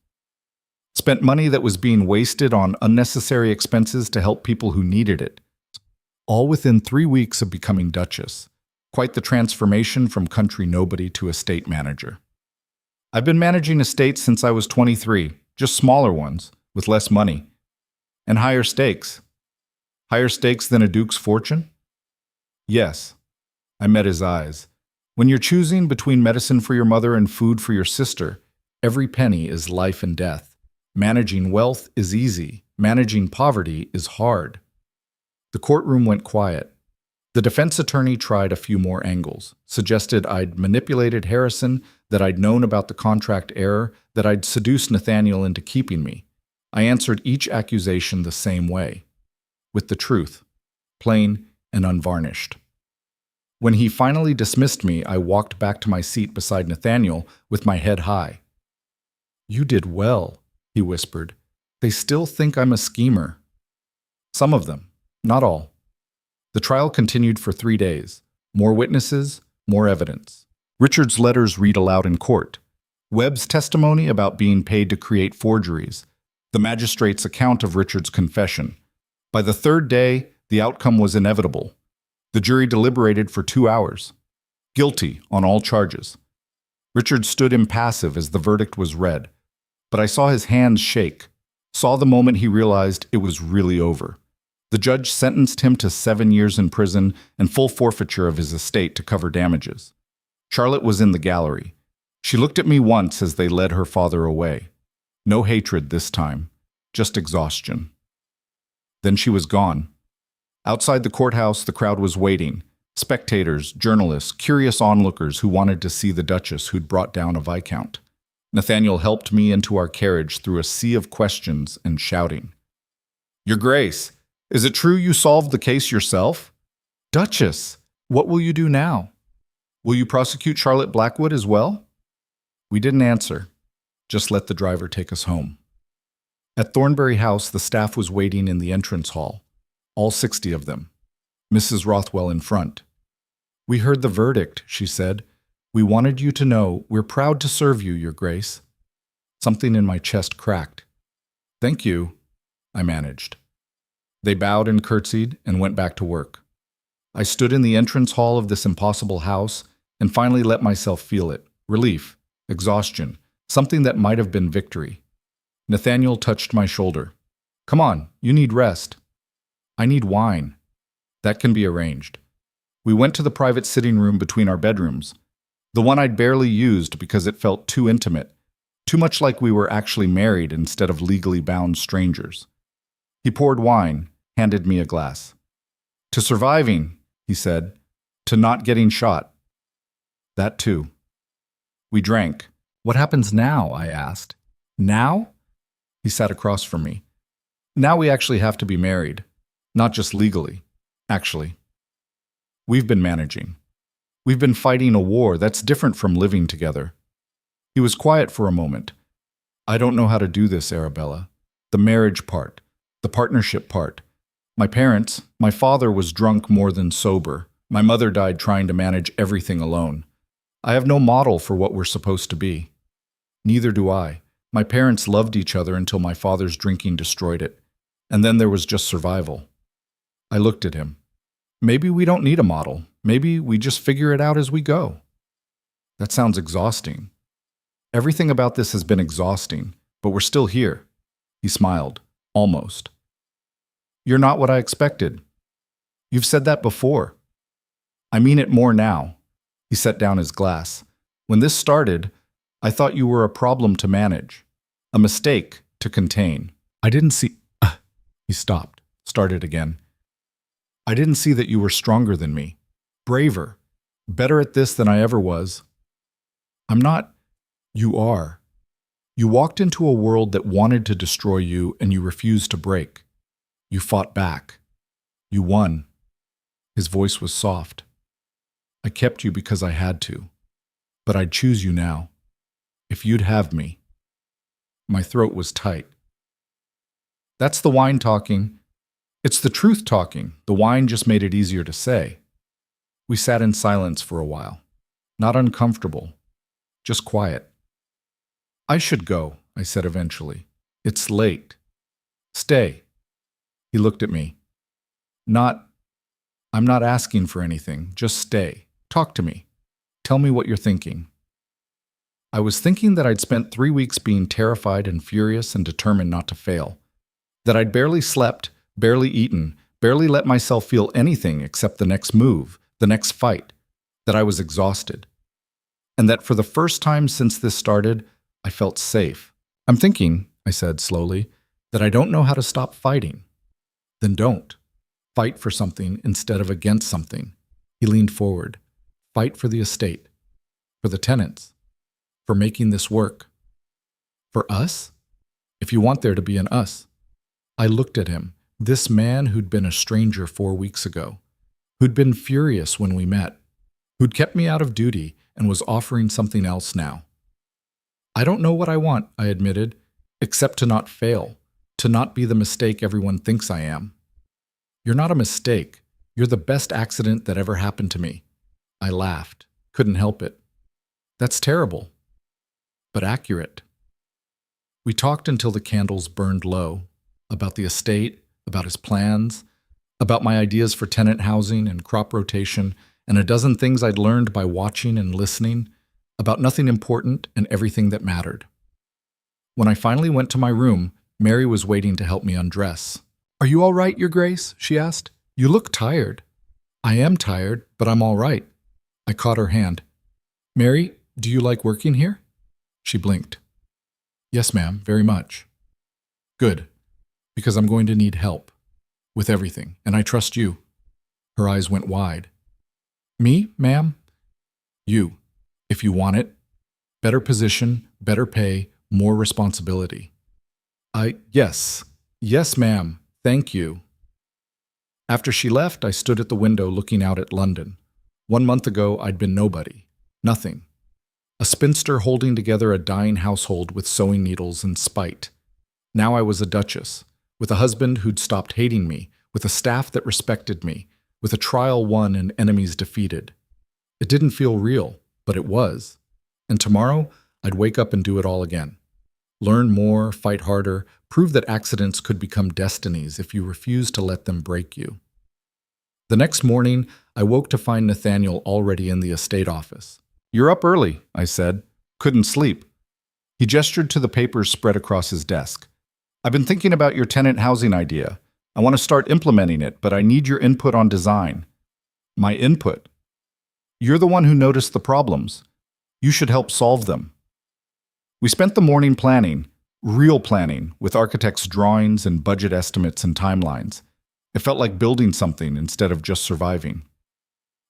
spent money that was being wasted on unnecessary expenses to help people who needed it, all within 3 weeks of becoming Duchess. Quite the transformation from country nobody to estate manager. I've been managing estates since I was 23, just smaller ones, with less money. And higher stakes. Higher stakes than a duke's fortune? Yes. I met his eyes. When you're choosing between medicine for your mother and food for your sister, every penny is life and death. Managing wealth is easy. Managing poverty is hard. The courtroom went quiet. The defense attorney tried a few more angles, suggested I'd manipulated Harrison, that I'd known about the contract error, that I'd seduced Nathaniel into keeping me. I answered each accusation the same way, with the truth, plain and unvarnished. When he finally dismissed me, I walked back to my seat beside Nathaniel with my head high. You did well, he whispered. They still think I'm a schemer. Some of them, not all. The trial continued for 3 days. More witnesses, more evidence. Richard's letters read aloud in court. Webb's testimony about being paid to create forgeries. The magistrate's account of Richard's confession. By the 3rd day, the outcome was inevitable. The jury deliberated for 2 hours. Guilty on all charges. Richard stood impassive as the verdict was read, but I saw his hands shake, saw the moment he realized it was really over. The judge sentenced him to 7 years in prison and full forfeiture of his estate to cover damages. Charlotte was in the gallery. She looked at me once as they led her father away. No hatred this time, just exhaustion. Then she was gone. Outside the courthouse, the crowd was waiting. Spectators, journalists, curious onlookers who wanted to see the Duchess who'd brought down a Viscount. Nathaniel helped me into our carriage through a sea of questions and shouting. Your Grace, is it true you solved the case yourself? Duchess, what will you do now? Will you prosecute Charlotte Blackwood as well? We didn't answer. Just let the driver take us home. At Thornbury House, the staff was waiting in the entrance hall. All 60 of them. Mrs. Rothwell in front. We heard the verdict, she said. We wanted you to know we're proud to serve you, Your Grace. Something in my chest cracked. Thank you, I managed. They bowed and curtsied and went back to work. I stood in the entrance hall of this impossible house and finally let myself feel it. Relief, exhaustion, something that might have been victory. Nathaniel touched my shoulder. Come on, you need rest. I need wine. That can be arranged. We went to the private sitting room between our bedrooms, the one I'd barely used because it felt too intimate, too much like we were actually married instead of legally bound strangers. He poured wine, handed me a glass. To surviving, he said, to not getting shot. That too. We drank. What happens now? I asked. Now? He sat across from me. Now we actually have to be married. Not just legally, actually. We've been managing. We've been fighting a war that's different from living together. He was quiet for a moment. I don't know how to do this, Arabella. The marriage part, the partnership part. My parents, my father was drunk more than sober. My mother died trying to manage everything alone. I have no model for what we're supposed to be. Neither do I. My parents loved each other until my father's drinking destroyed it. And then there was just survival. I looked at him. Maybe we don't need a model. Maybe we just figure it out as we go. That sounds exhausting. Everything about this has been exhausting, but we're still here. He smiled, almost. You're not what I expected. You've said that before. I mean it more now. He set down his glass. When this started, I thought you were a problem to manage, a mistake to contain. I didn't see. He stopped, started again. I didn't see that you were stronger than me, braver, better at this than I ever was. I'm not. You are. You walked into a world that wanted to destroy you and you refused to break. You fought back. You won. His voice was soft. I kept you because I had to. But I'd choose you now. If you'd have me. My throat was tight. That's the wine talking. It's the truth talking. The wine just made it easier to say. We sat in silence for a while. Not uncomfortable. Just quiet. I should go, I said eventually. It's late. Stay. He looked at me. I'm not asking for anything. Just stay. Talk to me. Tell me what you're thinking. I was thinking that I'd spent 3 weeks being terrified and furious and determined not to fail. That I'd barely slept, barely eaten, barely let myself feel anything except the next move, the next fight. That I was exhausted. And that for the first time since this started, I felt safe. I'm thinking, I said slowly, that I don't know how to stop fighting. Then don't. Fight for something instead of against something. He leaned forward. Fight for the estate. For the tenants. For making this work. For us? If you want there to be an us. I looked at him, this man who'd been a stranger 4 weeks ago, who'd been furious when we met, who'd kept me out of duty and was offering something else now. I don't know what I want, I admitted, except to not fail, to not be the mistake everyone thinks I am. You're not a mistake. You're the best accident that ever happened to me. I laughed, couldn't help it. That's terrible, but accurate. We talked until the candles burned low, about the estate, about his plans, about my ideas for tenant housing and crop rotation, and a dozen things I'd learned by watching and listening, about nothing important and everything that mattered. When I finally went to my room, Mary was waiting to help me undress. Are you all right, Your Grace? She asked. You look tired. I am tired, but I'm all right. I caught her hand. Mary, do you like working here? She blinked. Yes, ma'am, very much. Good, because I'm going to need help with everything, and I trust you. Her eyes went wide. Me, ma'am? You, if you want it. Better position, better pay, more responsibility. Yes, ma'am, thank you. After she left, I stood at the window looking out at London. 1 month ago, I'd been nobody, nothing. A spinster holding together a dying household with sewing needles and spite. Now I was a duchess, with a husband who'd stopped hating me, with a staff that respected me, with a trial won and enemies defeated. It didn't feel real, but it was. And tomorrow, I'd wake up and do it all again. Learn more, fight harder, prove that accidents could become destinies if you refuse to let them break you. The next morning, I woke to find Nathaniel already in the estate office. You're up early, I said. Couldn't sleep. He gestured to the papers spread across his desk. I've been thinking about your tenant housing idea. I want to start implementing it, but I need your input on design. My input? You're the one who noticed the problems. You should help solve them. We spent the morning planning, real planning, with architects' drawings and budget estimates and timelines. It felt like building something instead of just surviving.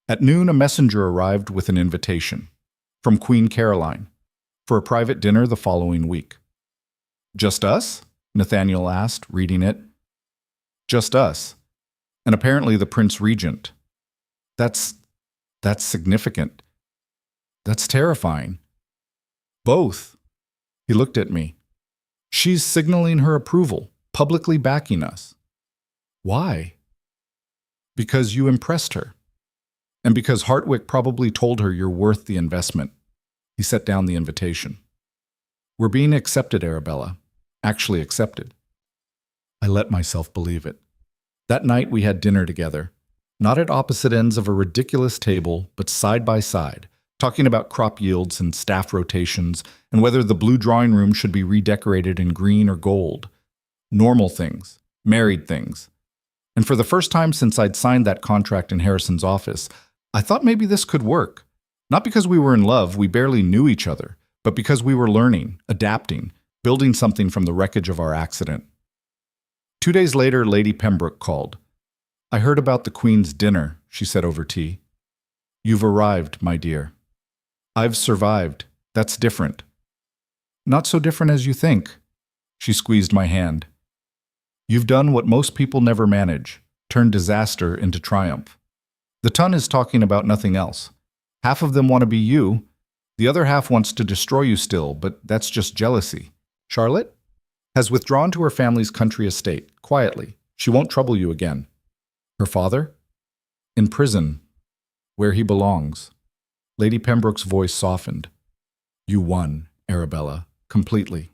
At noon, a messenger arrived with an invitation from Queen Caroline for a private dinner the following week. Just us? Nathaniel asked, reading it. Just us. And apparently the Prince Regent. That's significant. That's terrifying. Both. He looked at me. She's signaling her approval, publicly backing us. Why? Because you impressed her. And because Hartwick probably told her you're worth the investment. He set down the invitation. We're being accepted, Arabella. Actually accepted. I let myself believe it. That night we had dinner together. Not at opposite ends of a ridiculous table, but side by side, talking about crop yields and staff rotations, and whether the blue drawing room should be redecorated in green or gold. Normal things, married things. And for the first time since I'd signed that contract in Harrison's office, I thought maybe this could work. Not because we were in love, we barely knew each other, but because we were learning, adapting, building something from the wreckage of our accident. 2 days later, Lady Pembroke called. "I heard about the Queen's dinner," she said over tea. "You've arrived, my dear." "I've survived. That's different." "Not so different as you think." She squeezed my hand. "You've done what most people never manage, turn disaster into triumph. The ton is talking about nothing else. Half of them want to be you. The other half wants to destroy you still, but that's just jealousy. Charlotte has withdrawn to her family's country estate, quietly. She won't trouble you again. Her father? In prison, where he belongs." Lady Pembroke's voice softened. "You won, Arabella, completely."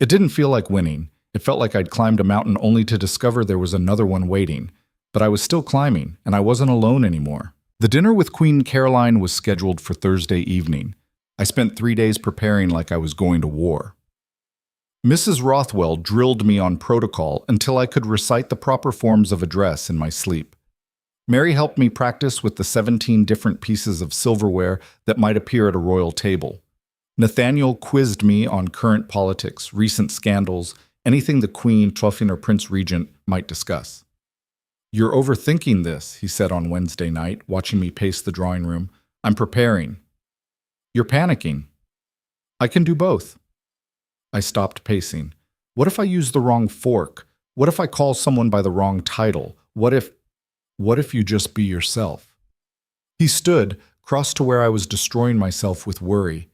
It didn't feel like winning. It felt like I'd climbed a mountain only to discover there was another one waiting. But I was still climbing, and I wasn't alone anymore. The dinner with Queen Caroline was scheduled for Thursday evening. I spent 3 days preparing like I was going to war. Mrs. Rothwell drilled me on protocol until I could recite the proper forms of address in my sleep. Mary helped me practice with the 17 different pieces of silverware that might appear at a royal table. Nathaniel quizzed me on current politics, recent scandals, anything the Queen, Truffin, or Prince Regent might discuss. "You're overthinking this," he said on Wednesday night, watching me pace the drawing room. "I'm preparing." "You're panicking." "I can do both." I stopped pacing. What if I use the wrong fork? What if I call someone by the wrong title? What if you just be yourself? He stood, crossed to where I was destroying myself with worry.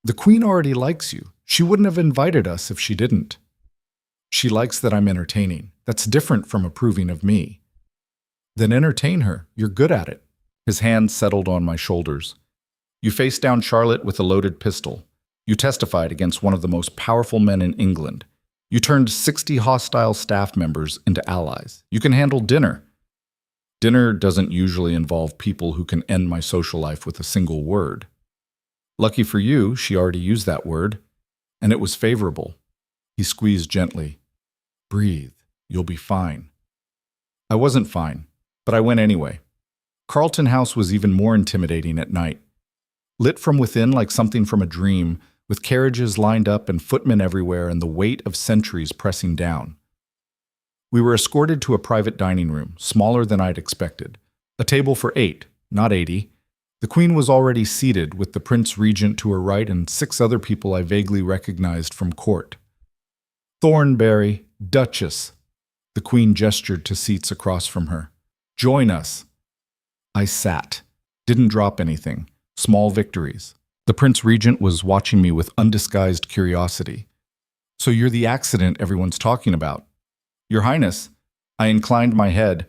"The Queen already likes you. She wouldn't have invited us if she didn't." "She likes that I'm entertaining. That's different from approving of me." "Then entertain her. You're good at it." His hand settled on my shoulders. "You faced down Charlotte with a loaded pistol. You testified against one of the most powerful men in England. You turned 60 hostile staff members into allies. You can handle dinner." "Dinner doesn't usually involve people who can end my social life with a single word." "Lucky for you, she already used that word, and it was favorable." He squeezed gently. "Breathe. You'll be fine." I wasn't fine, but I went anyway. Carlton House was even more intimidating at night. Lit from within like something from a dream, with carriages lined up and footmen everywhere and the weight of centuries pressing down. We were escorted to a private dining room, smaller than I'd expected. A table for 8, not 80. The Queen was already seated, with the Prince Regent to her right and 6 other people I vaguely recognized from court. "Thornbury, Duchess." The Queen gestured to seats across from her. "Join us." I sat. Didn't drop anything. Small victories. The Prince Regent was watching me with undisguised curiosity. "So you're the accident everyone's talking about?" "Your Highness." I inclined my head.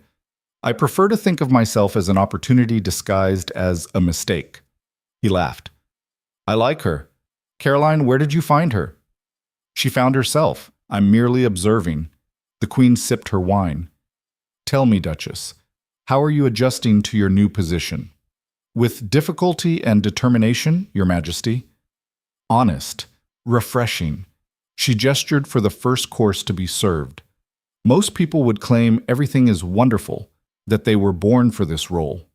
"I prefer to think of myself as an opportunity disguised as a mistake." He laughed. "I like her. Caroline, where did you find her?" "She found herself. I'm merely observing." The Queen sipped her wine. "Tell me, Duchess, how are you adjusting to your new position?" "With difficulty and determination, Your Majesty." "Honest. Refreshing." She gestured for the first course to be served. Most people would claim everything is wonderful, that they were born for this role.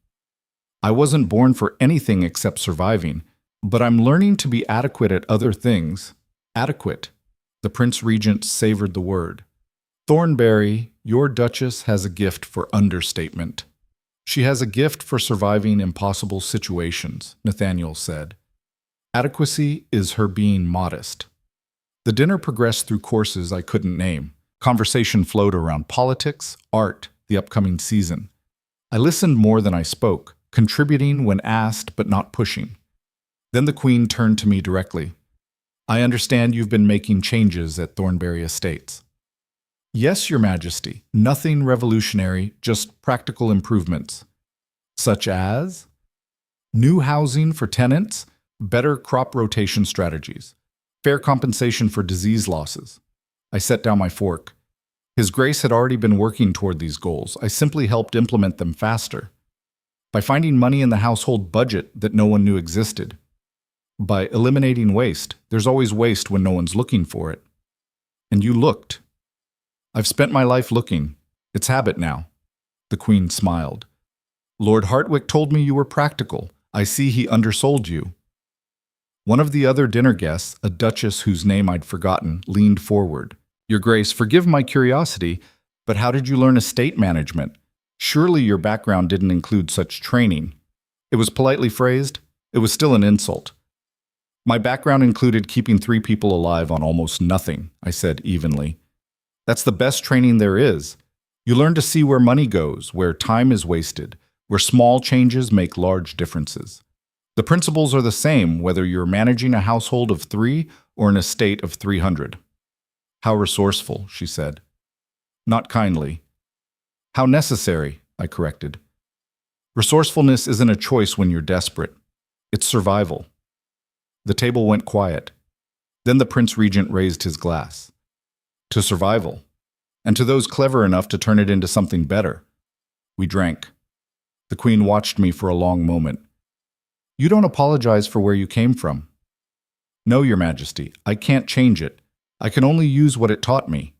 I wasn't born for anything except surviving, but I'm learning to be adequate at other things. Adequate. The Prince Regent savored the word. "Thornbury, your Duchess has a gift for understatement." "She has a gift for surviving impossible situations," Nathaniel said. "Adequacy is her being modest." The dinner progressed through courses I couldn't name. Conversation flowed around politics, art, the upcoming season. I listened more than I spoke, contributing when asked but not pushing. Then the Queen turned to me directly. "I understand you've been making changes at Thornbury Estates." "Yes, Your Majesty. Nothing revolutionary, just practical improvements." "Such as?" "New housing for tenants, better crop rotation strategies, fair compensation for disease losses." I set down my fork. His Grace had already been working toward these goals. I simply helped implement them faster. By finding money in the household budget that no one knew existed. By eliminating waste. There's always waste when no one's looking for it. And you looked. I've spent my life looking. It's habit now. The Queen smiled. Lord Hartwick told me you were practical. I see he undersold you. One of the other dinner guests, a duchess whose name I'd forgotten, leaned forward. Your Grace, forgive my curiosity, but how did you learn estate management? Surely your background didn't include such training. It was politely phrased. It was still an insult. My background included keeping 3 people alive on almost nothing, I said evenly. That's the best training there is. You learn to see where money goes, where time is wasted, where small changes make large differences. The principles are the same whether you're managing a household of 3 or an estate of 300. How resourceful, she said. Not kindly. How necessary, I corrected. Resourcefulness isn't a choice when you're desperate. It's survival. The table went quiet. Then the Prince Regent raised his glass. To survival, and to those clever enough to turn it into something better. We drank. The Queen watched me for a long moment. You don't apologize for where you came from. No, Your Majesty, I can't change it. I can only use what it taught me.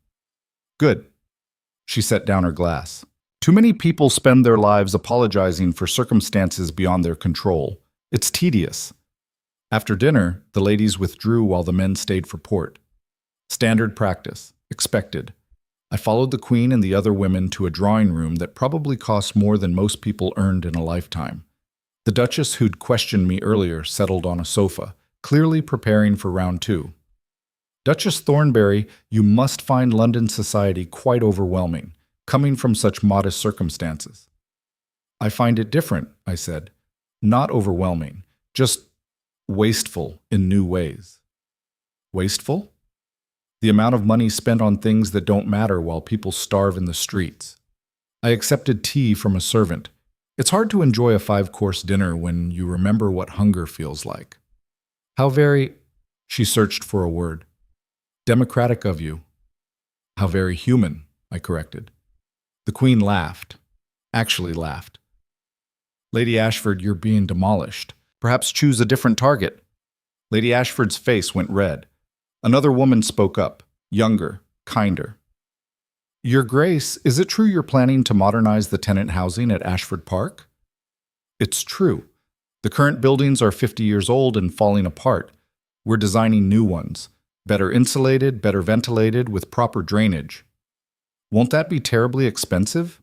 Good. She set down her glass. Too many people spend their lives apologizing for circumstances beyond their control. It's tedious. After dinner, the ladies withdrew while the men stayed for port. Standard practice. Expected. I followed the Queen and the other women to a drawing room that probably cost more than most people earned in a lifetime. The Duchess who'd questioned me earlier settled on a sofa, clearly preparing for round 2. Duchess Thornberry, you must find London society quite overwhelming, coming from such modest circumstances. I find it different, I said. Not overwhelming, just wasteful in new ways. Wasteful? The amount of money spent on things that don't matter while people starve in the streets. I accepted tea from a servant. It's hard to enjoy a 5-course dinner when you remember what hunger feels like. How very, she searched for a word. Democratic of you. How very human, I corrected. The Queen laughed. Actually laughed. Lady Ashford, you're being demolished. Perhaps choose a different target. Lady Ashford's face went red. Another woman spoke up, younger, kinder. Your Grace, is it true you're planning to modernize the tenant housing at Ashford Park? It's true. The current buildings are 50 years old and falling apart. We're designing new ones, better insulated, better ventilated, with proper drainage. Won't that be terribly expensive?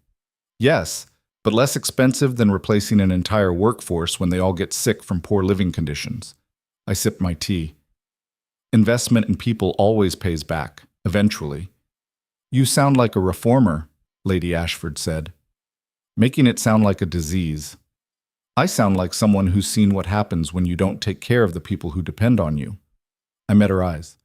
Yes, but less expensive than replacing an entire workforce when they all get sick from poor living conditions. I sipped my tea. Investment in people always pays back, eventually. You sound like a reformer, Lady Ashford said, making it sound like a disease. I sound like someone who's seen what happens when you don't take care of the people who depend on you. I met her eyes.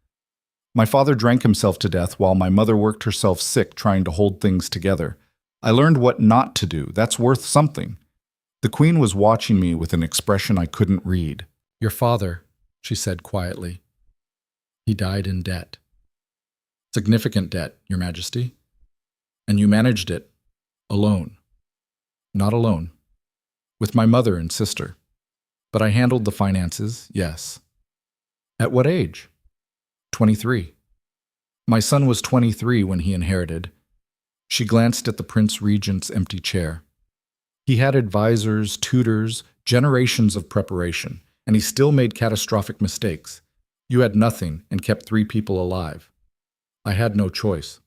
My father drank himself to death while my mother worked herself sick trying to hold things together. I learned what not to do. That's worth something. The Queen was watching me with an expression I couldn't read. Your father, she said quietly. He died in debt. Significant debt, Your Majesty. And you managed it alone. Not alone. With my mother and sister. But I handled the finances, yes. At what age? 23. My son was 23 when he inherited. She glanced at the Prince Regent's empty chair. He had advisors, tutors, generations of preparation, and he still made catastrophic mistakes. You had nothing and kept 3 people alive. I had no choice.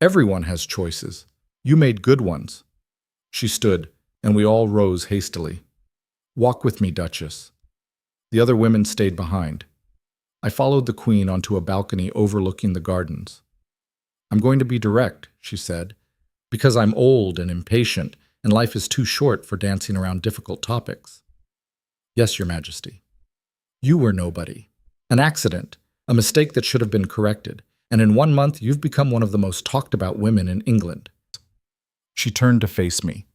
Everyone has choices. You made good ones. She stood, and we all rose hastily. Walk with me, Duchess. The other women stayed behind. I followed the Queen onto a balcony overlooking the gardens. I'm going to be direct, she said, because I'm old and impatient, and life is too short for dancing around difficult topics. Yes, Your Majesty. You were nobody. An accident, a mistake that should have been corrected, and in 1 month you've become one of the most talked about women in England. She turned to face me.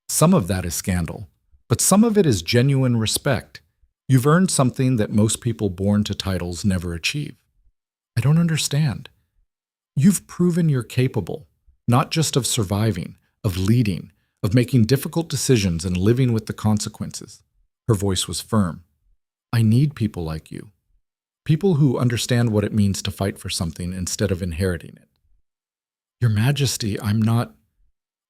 Some of that is scandal, but some of it is genuine respect. You've earned something that most people born to titles never achieve. I don't understand. You've proven you're capable, not just of surviving, of leading, of making difficult decisions and living with the consequences. Her voice was firm. I need people like you. People who understand what it means to fight for something instead of inheriting it. Your Majesty, I'm not...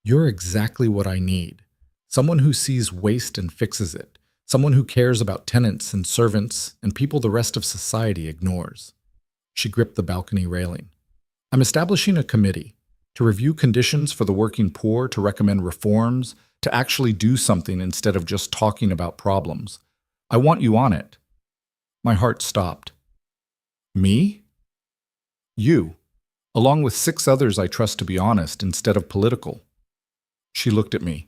You're exactly what I need. Someone who sees waste and fixes it. Someone who cares about tenants and servants and people the rest of society ignores. She gripped the balcony railing. I'm establishing a committee to review conditions for the working poor, to recommend reforms, to actually do something instead of just talking about problems. I want you on it. My heart stopped. Me? You, along with 6 others I trust to be honest instead of political. She looked at me.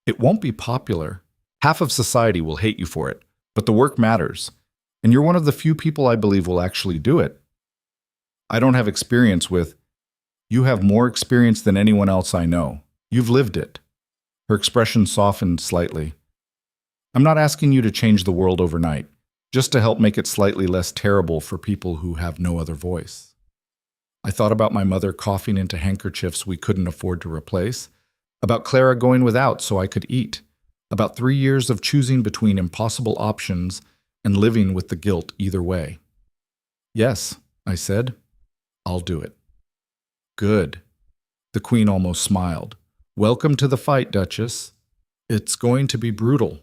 It won't be popular. Half of society will hate you for it, but the work matters, and you're one of the few people I believe will actually do it. I don't have experience with... You have more experience than anyone else I know. You've lived it. Her expression softened slightly. I'm not asking you to change the world overnight, just to help make it slightly less terrible for people who have no other voice. I thought about my mother coughing into handkerchiefs we couldn't afford to replace, about Clara going without so I could eat, about 3 years of choosing between impossible options and living with the guilt either way. Yes, I said, I'll do it. Good. The Queen almost smiled. Welcome to the fight, Duchess. It's going to be brutal.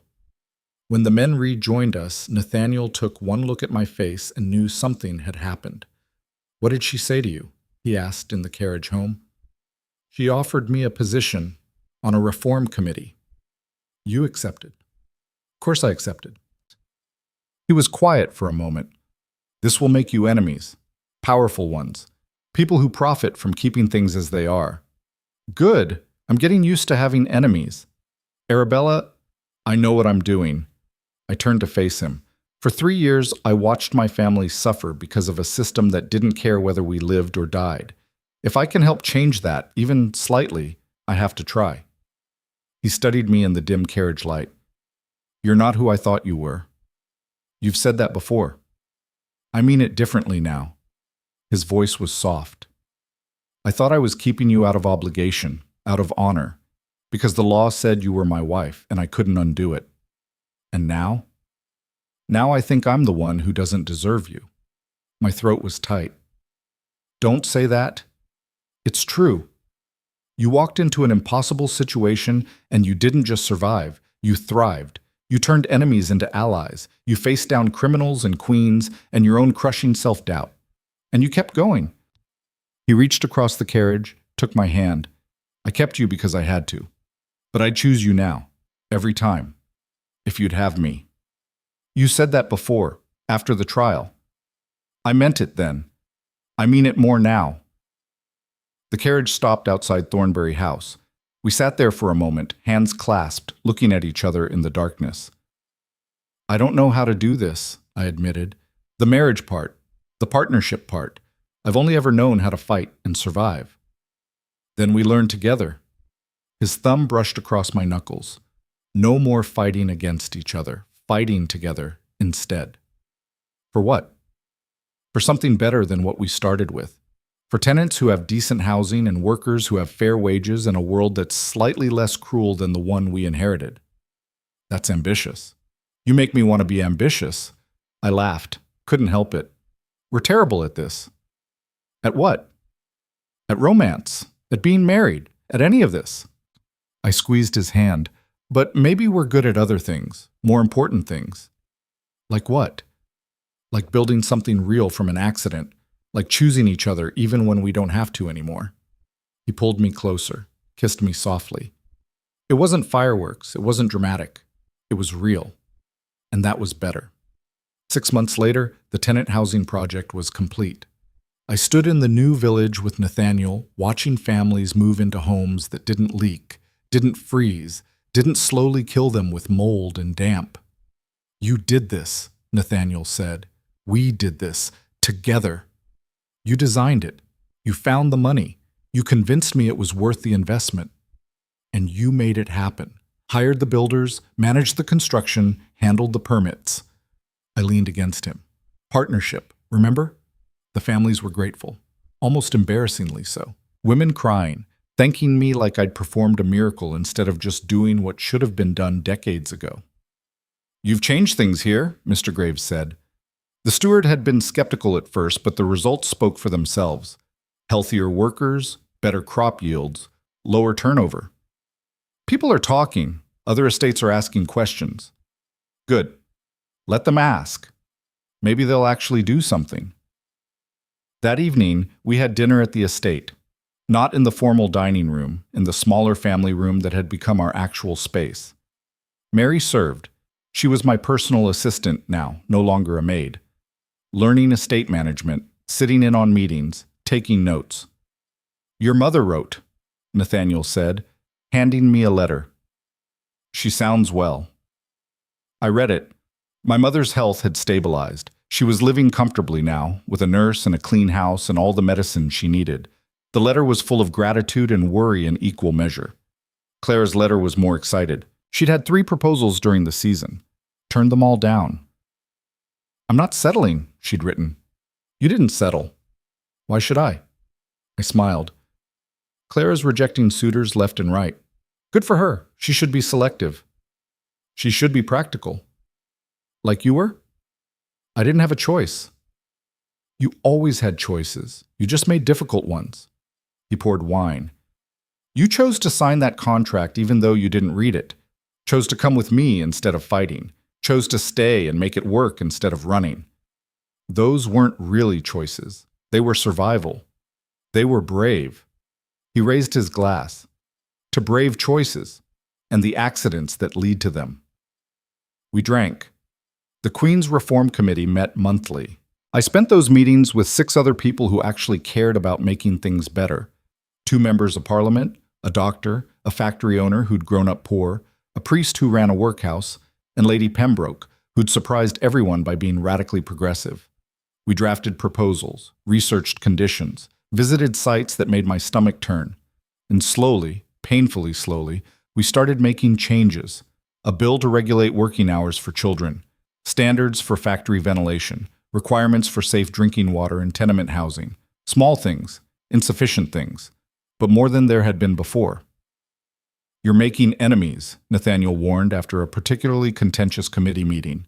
When the men rejoined us, Nathaniel took one look at my face and knew something had happened. What did she say to you? He asked in the carriage home. She offered me a position on a reform committee. You accepted. Of course I accepted. He was quiet for a moment. This will make you enemies, powerful ones, people who profit from keeping things as they are. Good. I'm getting used to having enemies. Arabella, I know what I'm doing. I turned to face him. For 3 years, I watched my family suffer because of a system that didn't care whether we lived or died. If I can help change that, even slightly, I have to try. He studied me in the dim carriage light. You're not who I thought you were. You've said that before. I mean it differently now. His voice was soft. I thought I was keeping you out of obligation, out of honor, because the law said you were my wife and I couldn't undo it. And now? Now I think I'm the one who doesn't deserve you. My throat was tight. Don't say that. It's true. You walked into an impossible situation and you didn't just survive, you thrived. You turned enemies into allies. You faced down criminals and queens and your own crushing self-doubt. And you kept going. He reached across the carriage, took my hand. I kept you because I had to. But I'd choose you now, every time, if you'd have me. You said that before, after the trial. I meant it then. I mean it more now. The carriage stopped outside Thornbury House. We sat there for a moment, hands clasped, looking at each other in the darkness. I don't know how to do this, I admitted. The marriage part, the partnership part. I've only ever known how to fight and survive. Then we learned together. His thumb brushed across my knuckles. No more fighting against each other, fighting together instead. For what? For something better than what we started with. For tenants who have decent housing and workers who have fair wages and a world that's slightly less cruel than the one we inherited. That's ambitious. You make me want to be ambitious. I laughed. Couldn't help it. We're terrible at this. At what? At romance. At being married. At any of this. I squeezed his hand. But maybe we're good at other things. More important things. Like what? Like building something real from an accident. Like choosing each other even when we don't have to anymore. He pulled me closer, kissed me softly. It wasn't fireworks, it wasn't dramatic. It was real. And that was better. 6 months later, the tenant housing project was complete. I stood in the new village with Nathaniel, watching families move into homes that didn't leak, didn't freeze, didn't slowly kill them with mold and damp. You did this, Nathaniel said. We did this, together. You designed it. You found the money. You convinced me it was worth the investment. And you made it happen. Hired the builders, managed the construction, handled the permits. I leaned against him. Partnership, remember? The families were grateful. almost embarrassingly so. Women crying, thanking me like I'd performed a miracle instead of just doing what should have been done decades ago. "You've changed things here," Mr. Graves said. The steward had been skeptical at first, but the results spoke for themselves. Healthier workers, better crop yields, lower turnover. "People are talking. Other estates are asking questions." "Good. Let them ask. Maybe they'll actually do something." That evening, we had dinner at the estate. Not in the formal dining room, in the smaller family room that had become our actual space. Mary served. She was my personal assistant now, no longer a maid. Learning estate management, sitting in on meetings, taking notes. "Your mother wrote," Nathaniel said, handing me a letter. "She sounds well." I read it. My mother's health had stabilized. She was living comfortably now, with a nurse and a clean house and all the medicine she needed. The letter was full of gratitude and worry in equal measure. Clara's letter was more excited. She'd had 3 proposals during the season. Turned them all down. "I'm not settling," she'd written. "You didn't settle. Why should I?" I smiled. "Clara's rejecting suitors left and right. Good for her. She should be selective. She should be practical. Like you were?" "I didn't have a choice." "You always had choices. You just made difficult ones." He poured wine. "You chose to sign that contract even though you didn't read it. Chose to come with me instead of fighting. Chose to stay and make it work instead of running. Those weren't really choices. They were survival. They were brave." He raised his glass. "To brave choices and the accidents that lead to them." We drank. The Queen's Reform Committee met monthly. I spent those meetings with 6 other people who actually cared about making things better. 2 members of Parliament, a doctor, a factory owner who'd grown up poor, a priest who ran a workhouse, and Lady Pembroke, who'd surprised everyone by being radically progressive. We drafted proposals, researched conditions, visited sites that made my stomach turn. And slowly, painfully slowly, we started making changes. A bill to regulate working hours for children, standards for factory ventilation, requirements for safe drinking water and tenement housing. Small things, insufficient things, but more than there had been before. "You're making enemies," Nathaniel warned after a particularly contentious committee meeting.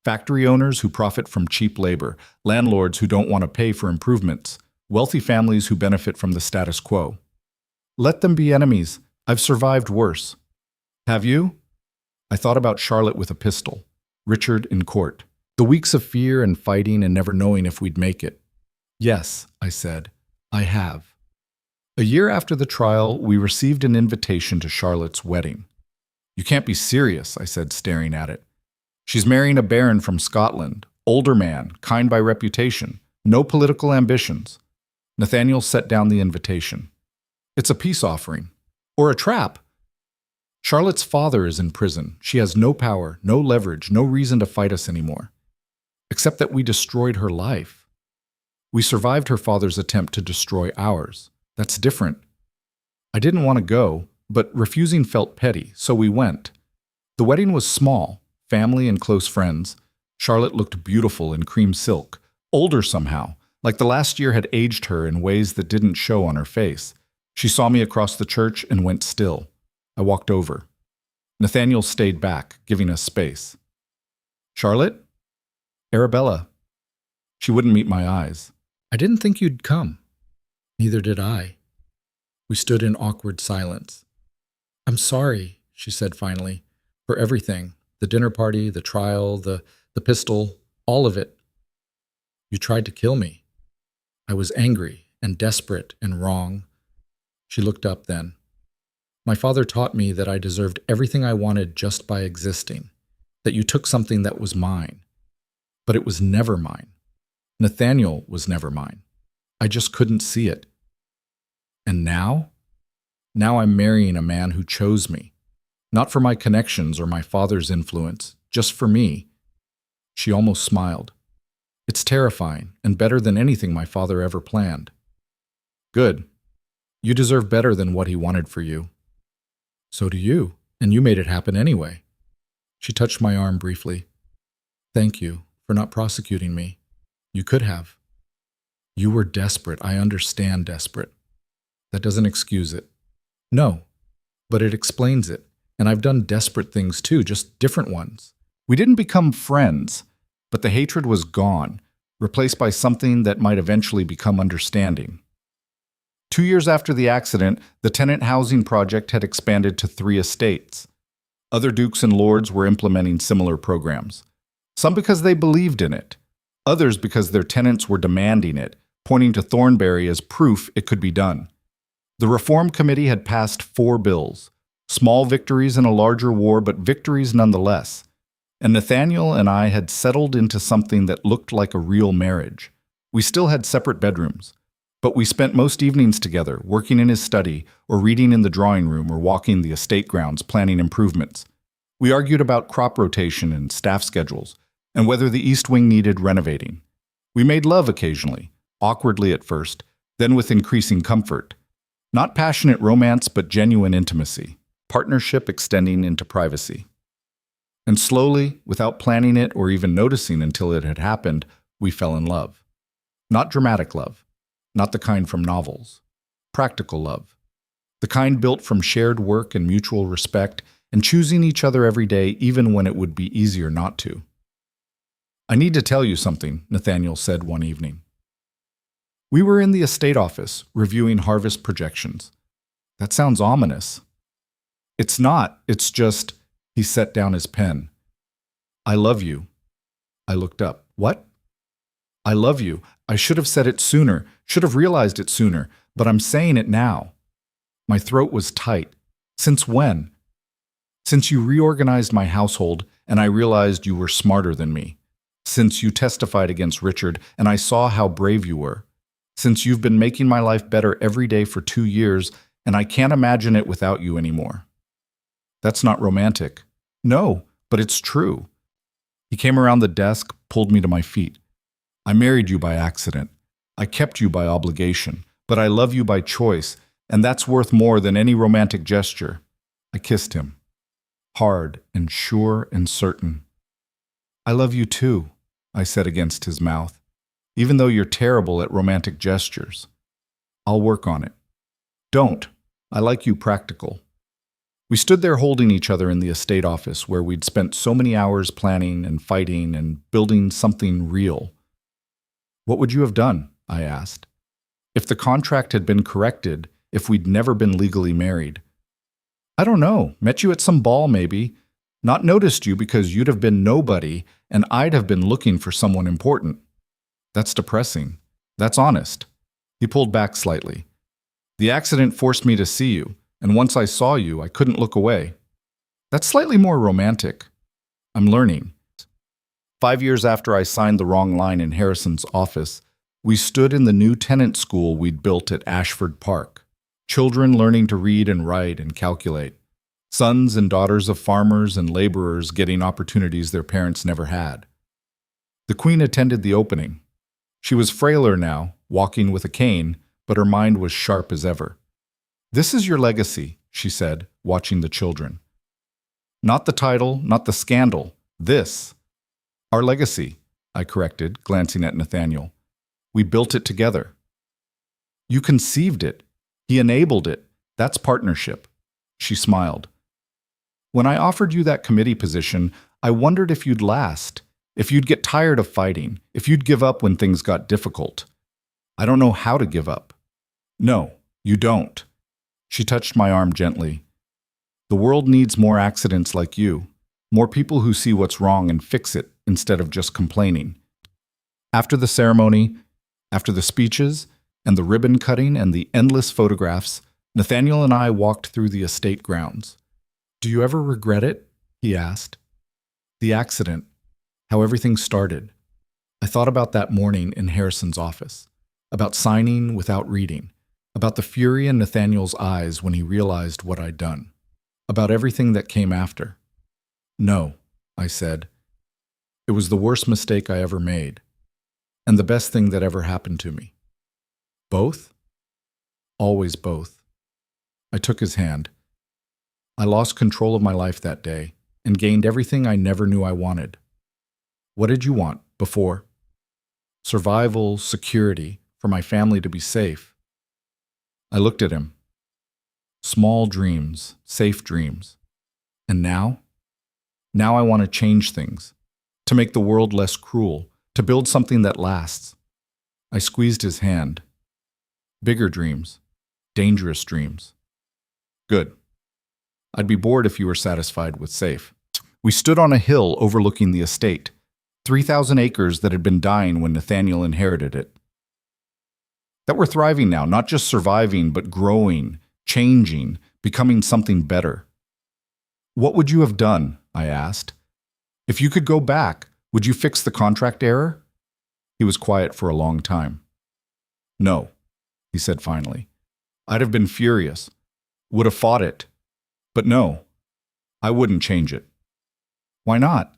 "Factory owners who profit from cheap labor, landlords who don't want to pay for improvements, wealthy families who benefit from the status quo. Let them be enemies. I've survived worse." "Have you?" I thought about Charlotte with a pistol, Richard in court, the weeks of fear and fighting and never knowing if we'd make it. "Yes," I said, "I have." A year after the trial, we received an invitation to Charlotte's wedding. "You can't be serious," I said, staring at it. "She's marrying a baron from Scotland, older man, kind by reputation, no political ambitions." Nathaniel set down the invitation. "It's a peace offering. Or a trap. Charlotte's father is in prison. She has no power, no leverage, no reason to fight us anymore. Except that we destroyed her life. We survived her father's attempt to destroy ours. That's different." I didn't want to go, but refusing felt petty, so we went. The wedding was small, family and close friends. Charlotte looked beautiful in cream silk, older somehow, like the last year had aged her in ways that didn't show on her face. She saw me across the church and went still. I walked over. Nathaniel stayed back, giving us space. "Charlotte?" "Arabella." She wouldn't meet my eyes. "I didn't think you'd come." Neither did I. We stood in awkward silence. "I'm sorry," she said finally, "for everything. The dinner party, the trial, the pistol, all of it. You tried to kill me. I was angry and desperate and wrong." She looked up then. "My father taught me that I deserved everything I wanted just by existing, that you took something that was mine. But it was never mine. Nathaniel was never mine. I just couldn't see it. And now? Now I'm marrying a man who chose me. Not for my connections or my father's influence, just for me." She almost smiled. "It's terrifying and better than anything my father ever planned." "Good. You deserve better than what he wanted for you." "So do you, and you made it happen anyway." She touched my arm briefly. "Thank you for not prosecuting me. You could have." You were desperate. I understand desperate. That doesn't excuse it. No, but it explains it. And I've done desperate things too, just different ones. We didn't become friends, but the hatred was gone, replaced by something that might eventually become understanding. 2 years after the accident, the tenant housing project had expanded to 3 estates. Other dukes and lords were implementing similar programs. Some because they believed in it, others because their tenants were demanding it, pointing to Thornbury as proof it could be done. The Reform Committee had passed 4 bills, small victories in a larger war, but victories nonetheless. And Nathaniel and I had settled into something that looked like a real marriage. We still had separate bedrooms, but we spent most evenings together, working in his study, or reading in the drawing room, or walking the estate grounds, planning improvements. We argued about crop rotation and staff schedules, and whether the East Wing needed renovating. We made love occasionally, awkwardly at first, then with increasing comfort. Not passionate romance, but genuine intimacy, partnership extending into privacy. And slowly, without planning it or even noticing until it had happened, we fell in love. Not dramatic love, not the kind from novels. Practical love. The kind built from shared work and mutual respect, and choosing each other every day even when it would be easier not to. I need to tell you something, Nathaniel said one evening. We were in the estate office, reviewing harvest projections. That sounds ominous. It's not, it's just, he set down his pen. I love you. I looked up. What? I love you. I should have said it sooner, should have realized it sooner, but I'm saying it now. My throat was tight. Since when? Since you reorganized my household and I realized you were smarter than me. Since you testified against Richard and I saw how brave you were. Since you've been making my life better every day for 2 years and I can't imagine it without you anymore. That's not romantic. No, but it's true. He came around the desk, pulled me to my feet. I married you by accident. I kept you by obligation, but I love you by choice, and that's worth more than any romantic gesture. I kissed him. Hard and sure and certain. I love you too, I said against his mouth, even though you're terrible at romantic gestures. I'll work on it. Don't. I like you practical. We stood there holding each other in the estate office where we'd spent so many hours planning and fighting and building something real. What would you have done? I asked. If the contract had been corrected, if we'd never been legally married. I don't know. Met you at some ball maybe. Not noticed you because you'd have been nobody and I'd have been looking for someone important. That's depressing. That's honest. He pulled back slightly. The accident forced me to see you, and once I saw you, I couldn't look away. That's slightly more romantic. I'm learning. 5 years after I signed the wrong line in Harrison's office, we stood in the new tenant school we'd built at Ashford Park. Children learning to read and write and calculate. Sons and daughters of farmers and laborers getting opportunities their parents never had. The Queen attended the opening. She was frailer now, walking with a cane, but her mind was sharp as ever. This is your legacy, she said, watching the children. Not the title, not the scandal. This. Our legacy, I corrected, glancing at Nathaniel. We built it together. You conceived it. He enabled it. That's partnership. She smiled. When I offered you that committee position, I wondered if you'd last, if you'd get tired of fighting, if you'd give up when things got difficult. I don't know how to give up. No, you don't. She touched my arm gently. The world needs more accidents like you, more people who see what's wrong and fix it instead of just complaining. After the ceremony, after the speeches, and the ribbon cutting and the endless photographs, Nathaniel and I walked through the estate grounds. Do you ever regret it? He asked. The accident, how everything started. I thought about that morning in Harrison's office, about signing without reading, about the fury in Nathaniel's eyes when he realized what I'd done, about everything that came after. No, I said. It was the worst mistake I ever made, and the best thing that ever happened to me. Both? Always both. I took his hand. I lost control of my life that day and gained everything I never knew I wanted. What did you want before? Survival, security, for my family to be safe. I looked at him. Small dreams, safe dreams. And now? Now I want to change things, to make the world less cruel, to build something that lasts. I squeezed his hand. Bigger dreams, dangerous dreams. Good. I'd be bored if you were satisfied with safe. We stood on a hill overlooking the estate, 3,000 acres that had been dying when Nathaniel inherited it. That were thriving now, not just surviving, but growing, changing, becoming something better. What would you have done? I asked. If you could go back, would you fix the contract error? He was quiet for a long time. No, he said finally. I'd have been furious, would have fought it. But no, I wouldn't change it. Why not?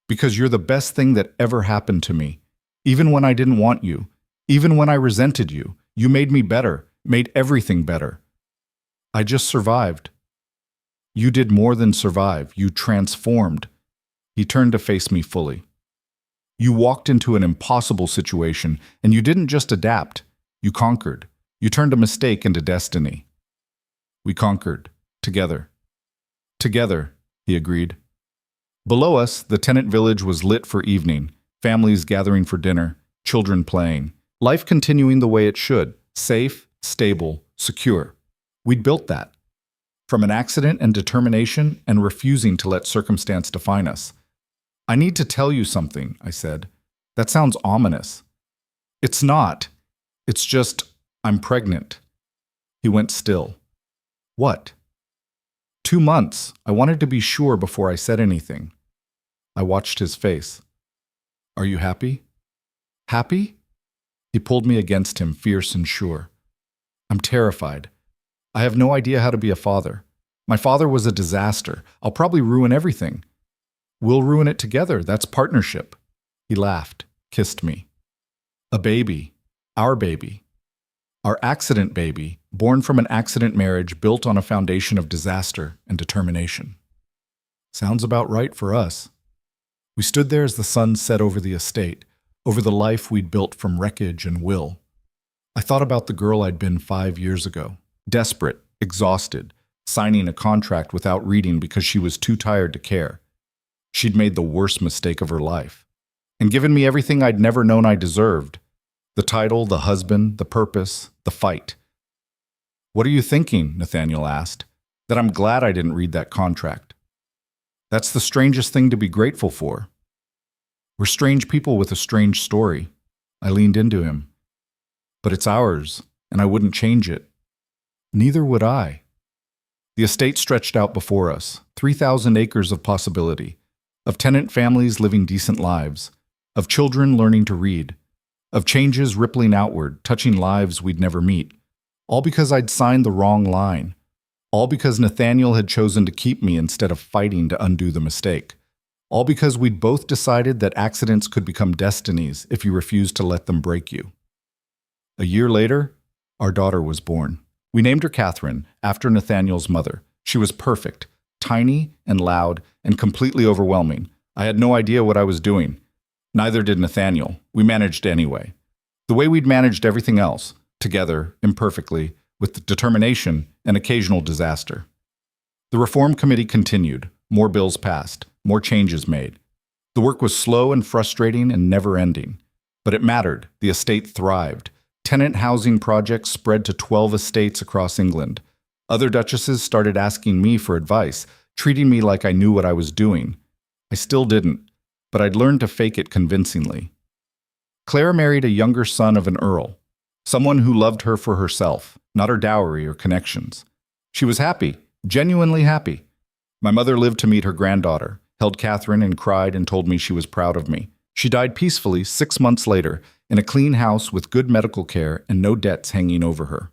Because you're the best thing that ever happened to me. Even when I didn't want you, even when I resented you, you made me better, made everything better. I just survived. You did more than survive. You transformed. He turned to face me fully. You walked into an impossible situation, and you didn't just adapt. You conquered. You turned a mistake into destiny. We conquered. Together. Together, he agreed. Below us, the tenant village was lit for evening, families gathering for dinner, children playing, life continuing the way it should, safe, stable, secure. We'd built that. From an accident and determination and refusing to let circumstance define us. I need to tell you something, I said. That sounds ominous. It's not. It's just, I'm pregnant. He went still. What? 2 months. I wanted to be sure before I said anything. I watched his face. Are you happy? Happy? He pulled me against him, fierce and sure. I'm terrified. I have no idea how to be a father. My father was a disaster. I'll probably ruin everything. We'll ruin it together. That's partnership. He laughed, kissed me. A baby. Our baby. Our accident baby, born from an accident marriage built on a foundation of disaster and determination. Sounds about right for us. We stood there as the sun set over the estate, over the life we'd built from wreckage and will. I thought about the girl I'd been 5 years ago, desperate, exhausted, signing a contract without reading because she was too tired to care. She'd made the worst mistake of her life, and given me everything I'd never known I deserved. The title, the husband, the purpose, the fight. What are you thinking? Nathaniel asked. That I'm glad I didn't read that contract. That's the strangest thing to be grateful for. We're strange people with a strange story. I leaned into him. But it's ours, and I wouldn't change it. Neither would I. The estate stretched out before us, 3,000 acres of possibility, of tenant families living decent lives, of children learning to read, of changes rippling outward, touching lives we'd never meet, all because I'd signed the wrong line, all because Nathaniel had chosen to keep me instead of fighting to undo the mistake, all because we'd both decided that accidents could become destinies if you refused to let them break you. A year later, our daughter was born. We named her Catherine, after Nathaniel's mother. She was perfect, tiny and loud and completely overwhelming. I had no idea what I was doing. Neither did Nathaniel. We managed anyway. The way we'd managed everything else, together, imperfectly, with determination and occasional disaster. The reform committee continued. More bills passed. More changes made. The work was slow and frustrating and never-ending. But it mattered. The estate thrived. Tenant housing projects spread to 12 estates across England. Other duchesses started asking me for advice, treating me like I knew what I was doing. I still didn't, but I'd learned to fake it convincingly. Claire married a younger son of an earl, someone who loved her for herself, not her dowry or connections. She was happy, genuinely happy. My mother lived to meet her granddaughter, held Catherine and cried and told me she was proud of me. She died peacefully 6 months later in a clean house with good medical care and no debts hanging over her.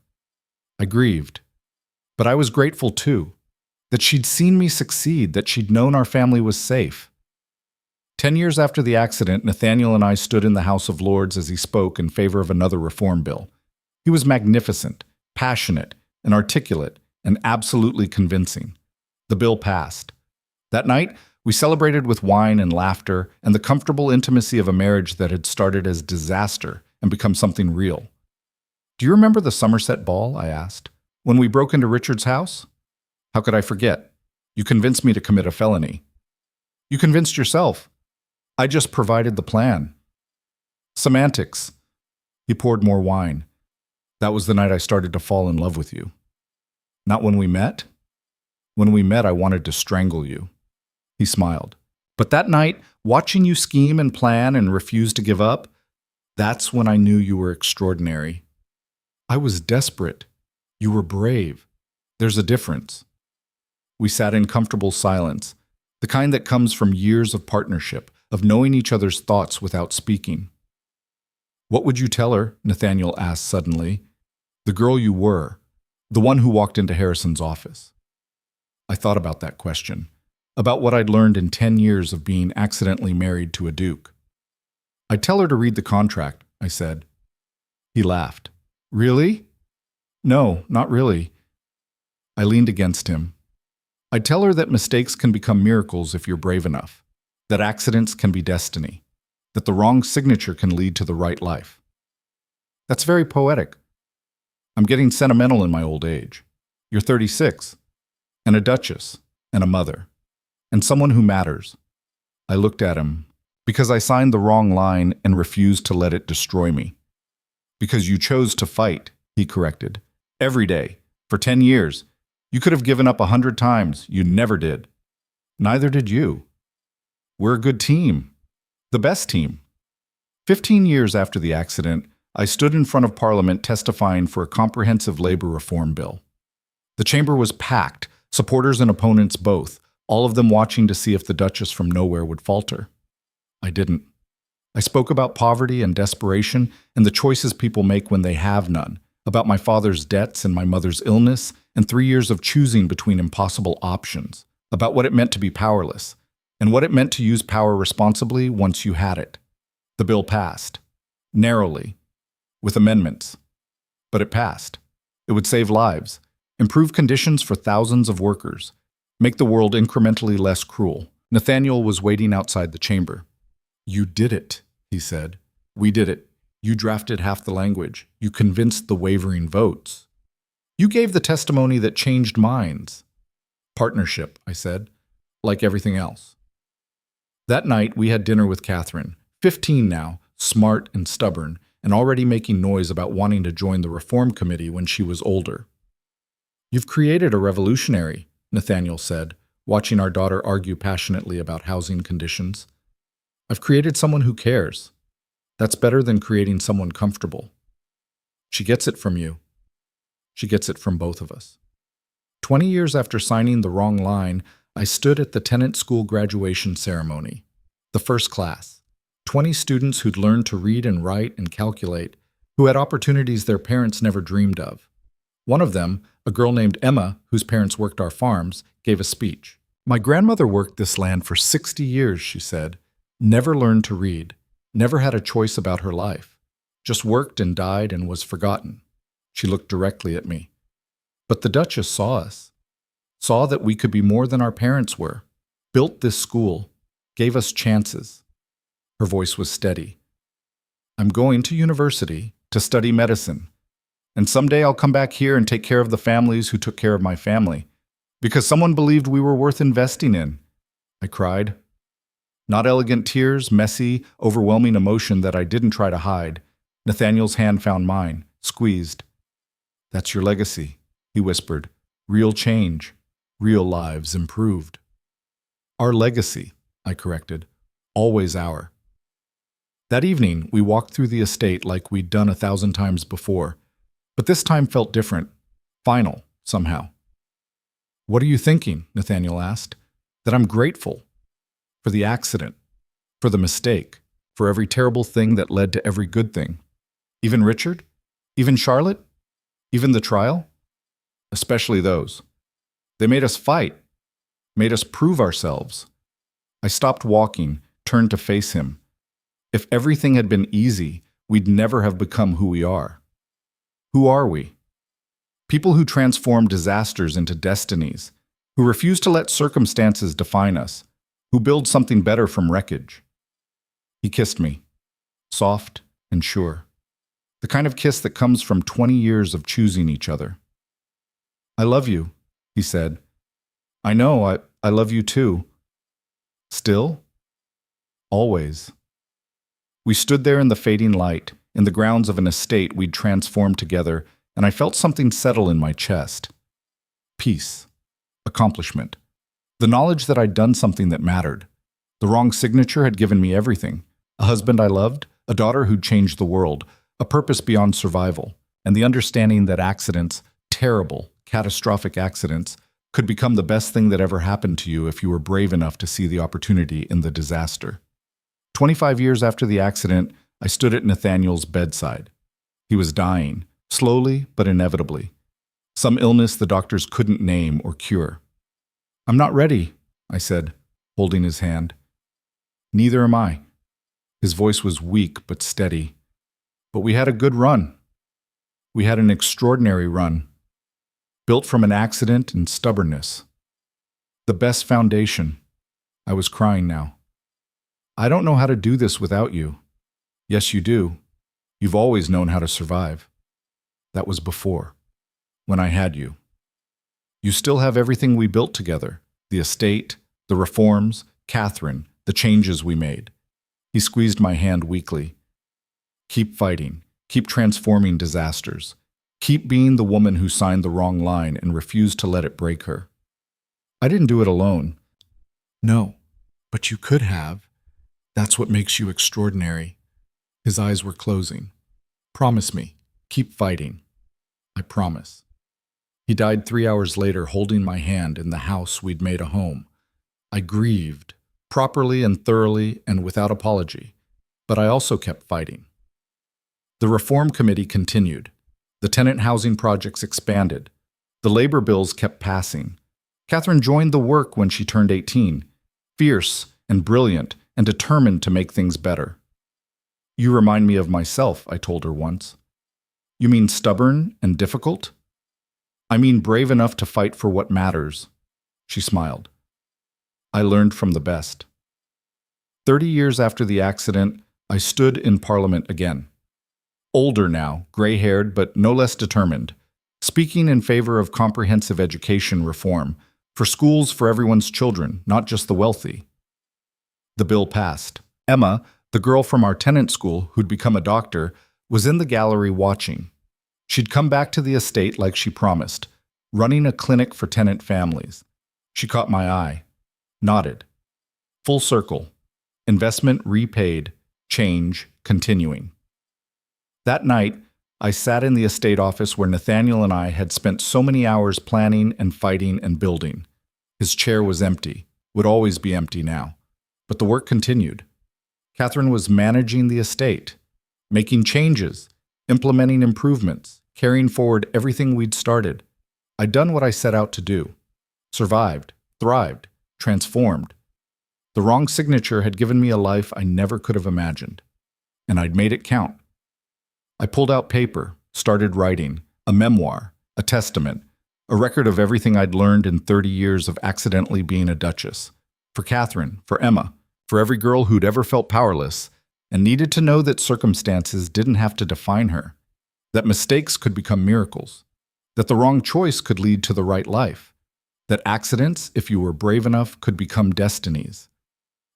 I grieved, but I was grateful too, that she'd seen me succeed, that she'd known our family was safe. 10 years after the accident, Nathaniel and I stood in the House of Lords as he spoke in favor of another reform bill. He was magnificent, passionate, and articulate, and absolutely convincing. The bill passed. That night, we celebrated with wine and laughter and the comfortable intimacy of a marriage that had started as disaster and become something real. Do you remember the Somerset Ball? I asked. When we broke into Richard's house? How could I forget? You convinced me to commit a felony. You convinced yourself. I just provided the plan. Semantics. He poured more wine. That was the night I started to fall in love with you. Not when we met? When we met, I wanted to strangle you. He smiled. But that night, watching you scheme and plan and refuse to give up, that's when I knew you were extraordinary. I was desperate. You were brave. There's a difference. We sat in comfortable silence, the kind that comes from years of partnership, of knowing each other's thoughts without speaking. What would you tell her? Nathaniel asked suddenly. The girl you were, the one who walked into Harrison's office. I thought about that question, about what I'd learned in 10 years of being accidentally married to a duke. I'd tell her to read the contract, I said. He laughed. Really? No, not really. I leaned against him. I'd tell her that mistakes can become miracles if you're brave enough, that accidents can be destiny, that the wrong signature can lead to the right life. That's very poetic. I'm getting sentimental in my old age. You're 36, and a duchess, and a mother, and someone who matters. I looked at him. Because I signed the wrong line and refused to let it destroy me. Because you chose to fight, he corrected. Every day, for 10 years. You could have given up 100 times. You never did. Neither did you. We're a good team. The best team. 15 years after the accident, I stood in front of Parliament testifying for a comprehensive labor reform bill. The chamber was packed, supporters and opponents both, all of them watching to see if the Duchess from nowhere would falter. I didn't. I spoke about poverty and desperation and the choices people make when they have none, about my father's debts and my mother's illness and 3 years of choosing between impossible options, about what it meant to be powerless, and what it meant to use power responsibly once you had it. The bill passed. Narrowly. With amendments. But it passed. It would save lives, improve conditions for thousands of workers, make the world incrementally less cruel. Nathaniel was waiting outside the chamber. You did it, he said. We did it. You drafted half the language. You convinced the wavering votes. You gave the testimony that changed minds. Partnership, I said, like everything else. That night, we had dinner with Catherine, 15 now, smart and stubborn, and already making noise about wanting to join the reform committee when she was older. You've created a revolutionary, Nathaniel said, watching our daughter argue passionately about housing conditions. I've created someone who cares. That's better than creating someone comfortable. She gets it from you. She gets it from both of us. 20 years after signing the wrong line, I stood at the Tennant School graduation ceremony. The first class. 20 students who'd learned to read and write and calculate, who had opportunities their parents never dreamed of. One of them, a girl named Emma, whose parents worked our farms, gave a speech. My grandmother worked this land for 60 years, she said. Never learned to read, never had a choice about her life, just worked and died and was forgotten. She looked directly at me. But the Duchess saw us, saw that we could be more than our parents were, built this school, gave us chances. Her voice was steady. I'm going to university to study medicine, and someday I'll come back here and take care of the families who took care of my family, because someone believed we were worth investing in. I cried. Not elegant tears, messy, overwhelming emotion that I didn't try to hide. Nathaniel's hand found mine, squeezed. That's your legacy, he whispered. Real change, real lives improved. Our legacy, I corrected. Always our. That evening, we walked through the estate like we'd done 1,000 times before, but this time felt different, final, somehow. What are you thinking? Nathaniel asked. That I'm grateful. For the accident, for the mistake, for every terrible thing that led to every good thing. Even Richard? Even Charlotte? Even the trial? Especially those. They made us fight, made us prove ourselves. I stopped walking, turned to face him. If everything had been easy, we'd never have become who we are. Who are we? People who transform disasters into destinies, who refuse to let circumstances define us, who build something better from wreckage. He kissed me, soft and sure. The kind of kiss that comes from 20 years of choosing each other. "I love you," he said. "I know, I love you too." "Still?" "Always." We stood there in the fading light, in the grounds of an estate we'd transformed together, and I felt something settle in my chest. Peace. Accomplishment. The knowledge that I'd done something that mattered. The wrong signature had given me everything. A husband I loved, a daughter who'd changed the world, a purpose beyond survival, and the understanding that accidents, terrible, catastrophic accidents, could become the best thing that ever happened to you if you were brave enough to see the opportunity in the disaster. 25 years after the accident, I stood at Nathaniel's bedside. He was dying, slowly but inevitably. Some illness the doctors couldn't name or cure. "I'm not ready," I said, holding his hand. "Neither am I." His voice was weak but steady. "But we had a good run. We had an extraordinary run. Built from an accident and stubbornness. The best foundation." I was crying now. "I don't know how to do this without you." "Yes, you do. You've always known how to survive." "That was before, when I had you. You still have everything we built together, the estate, the reforms, Catherine, the changes we made." He squeezed my hand weakly. "Keep fighting. Keep transforming disasters. Keep being the woman who signed the wrong line and refused to let it break her." "I didn't do it alone." "No, but you could have. That's what makes you extraordinary." His eyes were closing. "Promise me. Keep fighting." "I promise." He died 3 hours later, holding my hand in the house we'd made a home. I grieved, properly and thoroughly and without apology, but I also kept fighting. The reform committee continued. The tenant housing projects expanded. The labor bills kept passing. Catherine joined the work when she turned 18, fierce and brilliant and determined to make things better. "You remind me of myself," I told her once. "You mean stubborn and difficult?" "I mean brave enough to fight for what matters." She smiled. "I learned from the best." 30 years after the accident, I stood in Parliament again. Older now, gray-haired but no less determined, speaking in favor of comprehensive education reform, for schools for everyone's children, not just the wealthy. The bill passed. Emma, the girl from our tenant school who'd become a doctor, was in the gallery watching. She'd come back to the estate like she promised, running a clinic for tenant families. She caught my eye, nodded. Full circle. Investment repaid, change continuing. That night, I sat in the estate office where Nathaniel and I had spent so many hours planning and fighting and building. His chair was empty, would always be empty now. But the work continued. Catherine was managing the estate, making changes, implementing improvements, carrying forward everything we'd started. I'd done what I set out to do. Survived, thrived, transformed. The wrong signature had given me a life I never could have imagined. And I'd made it count. I pulled out paper, started writing, a memoir, a testament, a record of everything I'd learned in 30 years of accidentally being a duchess. For Catherine, for Emma, for every girl who'd ever felt powerless and needed to know that circumstances didn't have to define her, that mistakes could become miracles, that the wrong choice could lead to the right life, that accidents, if you were brave enough, could become destinies.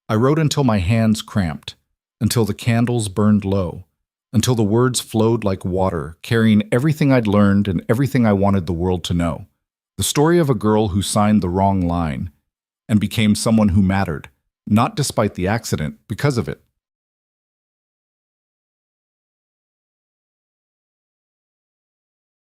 I wrote until my hands cramped, until the candles burned low, until the words flowed like water, carrying everything I'd learned and everything I wanted the world to know. The story of a girl who signed the wrong line and became someone who mattered, not despite the accident, because of it.